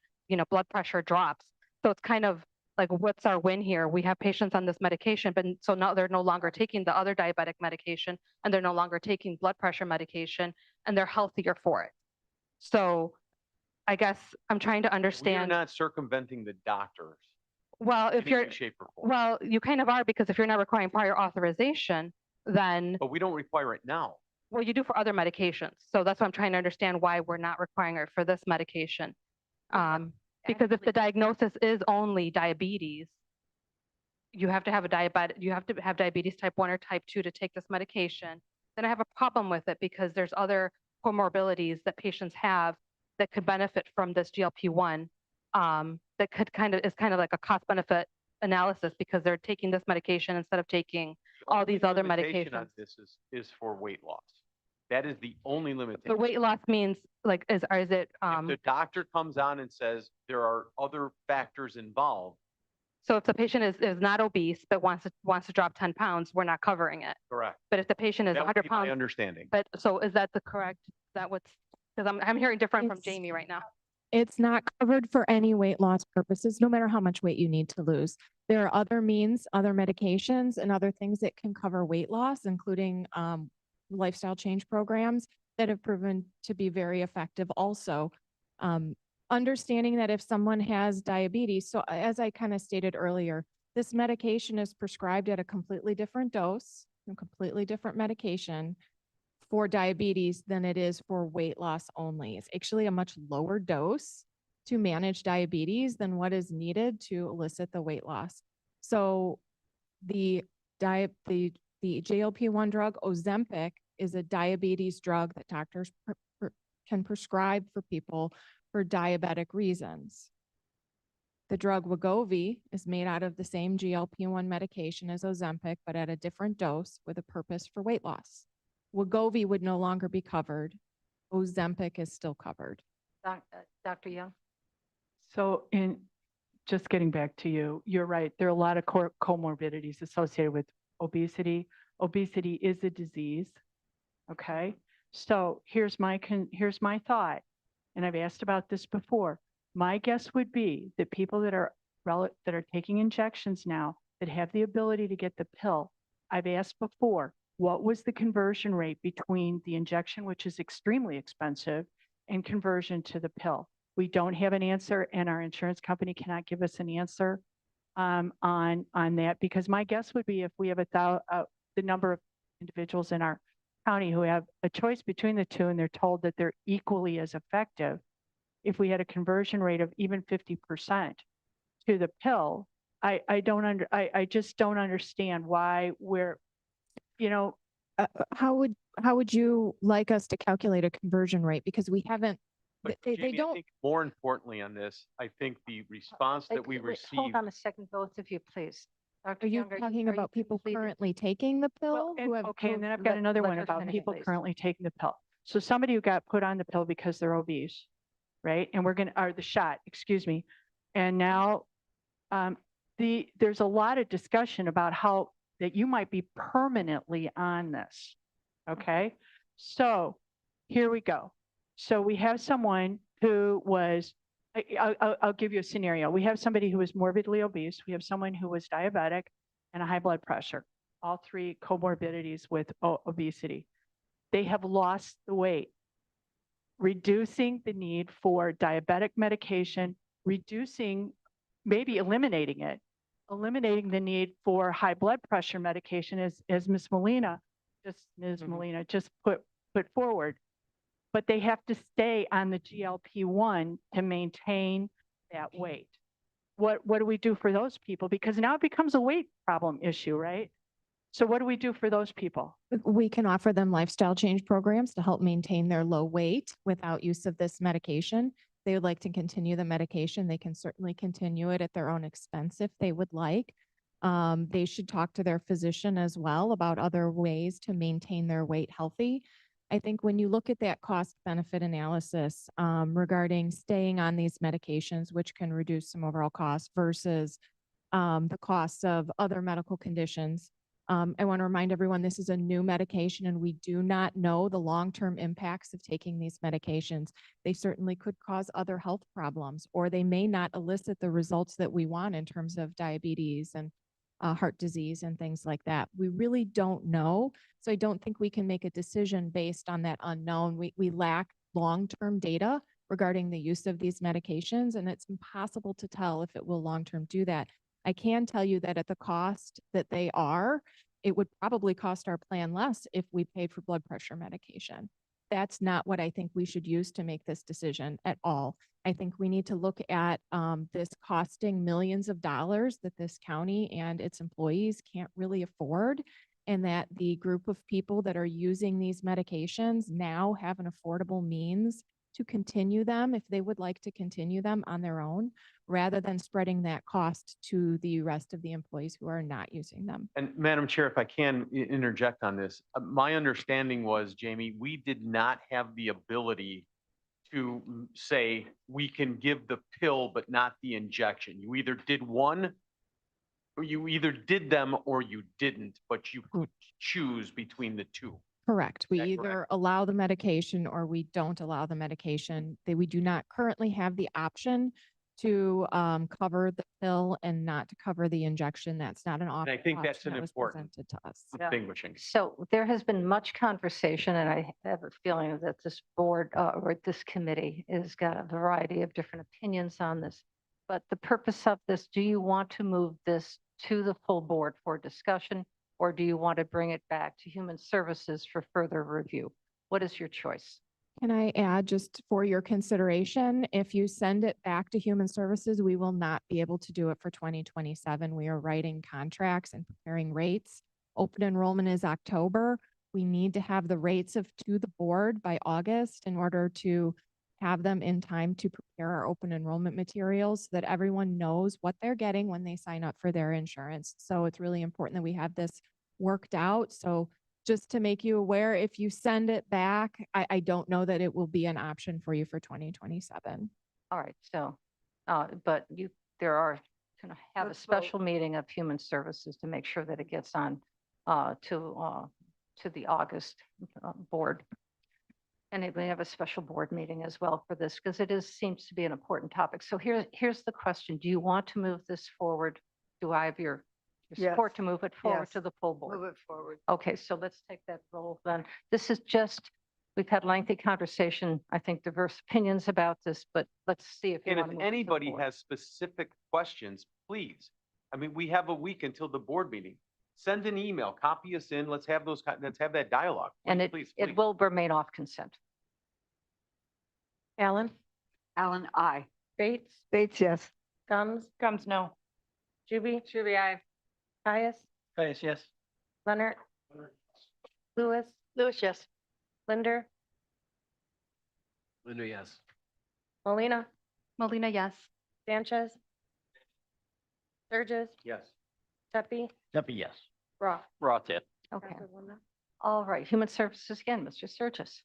blood pressure drops. So it's kind of like, what's our win here? We have patients on this medication, but so now they're no longer taking the other diabetic medication and they're no longer taking blood pressure medication and they're healthier for it. So I guess I'm trying to We are understand. not circumventing the doctors. Well, in if you're, any shape or form. well, you kind of are, because if you're not requiring prior authorization, then, But we don't require it now. well, you do for other medications. So that's what I'm trying to understand why we're not requiring it for this medication. Because if the diagnosis is only diabetes, you have to have diabetes type 1 or type 2 to take this medication. Then I have a problem with it because there's other comorbidities that patients have that could benefit from this GLP-1, that is kind of like a cost benefit analysis because they're taking this medication instead of taking all these other Limitation medications. on this is for weight loss. That is the only limitation. The weight loss means like, is it, If the doctor comes on and says there are other factors involved, so if the patient is not obese, but wants to drop 10 pounds, we're not covering it. correct. But if the patient is That would 100 be my pounds, understanding. but so is that because I'm hearing different from It's- Jamie right now. It's not covered for any weight loss purposes, no matter how much weight you need to lose. There are other means, other medications, and other things that can cover weight loss, including lifestyle change programs that have proven to be very effective also. understanding that if someone has diabetes, so as I kind of stated earlier, this medication is prescribed at a completely different dose, a completely different medication for diabetes than it is for weight loss only. It's actually a much lower dose to manage diabetes than what is needed to elicit the weight loss. So the GLP-1 drug Ozempic is a diabetes drug that doctors can prescribe for people for diabetic reasons. The drug Wegovy is made out of the same GLP-1 medication as Ozempic, but at a different dose with a purpose for weight loss. Wegovy would no longer be covered. Ozempic is still covered. Dr. Young? So just getting back to you, you're right. There are a lot of comorbidities associated with obesity. Obesity is a disease. Okay. So here's my thought. And I've asked about this before. My guess would be that people that are taking injections now that have the ability to get the pill, I've asked before, what was the conversion rate between the injection, which is extremely expensive, and conversion to the pill? We don't have an answer, and our insurance company cannot give us an answer on that, because my guess would be if we have the number of individuals in our county who have a choice between the two and they're told that they're equally as effective, if we had a conversion rate of even 50% to the pill, I just don't understand why we're, How would you like us to calculate a conversion rate? Because we haven't, But they Jamie, I don't. think more importantly on this, I think the response that we Wait, received. Hold on a second, both of you, please. Dr. Are you Young, talking are about people completed? currently taking the pill? who have okay, and then I've got let- another let one her about finish, people please. currently taking the pill. So somebody who got put on the pill because they're obese, right? And or the shot, excuse me. And now there's a lot of discussion about how that you might be permanently on this. Okay. So here we go. So we have someone who was, I'll give you a scenario. We have somebody who was morbidly obese. We have someone who was diabetic and a high blood pressure, all three comorbidities with obesity. They have lost the weight, reducing the need for diabetic medication, reducing, maybe eliminating it, eliminating the need for high blood pressure medication as Ms. Molina just put forward. But they have to stay on the GLP-1 to maintain that weight. What do we do for those people? Because now it becomes a weight problem issue, right? So what do we do for those people? We can offer them lifestyle change programs to help maintain their low weight without use of this medication. They would like to continue the medication. They can certainly continue it at their own expense if they would like. They should talk to their physician as well about other ways to maintain their weight healthy. I think when you look at that cost benefit analysis regarding staying on these medications, which can reduce some overall cost versus the costs of other medical conditions, I want to remind everyone this is a new medication and we do not know the long-term impacts of taking these medications. They certainly could cause other health problems, or they may not elicit the results that we want in terms of diabetes and heart disease and things like that. We really don't know. So I don't think we can make a decision based on that unknown. We lack long-term data regarding the use of these medications, and it's impossible to tell if it will long-term do that. I can tell you that at the cost that they are, it would probably cost our plan less if we paid for blood pressure medication. That's not what I think we should use to make this decision at all. I think we need to look at this costing millions of dollars that this county and its employees can't really afford, and that the group of people that are using these medications now have an affordable means to continue them if they would like to continue them on their own, rather than spreading that cost to the rest of the employees who are not using them. And Madam Chair, if I can interject on this, my understanding was, Jamie, we did not have the ability to say we can give the pill but not the injection. You either did one, or you either did them or you didn't, but you could choose between the two. Correct. We that either correct? allow the medication or we don't allow the medication. We do not currently have the option to cover the pill and not to cover the injection. That's not an And I option think that's an that was important presented to us. distinguishing. So there has been much conversation, and I have a feeling that this board or this committee has got a variety of different opinions on this. But the purpose of this, do you want to move this to the full board for discussion? Or do you want to bring it back to Human Services for further review? What is your choice? Can I add, just for your consideration, if you send it back to Human Services, we will not be able to do it for 2027. We are writing contracts and preparing rates. Open enrollment is October. We need to have the rates to the board by August in order to have them in time to prepare our open enrollment materials so that everyone knows what they're getting when they sign up for their insurance. So it's really important that we have this worked out. So just to make you aware, if you send it back, I don't know that it will be an option for you for 2027. All right, so, but there are, going to have a Let's vote. special meeting of Human Services to make sure that it gets on to the August board. And we have a special board meeting as well for this, because seems to be an important topic. So here's the question. Do you want to move this forward? Do I have your Yes. support to move it forward Yes. to the full board? Move it forward. Okay, so let's take that roll then. This is just, we've had lengthy conversation, I think diverse opinions about this, but let's see if you And want if to move it to the anybody board. has specific questions, please. I mean, we have a week until the board meeting. Send an email, copy us in. Let's have let's have that dialogue. And Please, it please. will remain off consent. Alan? Alan, I. Bates? Bates, yes. Gums? Gums, no. Juby? Juby, I. Caius? Caius, yes. Leonard? Lewis? Lewis, yes. Linder? Linder, yes. Molina? Molina, yes. Sanchez? Sturgis? Yes. Deputy, yes. Roth? Roth, yes. Okay. All right, Human Services again, Mr. Sturgis.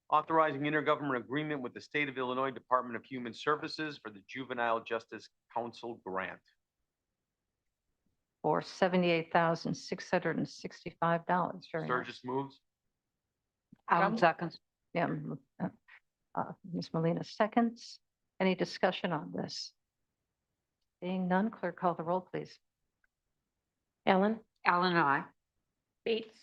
Authorizing intergovernmental agreement with the State of Illinois Department of Human Services for the Juvenile Justice Council grant. For $78,665. Very nice. Sturgis moves. Alan seconds. Yeah, Ms. Molina seconds. Any discussion on this? Being none, clerk call the roll, please. Alan? Alan, I. Bates?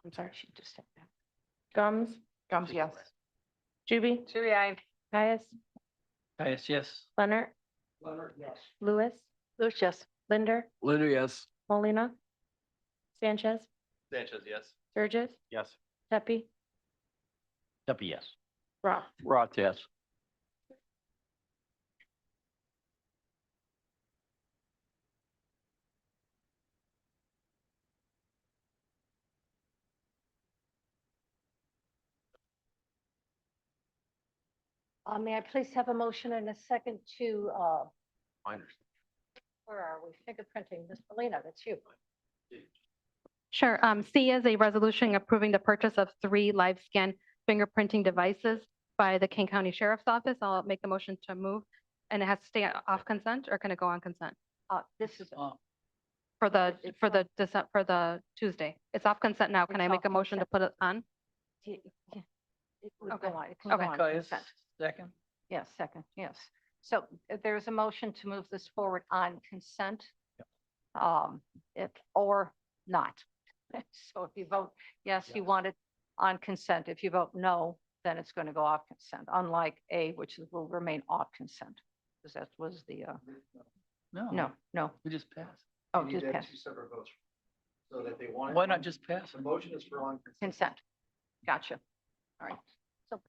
I'm sorry, she just said that. Gums? Gums, yes. Juby? Juby, I. Caius? Caius, yes. Leonard? Lewis? Lewis, yes. Linder? Linder, yes. Molina? Sanchez? Sanchez, yes. Sturgis? Yes. Deputy? Deputy, yes. Roth? Roth, yes. May I please have a motion and a second to, I understand. where are we? Fingerprinting, Ms. Molina, that's you. Sure. C is a resolution approving the purchase of 3 live scan fingerprinting devices by the King County Sheriff's Office. I'll make the motion to move. And it has to stay off consent, or can it go on consent? This is, For the Tuesday. It's off consent now. Can It's I make off a motion to put it on? it would Okay. go on, it can go Okay. on Caius, consent. second. Yes, second, yes. So there's a motion to move this forward on consent. Or not. So if you vote yes, you want it on consent. If you vote no, then it's going to go off consent, unlike A, which will remain off consent. Because that was the, no. We just passed. Oh, just pass separate votes. So that they want. Why not just pass? The motion is for on. consent. Gotcha. All right. So,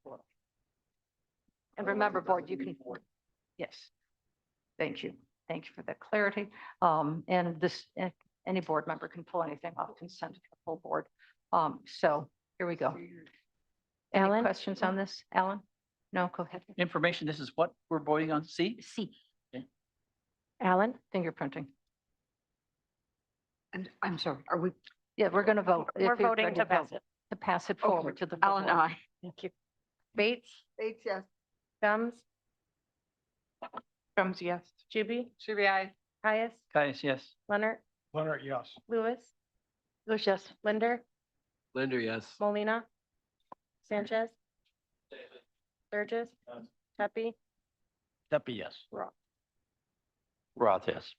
and remember, board, you can, yes. Thank you. Thank you for that clarity. And this, any board member can pull anything off consent to the full board. So here we go. Any Alan? questions on this? Alan? No, go ahead. Information, this is what we're voting on, C? C, Alan? fingerprinting. And I'm sorry, are we? Yeah, we're going to vote. We're if you're voting ready to pass vote, it. To pass it forward to the. full Alan, board. I. Thank you. Bates? Bates, yes. Gums? Gums, yes. Juby? Juby, I. Caius? Caius, yes. Leonard? Leonard, yes. Lewis? Lewis, yes. Linder? Linder, yes. Molina? Sanchez? Burgess, Pepe, Pepe, yes. Roth. Roth, yes.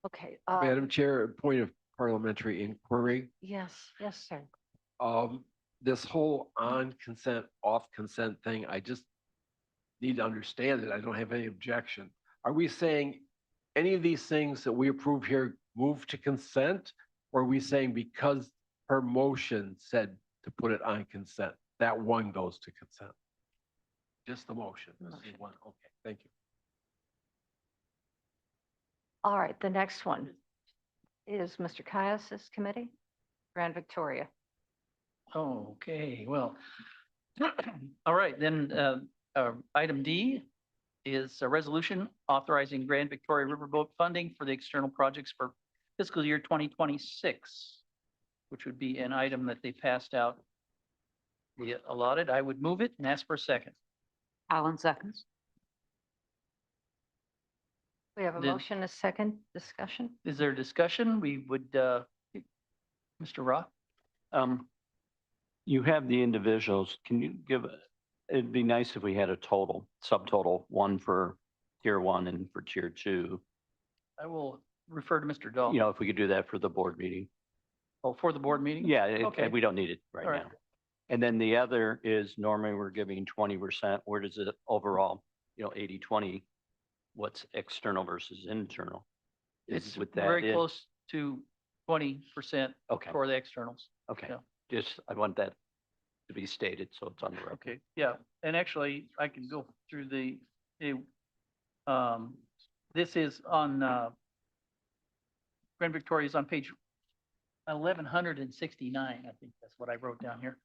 Okay. Madam Chair, a point of parliamentary inquiry. Yes, yes, sir. This whole on consent, off consent thing, I just need to understand it. I don't have any objection. Are we saying any of these things that we approve here move to consent? Or are we saying because her motion said to put it on consent, that one goes to consent? Just the motion. This is one. Okay, thank you. All right, the next one is Mr. Caius's committee, Grand Victoria. Okay, well, all right, then, item D is a resolution authorizing Grand Victoria Riverboat funding for the external projects for fiscal year 2026, which would be an item that they passed out the allotted. I would move it and ask for a second. Alan seconds. We have a Then- motion, a second discussion. Is there discussion? We would, Mr. Roth? You have the individuals. Can you give, it'd be nice if we had a total, subtotal, one for tier one and for tier two. I will refer to Mr. Dahl. You know, if we could do that for the board meeting. Oh, for the board meeting? Yeah, Okay. we don't need it right All right. now. And then the other is normally we're giving 20%. Where does it overall, 80-20, what's external versus internal? Is It's with that very it? close to 20% Okay, for the externals. okay. yeah. Just, I want that to be stated, so it's on the record. Okay, yeah, and actually, I can go through this is on, Grand Victoria is on page 1169, I think that's what I wrote down here.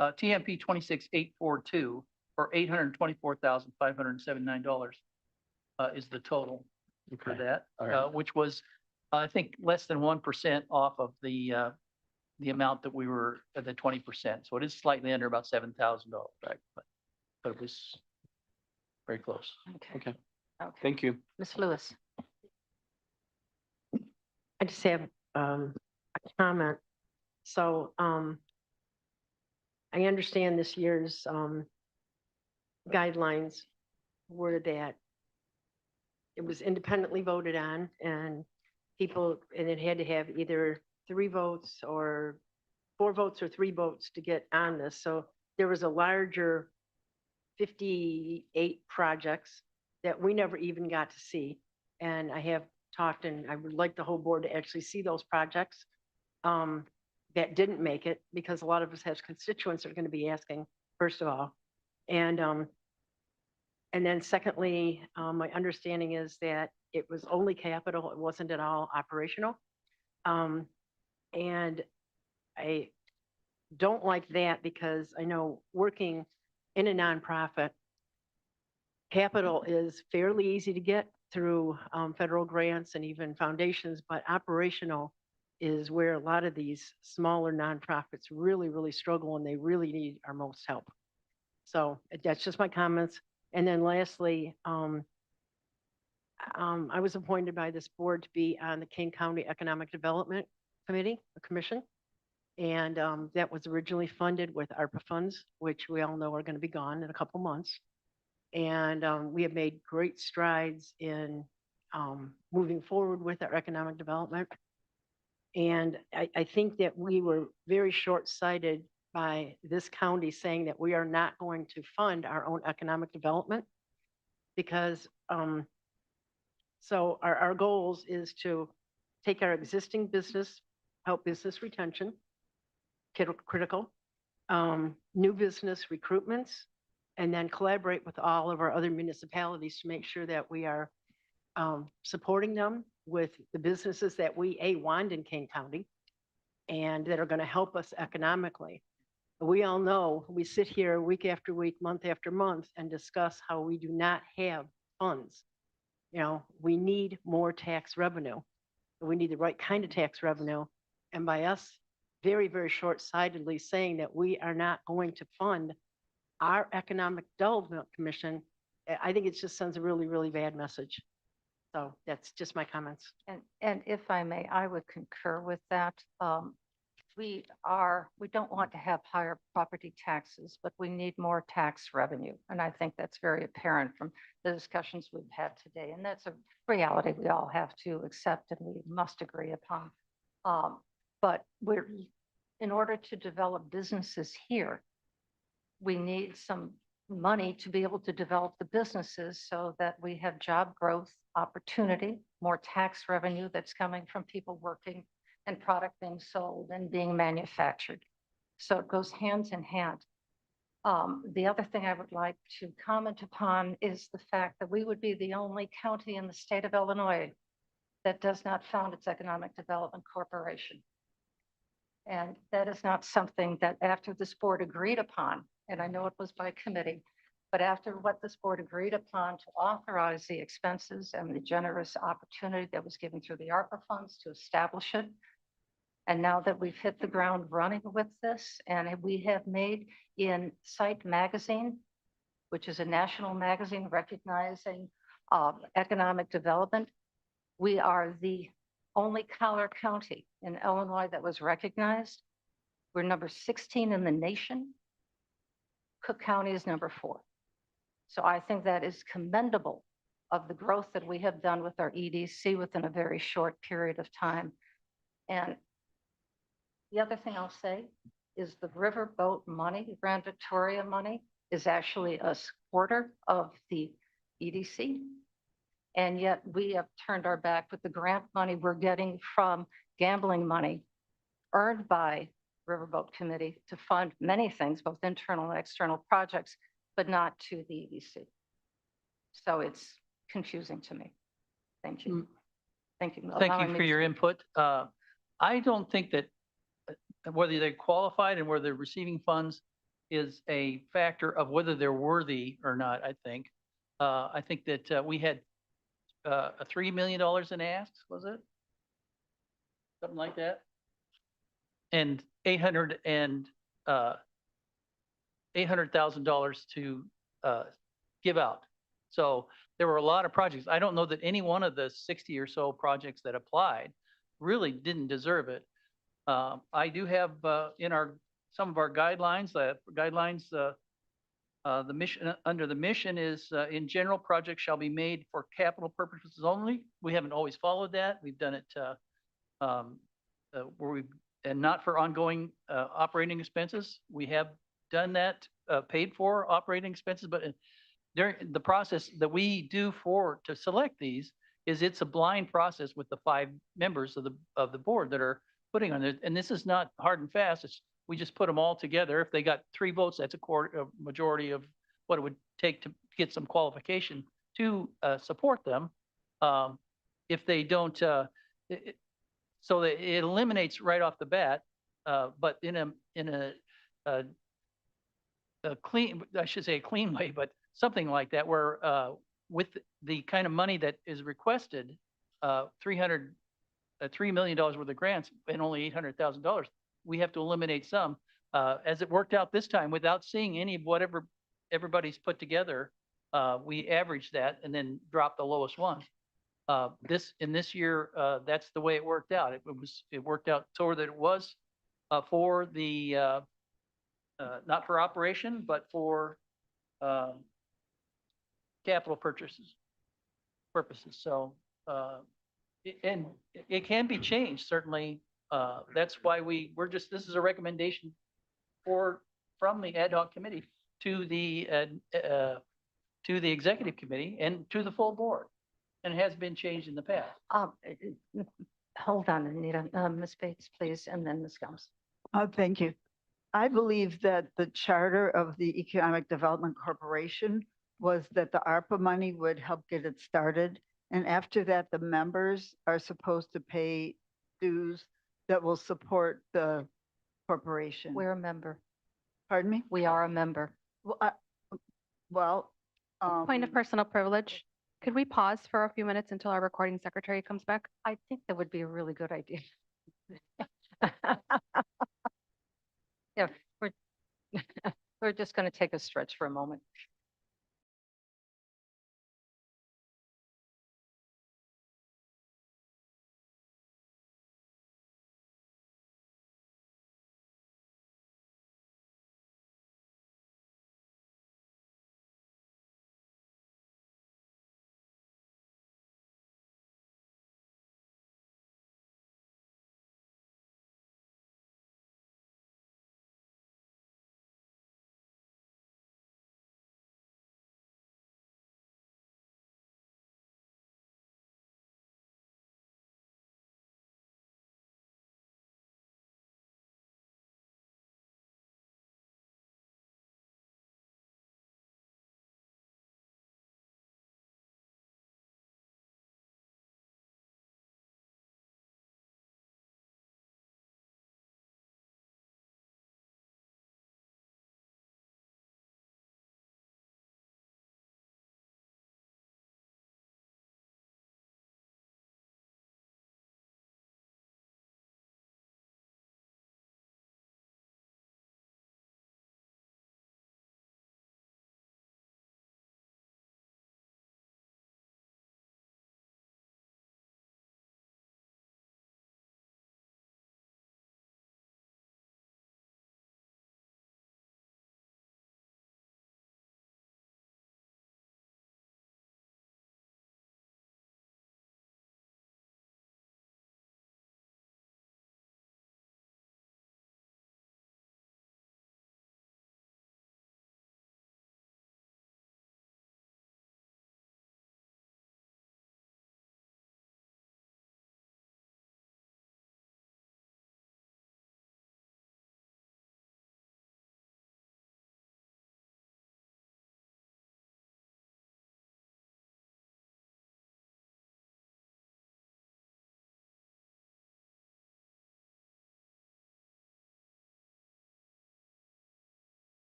TMP 26842 for $824,579 is the total for Okay. that, All right. which was, I think, less than 1% off of the amount that we were at the 20%. So it is slightly under about $7,000, right? But it was very close. Okay, Okay. thank you. Ms. Lewis. I just have a comment. So I understand this year's guidelines were that it was independently voted on and people, and it had to have either 3 votes or 4 votes or 3 votes to get on this. So there was a larger 58 projects that we never even got to see. And I have talked, and I would like the whole board to actually see those projects that didn't make it, because a lot of us have constituents that are going to be asking, first of all. And then secondly, my understanding is that it was only capital, it wasn't at all operational. And I don't like that because I know working in a nonprofit, capital is fairly easy to get through federal grants and even foundations, but operational is where a lot of these smaller nonprofits really, really struggle and they really need our most help. So that's just my comments. And then lastly, I was appointed by this board to be on the Kane County Economic Development Committee, a commission. And that was originally funded with ARPA funds, which we all know are going to be gone in a couple months. And we have made great strides in moving forward with our economic development. And I think that we were very short-sighted by this county saying that we are not going to fund our own economic development because so our goals is to take our existing business, help business retention, critical, new business recruitments, and then collaborate with all of our other municipalities to make sure that we are supporting them with the businesses that we want in Kane County and that are going to help us economically. We all know we sit here week after week, month after month, and discuss how we do not have funds. You know, we need more tax revenue. We need the right kind of tax revenue. And by us very, very short-sightedly saying that we are not going to fund our Economic Development Commission, I think it just sends a really, really bad message. So that's just my comments. And if I may, I would concur with that. we don't want to have higher property taxes, but we need more tax revenue. And I think that's very apparent from the discussions we've had today. And that's a reality we all have to accept and we must agree upon. But in order to develop businesses here, we need some money to be able to develop the businesses so that we have job growth, opportunity, more tax revenue that's coming from people working and product being sold and being manufactured. So it goes hand in hand. The other thing I would like to comment upon is the fact that we would be the only county in the state of Illinois that does not found its Economic Development Corporation. And that is not something that after this board agreed upon, and I know it was by committee, but after what this board agreed upon to authorize the expenses and the generous opportunity that was given through the ARPA funds to establish it. And now that we've hit the ground running with this, and we have made in Site Magazine, which is a national magazine recognizing economic development, we are the only Collier County in Illinois that was recognized. We're number 16 in the nation. Cook County is number 4. So I think that is commendable of the growth that we have done with our EDC within a very short period of time. And the other thing I'll say is the riverboat money, the Grand Victoria money, is actually a quarter of the EDC. And yet we have turned our back with the grant money we're getting from gambling money earned by Riverboat Committee to fund many things, both internal and external projects, but not to the EDC. So it's confusing to me. Thank you. Thank you. Thank allowing you me for to your speak. input. I don't think that whether they're qualified and whether they're receiving funds is a factor of whether they're worthy or not, I think. I think that we had a $3 million in asks, was it? Something like that? And $800,000 to give out. So there were a lot of projects. I don't know that any one of the 60 or so projects that applied really didn't deserve it. I do have in some of our guidelines, the mission under the mission is in general, projects shall be made for capital purposes only. We haven't always followed that. We've done it where we've and not for ongoing operating expenses. We have done that, paid for operating expenses, but during the process that we do to select these is it's a blind process with the 5 members of the board that are putting on it. And this is not hard and fast. We just put them all together. If they got 3 votes, that's a majority of what it would take to get some qualification to support them. If they don't, so that it eliminates right off the bat, but in a clean, I should say a clean way, but something like that, where with the kind of money that is requested, $3 million worth of grants and only $800,000, we have to eliminate some. As it worked out this time, without seeing any of whatever everybody's put together, we averaged that and then dropped the lowest one. In this year, that's the way it worked out. It worked out so that it was for the not for operation, but for capital purposes. So and it can be changed, certainly. That's why this is a recommendation from the ad hoc committee to the executive committee and to the full board. And it has been changed in the past. Hold on, Anita. Ms. Bates, please, and then Ms. Gomes. Thank you. I believe that the charter of the Economic Development Corporation was that the ARPA money would help get it started. And after that, the members are supposed to pay dues that will support the corporation. We're a member. Pardon me? We are a member. Well, Point of personal privilege. Could we pause for a few minutes until our recording secretary comes back? I think that would be a really good idea. Yeah, we're just going to take a stretch for a moment.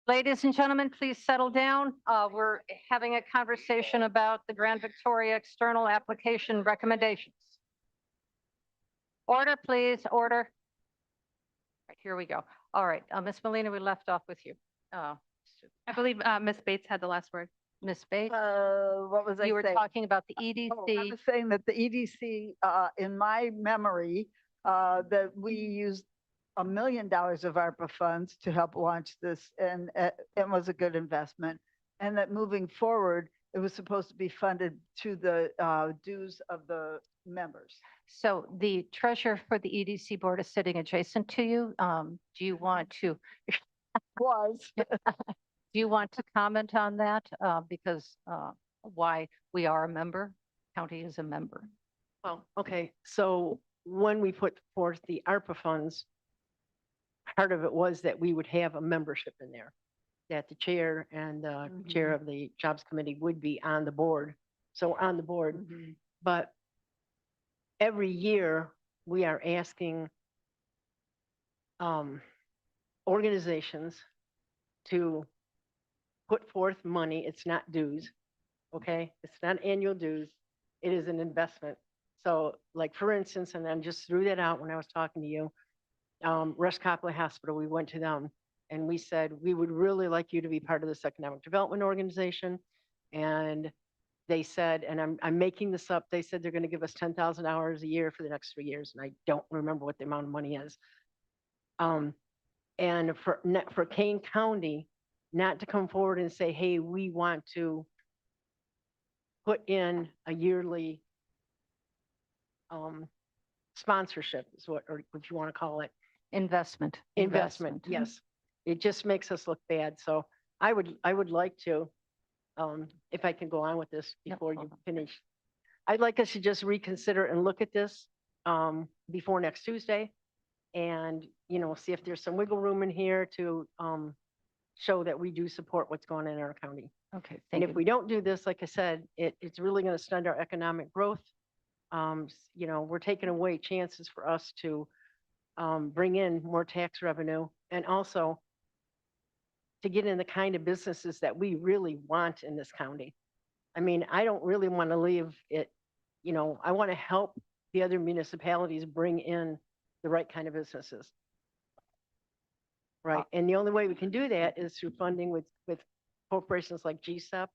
Ladies and gentlemen, please settle down. We're having a conversation about the Grand Victoria external application recommendations. Order, please, order. Right, here we go. All right, Ms. Molina, we left off with you. I believe Ms. Bates had the last word. Ms. Bates, What was I you were saying? talking about the Oh, I EDC. was saying that the EDC, in my memory, that we used $1 million of ARPA funds to help launch this, and it was a good investment. And that moving forward, it was supposed to be funded to the dues of the members. So the treasurer for the EDC board is sitting adjacent to you. Do you want to? Do you want to comment on that? Because why we are a member, county is a member. Well, okay, so when we put forth the ARPA funds, part of it was that we would have a membership in there, that the chair and the chair of the Jobs Committee would be on the board. So we're on the board, but every year we are asking organizations to put forth money. It's not dues, okay? It's not annual dues. It is an investment. So like, for instance, and I just threw that out when I was talking to you, Rush Copley Hospital, we went to them and we said, we would really like you to be part of this economic development organization. And they said, and I'm making this up, they said they're going to give us $10,000 a year for the next 3 years. And I don't remember what the amount of money is. And for Kane County, not to come forward and say, hey, we want to put in a yearly sponsorship is what, or what you want to call it. Investment. Investment, yes. It just makes us look bad. So I would like to, if I can go on with this before you finish. I'd like us to just reconsider and look at this before next Tuesday. And, you know, see if there's some wiggle room in here to show that we do support what's going on in our county. Okay, And thank if you. we don't do this, like I said, it's really going to stunt our economic growth. You know, we're taking away chances for us to bring in more tax revenue and also to get in the kind of businesses that we really want in this county. I mean, I don't really want to leave it, you know, I want to help the other municipalities bring in the right kind of businesses. Right. And the only way we can do that is through funding with corporations like GSEP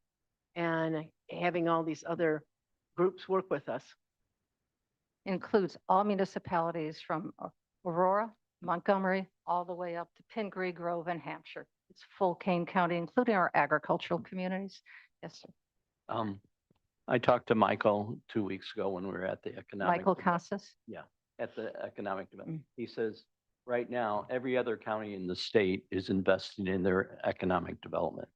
and having all these other groups work with us. Includes all municipalities from Aurora, Montgomery, all the way up to Pingree Grove and Hampshire. It's full Kane County, including our agricultural communities. Yes, sir. I talked to Michael 2 weeks ago when we were at the economic. Michael Casas. Yeah, at the economic development. He says, right now, every other county in the state is investing in their economic development.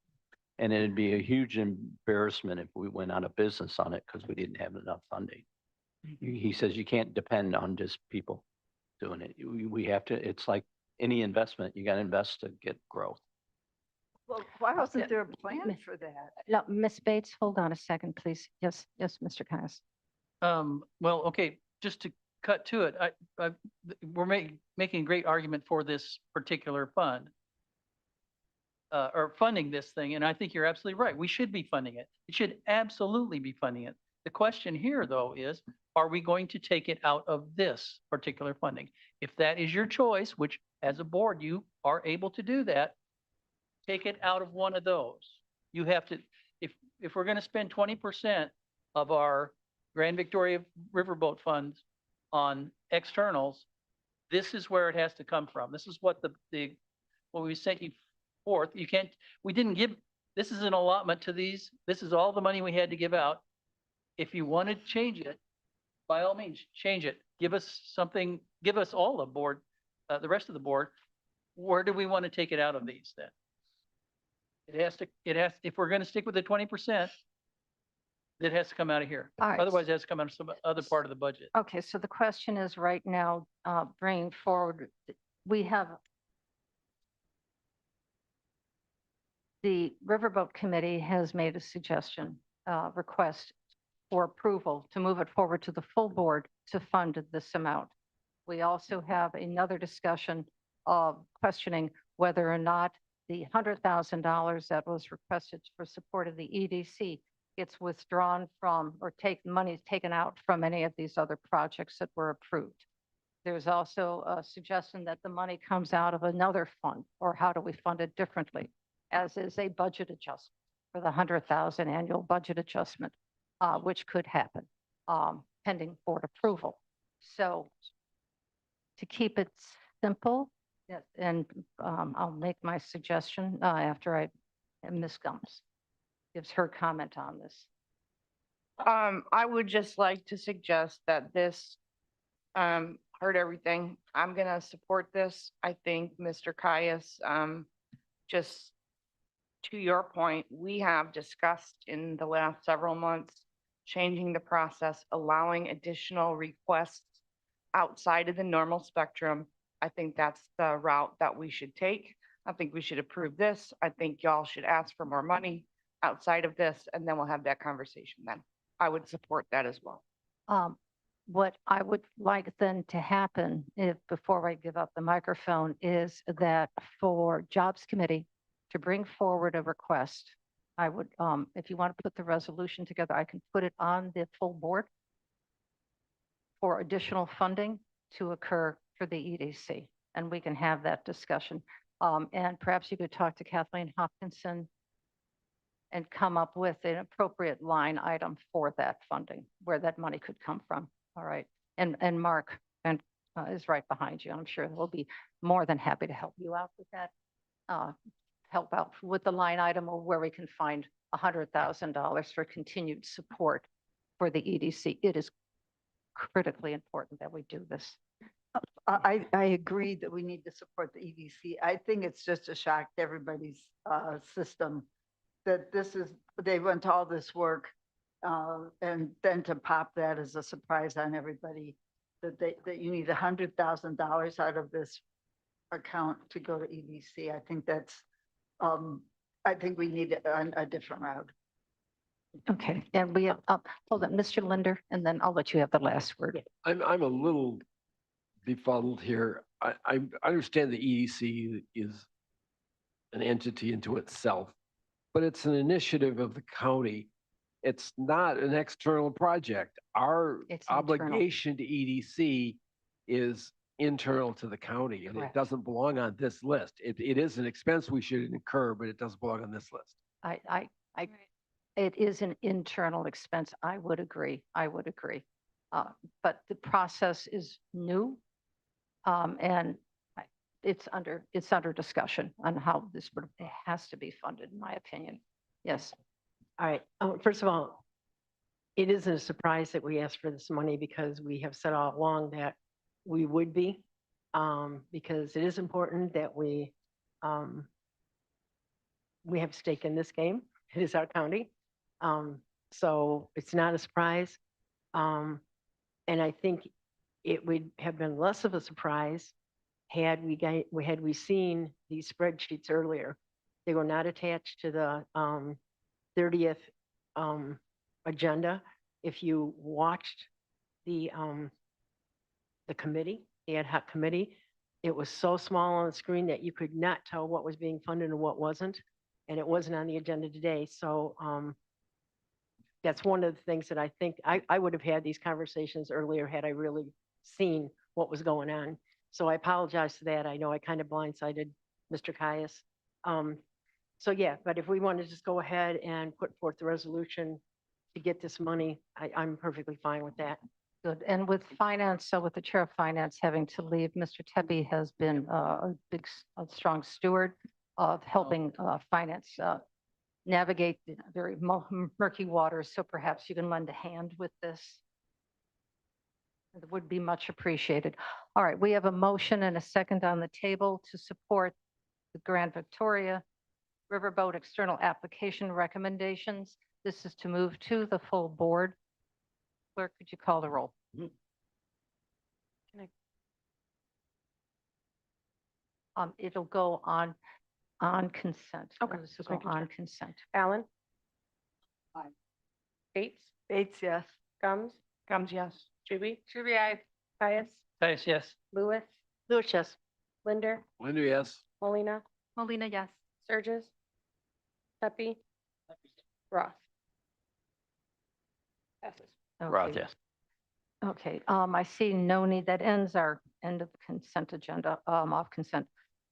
And it'd be a huge embarrassment if we went out of business on it because we didn't have enough funding. He says you can't depend on just people doing it. We have to, it's like any investment, you got to invest to get growth. Well, why wasn't there a plan for that? No, Ms. Bates, hold on a second, please. Yes, Mr. Casas. Well, okay, just to cut to it, we're making a great argument for this particular fund. Or funding this thing, and I think you're absolutely right. We should be funding it. It should absolutely be funding it. The question here, though, is, are we going to take it out of this particular funding? If that is your choice, which as a board, you are able to do that, take it out of one of those. You have to, if we're going to spend 20% of our Grand Victoria Riverboat funds on externals, this is where it has to come from. This is what what we sent you forth. You can't, we didn't give, this is an allotment to these. This is all the money we had to give out. If you want to change it, by all means, change it. Give us something, give us all the board, the rest of the board. Where do we want to take it out of these then? If we're going to stick with the 20%, it has to come out of here. All right. Otherwise, it has to come out of some other part of the budget. Okay, so the question is right now, bringing forward, we have the Riverboat Committee has made a suggestion, request for approval to move it forward to the full board to fund this amount. We also have another discussion of questioning whether or not the $100,000 that was requested for support of the EDC gets withdrawn from, or money is taken out from any of these other projects that were approved. There's also a suggestion that the money comes out of another fund, or how do we fund it differently? As is a budget adjustment for the 100,000 annual budget adjustment, which could happen, pending board approval. So to keep it simple, and I'll make my suggestion after Ms. Gums gives her comment on this. I would just like to suggest that this, heard everything. I'm gonna support this. I think Mr. Caius, just to your point, we have discussed in the last several months, changing the process, allowing additional requests outside of the normal spectrum. I think that's the route that we should take. I think we should approve this. I think y'all should ask for more money outside of this, and then we'll have that conversation then. I would support that as well. What I would like then to happen, before I give up the microphone, is that for Jobs Committee to bring forward a request, I would, if you want to put the resolution together, I can put it on the full board for additional funding to occur for the EDC, and we can have that discussion. And perhaps you could talk to Kathleen Hopkinson and come up with an appropriate line item for that funding, where that money could come from. All right. And Mark is right behind you. I'm sure he'll be more than happy to help you out with that. Help out with the line item, or where we can find $100,000 for continued support for the EDC. It is critically important that we do this. I agree that we need to support the EDC. I think it's just a shock to everybody's system that they went to all this work, and then to pop that as a surprise on everybody, that you need $100,000 out of this account to go to EDC. I think that's, I think we need a different route. Okay, and we have, hold on, Mr. Linder, and then I'll let you have the last word. I'm a little befuddled here. I understand the EDC is an entity into itself, but it's an initiative of the county. It's not an external project. Our It's internal. obligation to EDC is internal to the county, and it Correct. doesn't belong on this list. It is an expense we should incur, but it doesn't belong on this list. It is an internal expense. I would agree. I would agree. But the process is new. And it's under discussion on how it has to be funded, in my opinion. Yes. All right. First of all, it isn't a surprise that we asked for this money, because we have said all along that we would be, because it is important that we have a stake in this game. It is our county. So it's not a surprise. And I think it would have been less of a surprise had we seen these spreadsheets earlier. They were not attached to the 30th agenda. If you watched the committee, the ad hoc committee, it was so small on the screen that you could not tell what was being funded and what wasn't. And it wasn't on the agenda today. So that's one of the things that I think I would have had these conversations earlier had I really seen what was going on. So I apologize for that. I know I kind of blindsided Mr. Caius. So yeah, but if we want to just go ahead and put forth the resolution to get this money, I'm perfectly fine with that. Good. And with finance, so with the chair of finance having to leave, Mr. Tebby has been a strong steward of helping finance navigate the very murky waters. So perhaps you can lend a hand with this. It would be much appreciated. All right, we have a motion and a second on the table to support the Grand Victoria Riverboat external application recommendations. This is to move to the full board. Clerk, could you call the roll? It'll go on consent. Okay, This will just go making on sure. consent. Alan? Aye. Bates? Bates, yes. Gums? Gums, yes. Juby? Juby, aye. Caius? Caius, yes. Lewis? Lewis, yes. Linder? Linda, yes. Molina? Molina, yes. Sturgis, Pepe, Roth. Passes. Roth, Okay. yes. Okay, I see no need. That ends our end of consent agenda, off consent.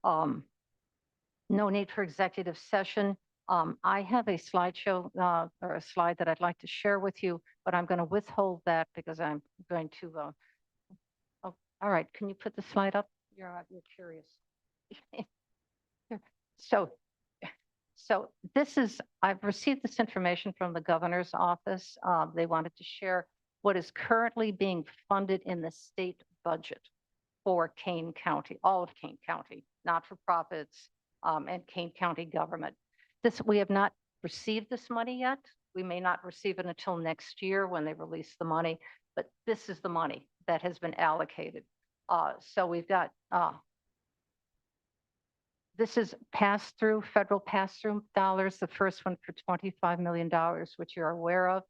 No need for executive session. I have a slideshow, or a slide that I'd like to share with you, but I'm going to withhold that because I'm going to, oh, all right, can you put the slide up? You're curious. So, this is, I've received this information from the governor's office. They wanted to share what is currently being funded in the state budget for Kane County, all of Kane County, not-for-profits, and Kane County government. We have not received this money yet. We may not receive it until next year when they release the money, but this is the money that has been allocated. So we've got, this is pass-through, federal pass-through dollars, the first one for $25 million, which you're aware of.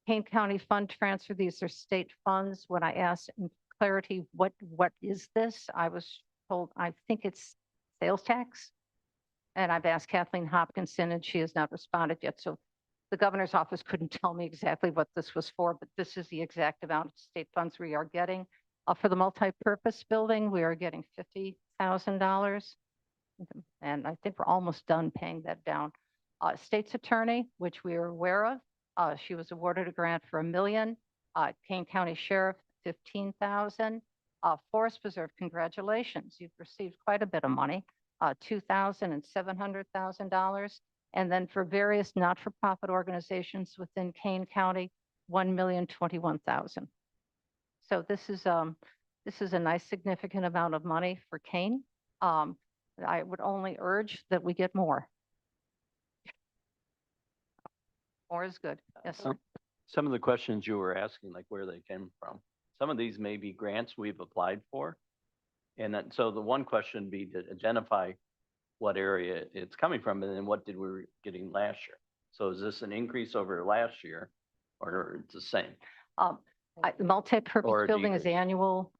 Kane County fund transfer, these are state funds. When I asked in clarity, what is this? I was told, I think it's sales tax. And I've asked Kathleen Hopkinson and she has not responded yet. So the governor's office couldn't tell me exactly what this was for, but this is the exact amount of state funds we are getting. For the multi-purpose building, we are getting $50,000. And I think we're almost done paying that down. State's attorney, which we are aware of, she was awarded a grant for $1 million. Kane County Sheriff, 15,000. Forest Preserve, congratulations. You've received quite a bit of money, $2,000 and $700,000. And then for various not-for-profit organizations within Kane County, $1,021,000. So this is a nice significant amount of money for Kane. I would only urge that we get more. More is good. Yes, sir. Some of the questions you were asking, like where they came from, some of these may be grants we've applied for. And then, so the one question would be to identify what area it's coming from and then what did we were getting last year? So is this an increase over last year or it's the same? The multi-purpose Or a building is decrease. annual.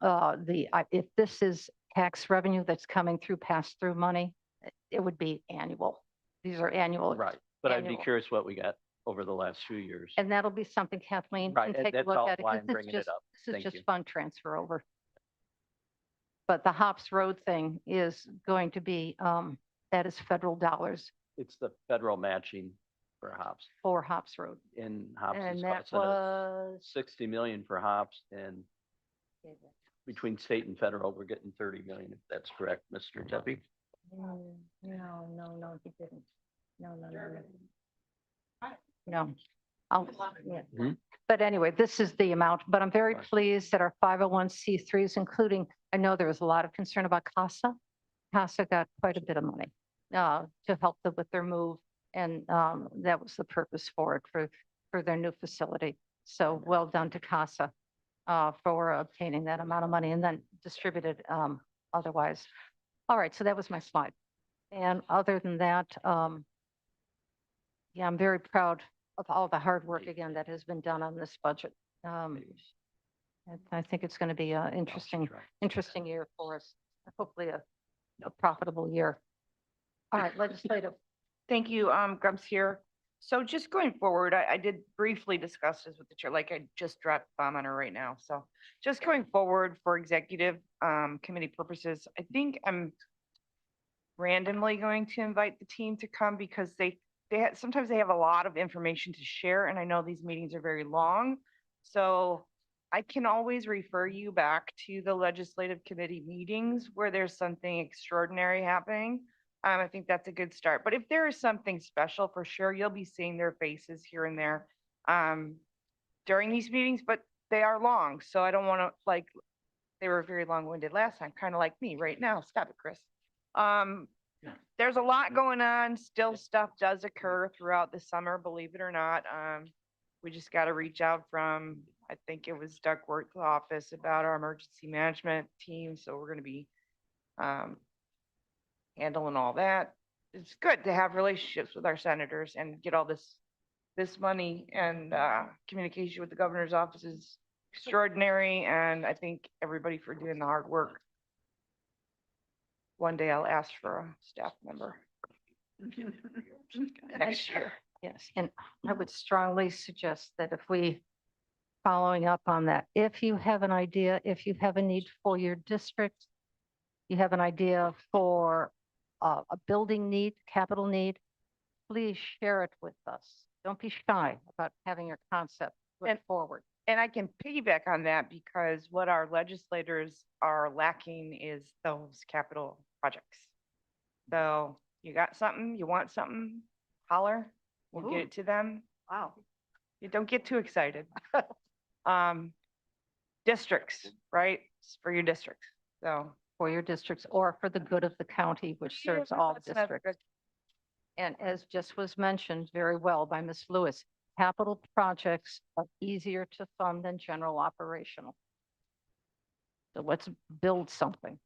If this is tax revenue that's coming through pass-through money, it would be annual. These are annual. Right, but I'd be annual. curious what we got over the last few years. And that'll be something Kathleen Right, can take a that's look all at. why 'Cause I'm this is bringing it just- up. This is Thank just you. fund transfer over. But the Hops Road thing is going to be, that is federal dollars It's the federal matching for hops. for Hops Road. In hops is And that costing us was, 60 million for hops and between state and federal, we're getting 30 million, if that's correct, Mr. Tepe. no, he didn't. No. No. Yeah. Mhm. But anyway, this is the amount, but I'm very pleased that our 501c3s, including, I know there was a lot of concern about CASA. CASA got quite a bit of money to help them with their move. And that was the purpose for it, for their new facility. So well done to CASA for obtaining that amount of money and then distributed otherwise. All right, so that was my slide. And other than that, yeah, I'm very proud of all the hard work again that has been done on this budget. I think it's going to be an interesting year for us. Hopefully a profitable year. All right, legislative. Thank you, Grumps here. So just going forward, I did briefly discuss this with the chair, like I just dropped the bomb on her right now. So just going forward for executive committee purposes, I think I'm randomly going to invite the team to come because sometimes they have a lot of information to share, and I know these meetings are very long. So I can always refer you back to the legislative committee meetings where there's something extraordinary happening. I think that's a good start. But if there is something special, for sure, you'll be seeing their faces here and there during these meetings, but they are long. So I don't want to, they were very long-winded last time, kind of like me right now. Stop it, Chris. There's a lot going on. Still stuff does occur throughout the summer, believe it or not. We just got to reach out from, I think it was Duckworth's office about our emergency management team. So we're going to be handling all that. It's good to have relationships with our senators and get all this money, and communication with the governor's office is extraordinary. And I thank everybody for doing the hard work. one day I'll ask for a staff member. Next year. Yes, and I would strongly suggest that if we, following up on that, if you have an idea, if you have a need for your district, you have an idea for a building need, capital need, please share it with us. Don't be shy about having your concept put And- forward. And I can piggyback on that because what our legislators are lacking is those capital projects. So you got something, you want something, holler, we'll get Ooh. it to them. Wow. You don't get too excited. Districts, right? It's for your districts. So. For your districts or for the good of the county, which serves Yeah, all that's another districts. And as just was mentioned very well by Ms. Lewis, capital projects are easier to fund than general operational. So let's build something.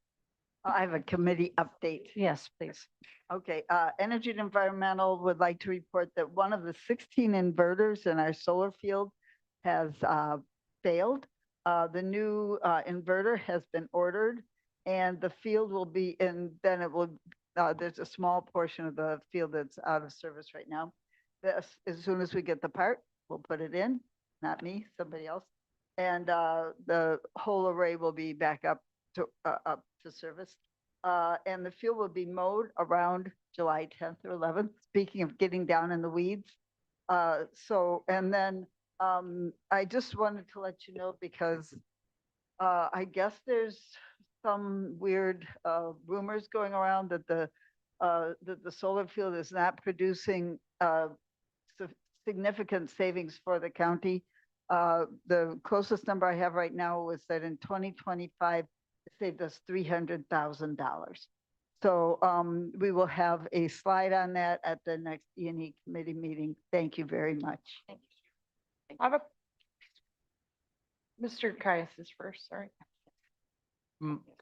I have a committee update. Yes, please. Okay, Energy and Environmental would like to report that one of the 16 inverters in our solar field has failed. The new inverter has been ordered and the field will be in, then it will, there's a small portion of the field that's out of service right now. This, as soon as we get the part, we'll put it in, not me, somebody else. And the whole array will be back up to service. And the field will be mowed around July 10th or 11th, speaking of getting down in the weeds. And then I just wanted to let you know because I guess there's some weird rumors going around that the solar field is not producing significant savings for the county. The closest number I have right now was that in 2025, it saved us $300,000. So we will have a slide on that at the next E&E committee meeting. Thank you very much. Thank you. I have a. Mr. Caius is first, sorry.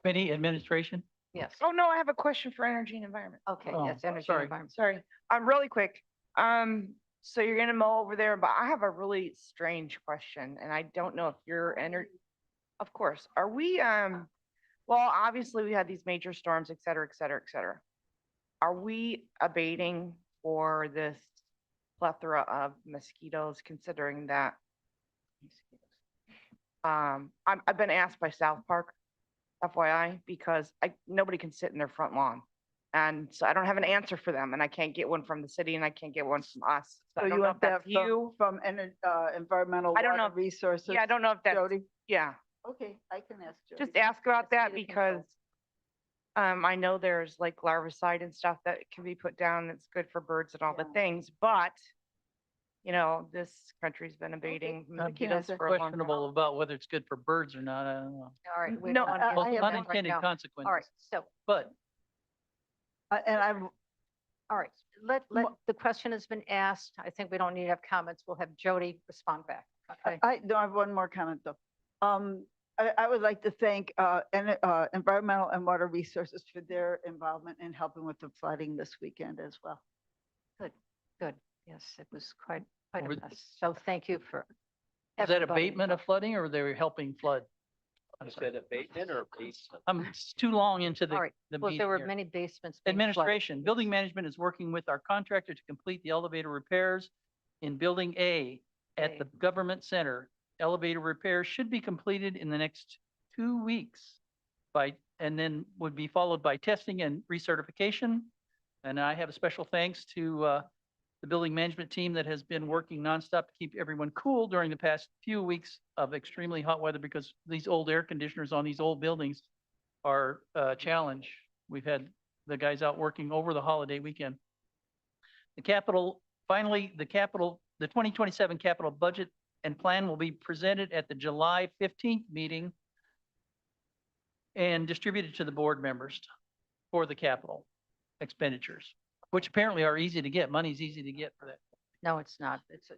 Committee administration? Yes. Oh, no, I have a question for energy and environment. Okay, Oh, yes, energy and sorry. environment. Sorry, really quick. So you're gonna mow over there, but I have a really strange question and I don't know if you're of course, are we, well, obviously we had these major storms, et cetera, et cetera, et cetera. Are we abating for this plethora of mosquitoes considering that? I've been asked by South Park, FYI, because nobody can sit in their front lawn. And so I don't have an answer for them and I can't get one from the city and I can't get one from us. So I don't you know want if that's that you. from environmental I don't know water resources? Yeah, I don't know if that's, Jody? yeah, Okay, I can ask Jody. just ask about that Mosquito because control. I know there's like larvicide and stuff that can be put down that's good for birds and all the Yeah. things, but you know, this country's been abating I'm mosquitoes for a long time. questionable about whether it's good for birds or not. I don't know. All right. we No, don't wanna get I Well, into have that right unintended now. consequences. All right, so, But And I've, all right, the question has been asked. I think we don't need to have comments. We'll have Jody respond back. Okay. I have one more comment though. I would like to thank Environmental and Water Resources for their involvement in helping with the flooding this weekend as well. Good. Yes, it was quite a Was- mess. So thank you for. is that everybody. abatement of flooding or they were helping flood? I'm Is sorry. that abatement or basement? It's too long into All the, right. the Well, meeting there were here. many basements. being flooded. Administration, building management is working with our contractor to complete the elevator repairs in Building A at the Government Center. Elevator repairs should be completed in the next 2 weeks and then would be followed by testing and recertification. And I have a special thanks to the building management team that has been working nonstop to keep everyone cool during the past few weeks of extremely hot weather because these old air conditioners on these old buildings are a challenge. We've had the guys out working over the holiday weekend. The capital, finally, the 2027 capital budget and plan will be presented at the July 15th meeting and distributed to the board members for the capital expenditures, which apparently are easy to get. Money's easy to get for that. No, it's not. It's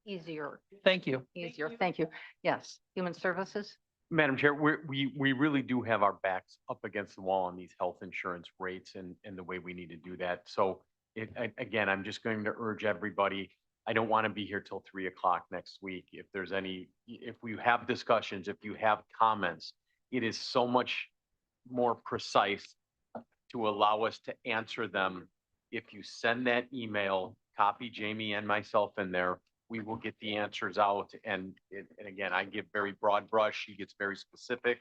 easier. Thank you. Easier. Thank you. Yes. Human Services? Madam Chair, we really do have our backs up against the wall on these health insurance rates and the way we need to do that. So again, I'm just going to urge everybody, I don't want to be here till 3 o'clock next week. If if we have discussions, if you have comments, it is so much more precise to allow us to answer them. If you send that email, copy Jamie and myself in there, we will get the answers out. And again, I give very broad brush. She gets very specific.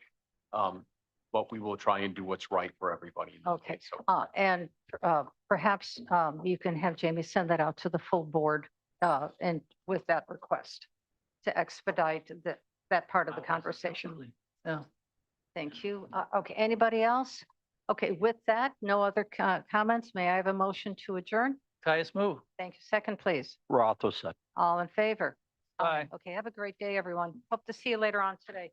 But we will try and do what's right for everybody. in this Okay, case. So and perhaps you can have Jamie send that out to the full board and with that request to expedite that part of the conversation. Yeah. Thank you. Okay, anybody else? Okay, with that, no other comments. May I have a motion to adjourn? Caius move. Thank you. Second, please. Roth will second. All in favor? Aye. Okay, have a great day, everyone. Hope to see you later on today.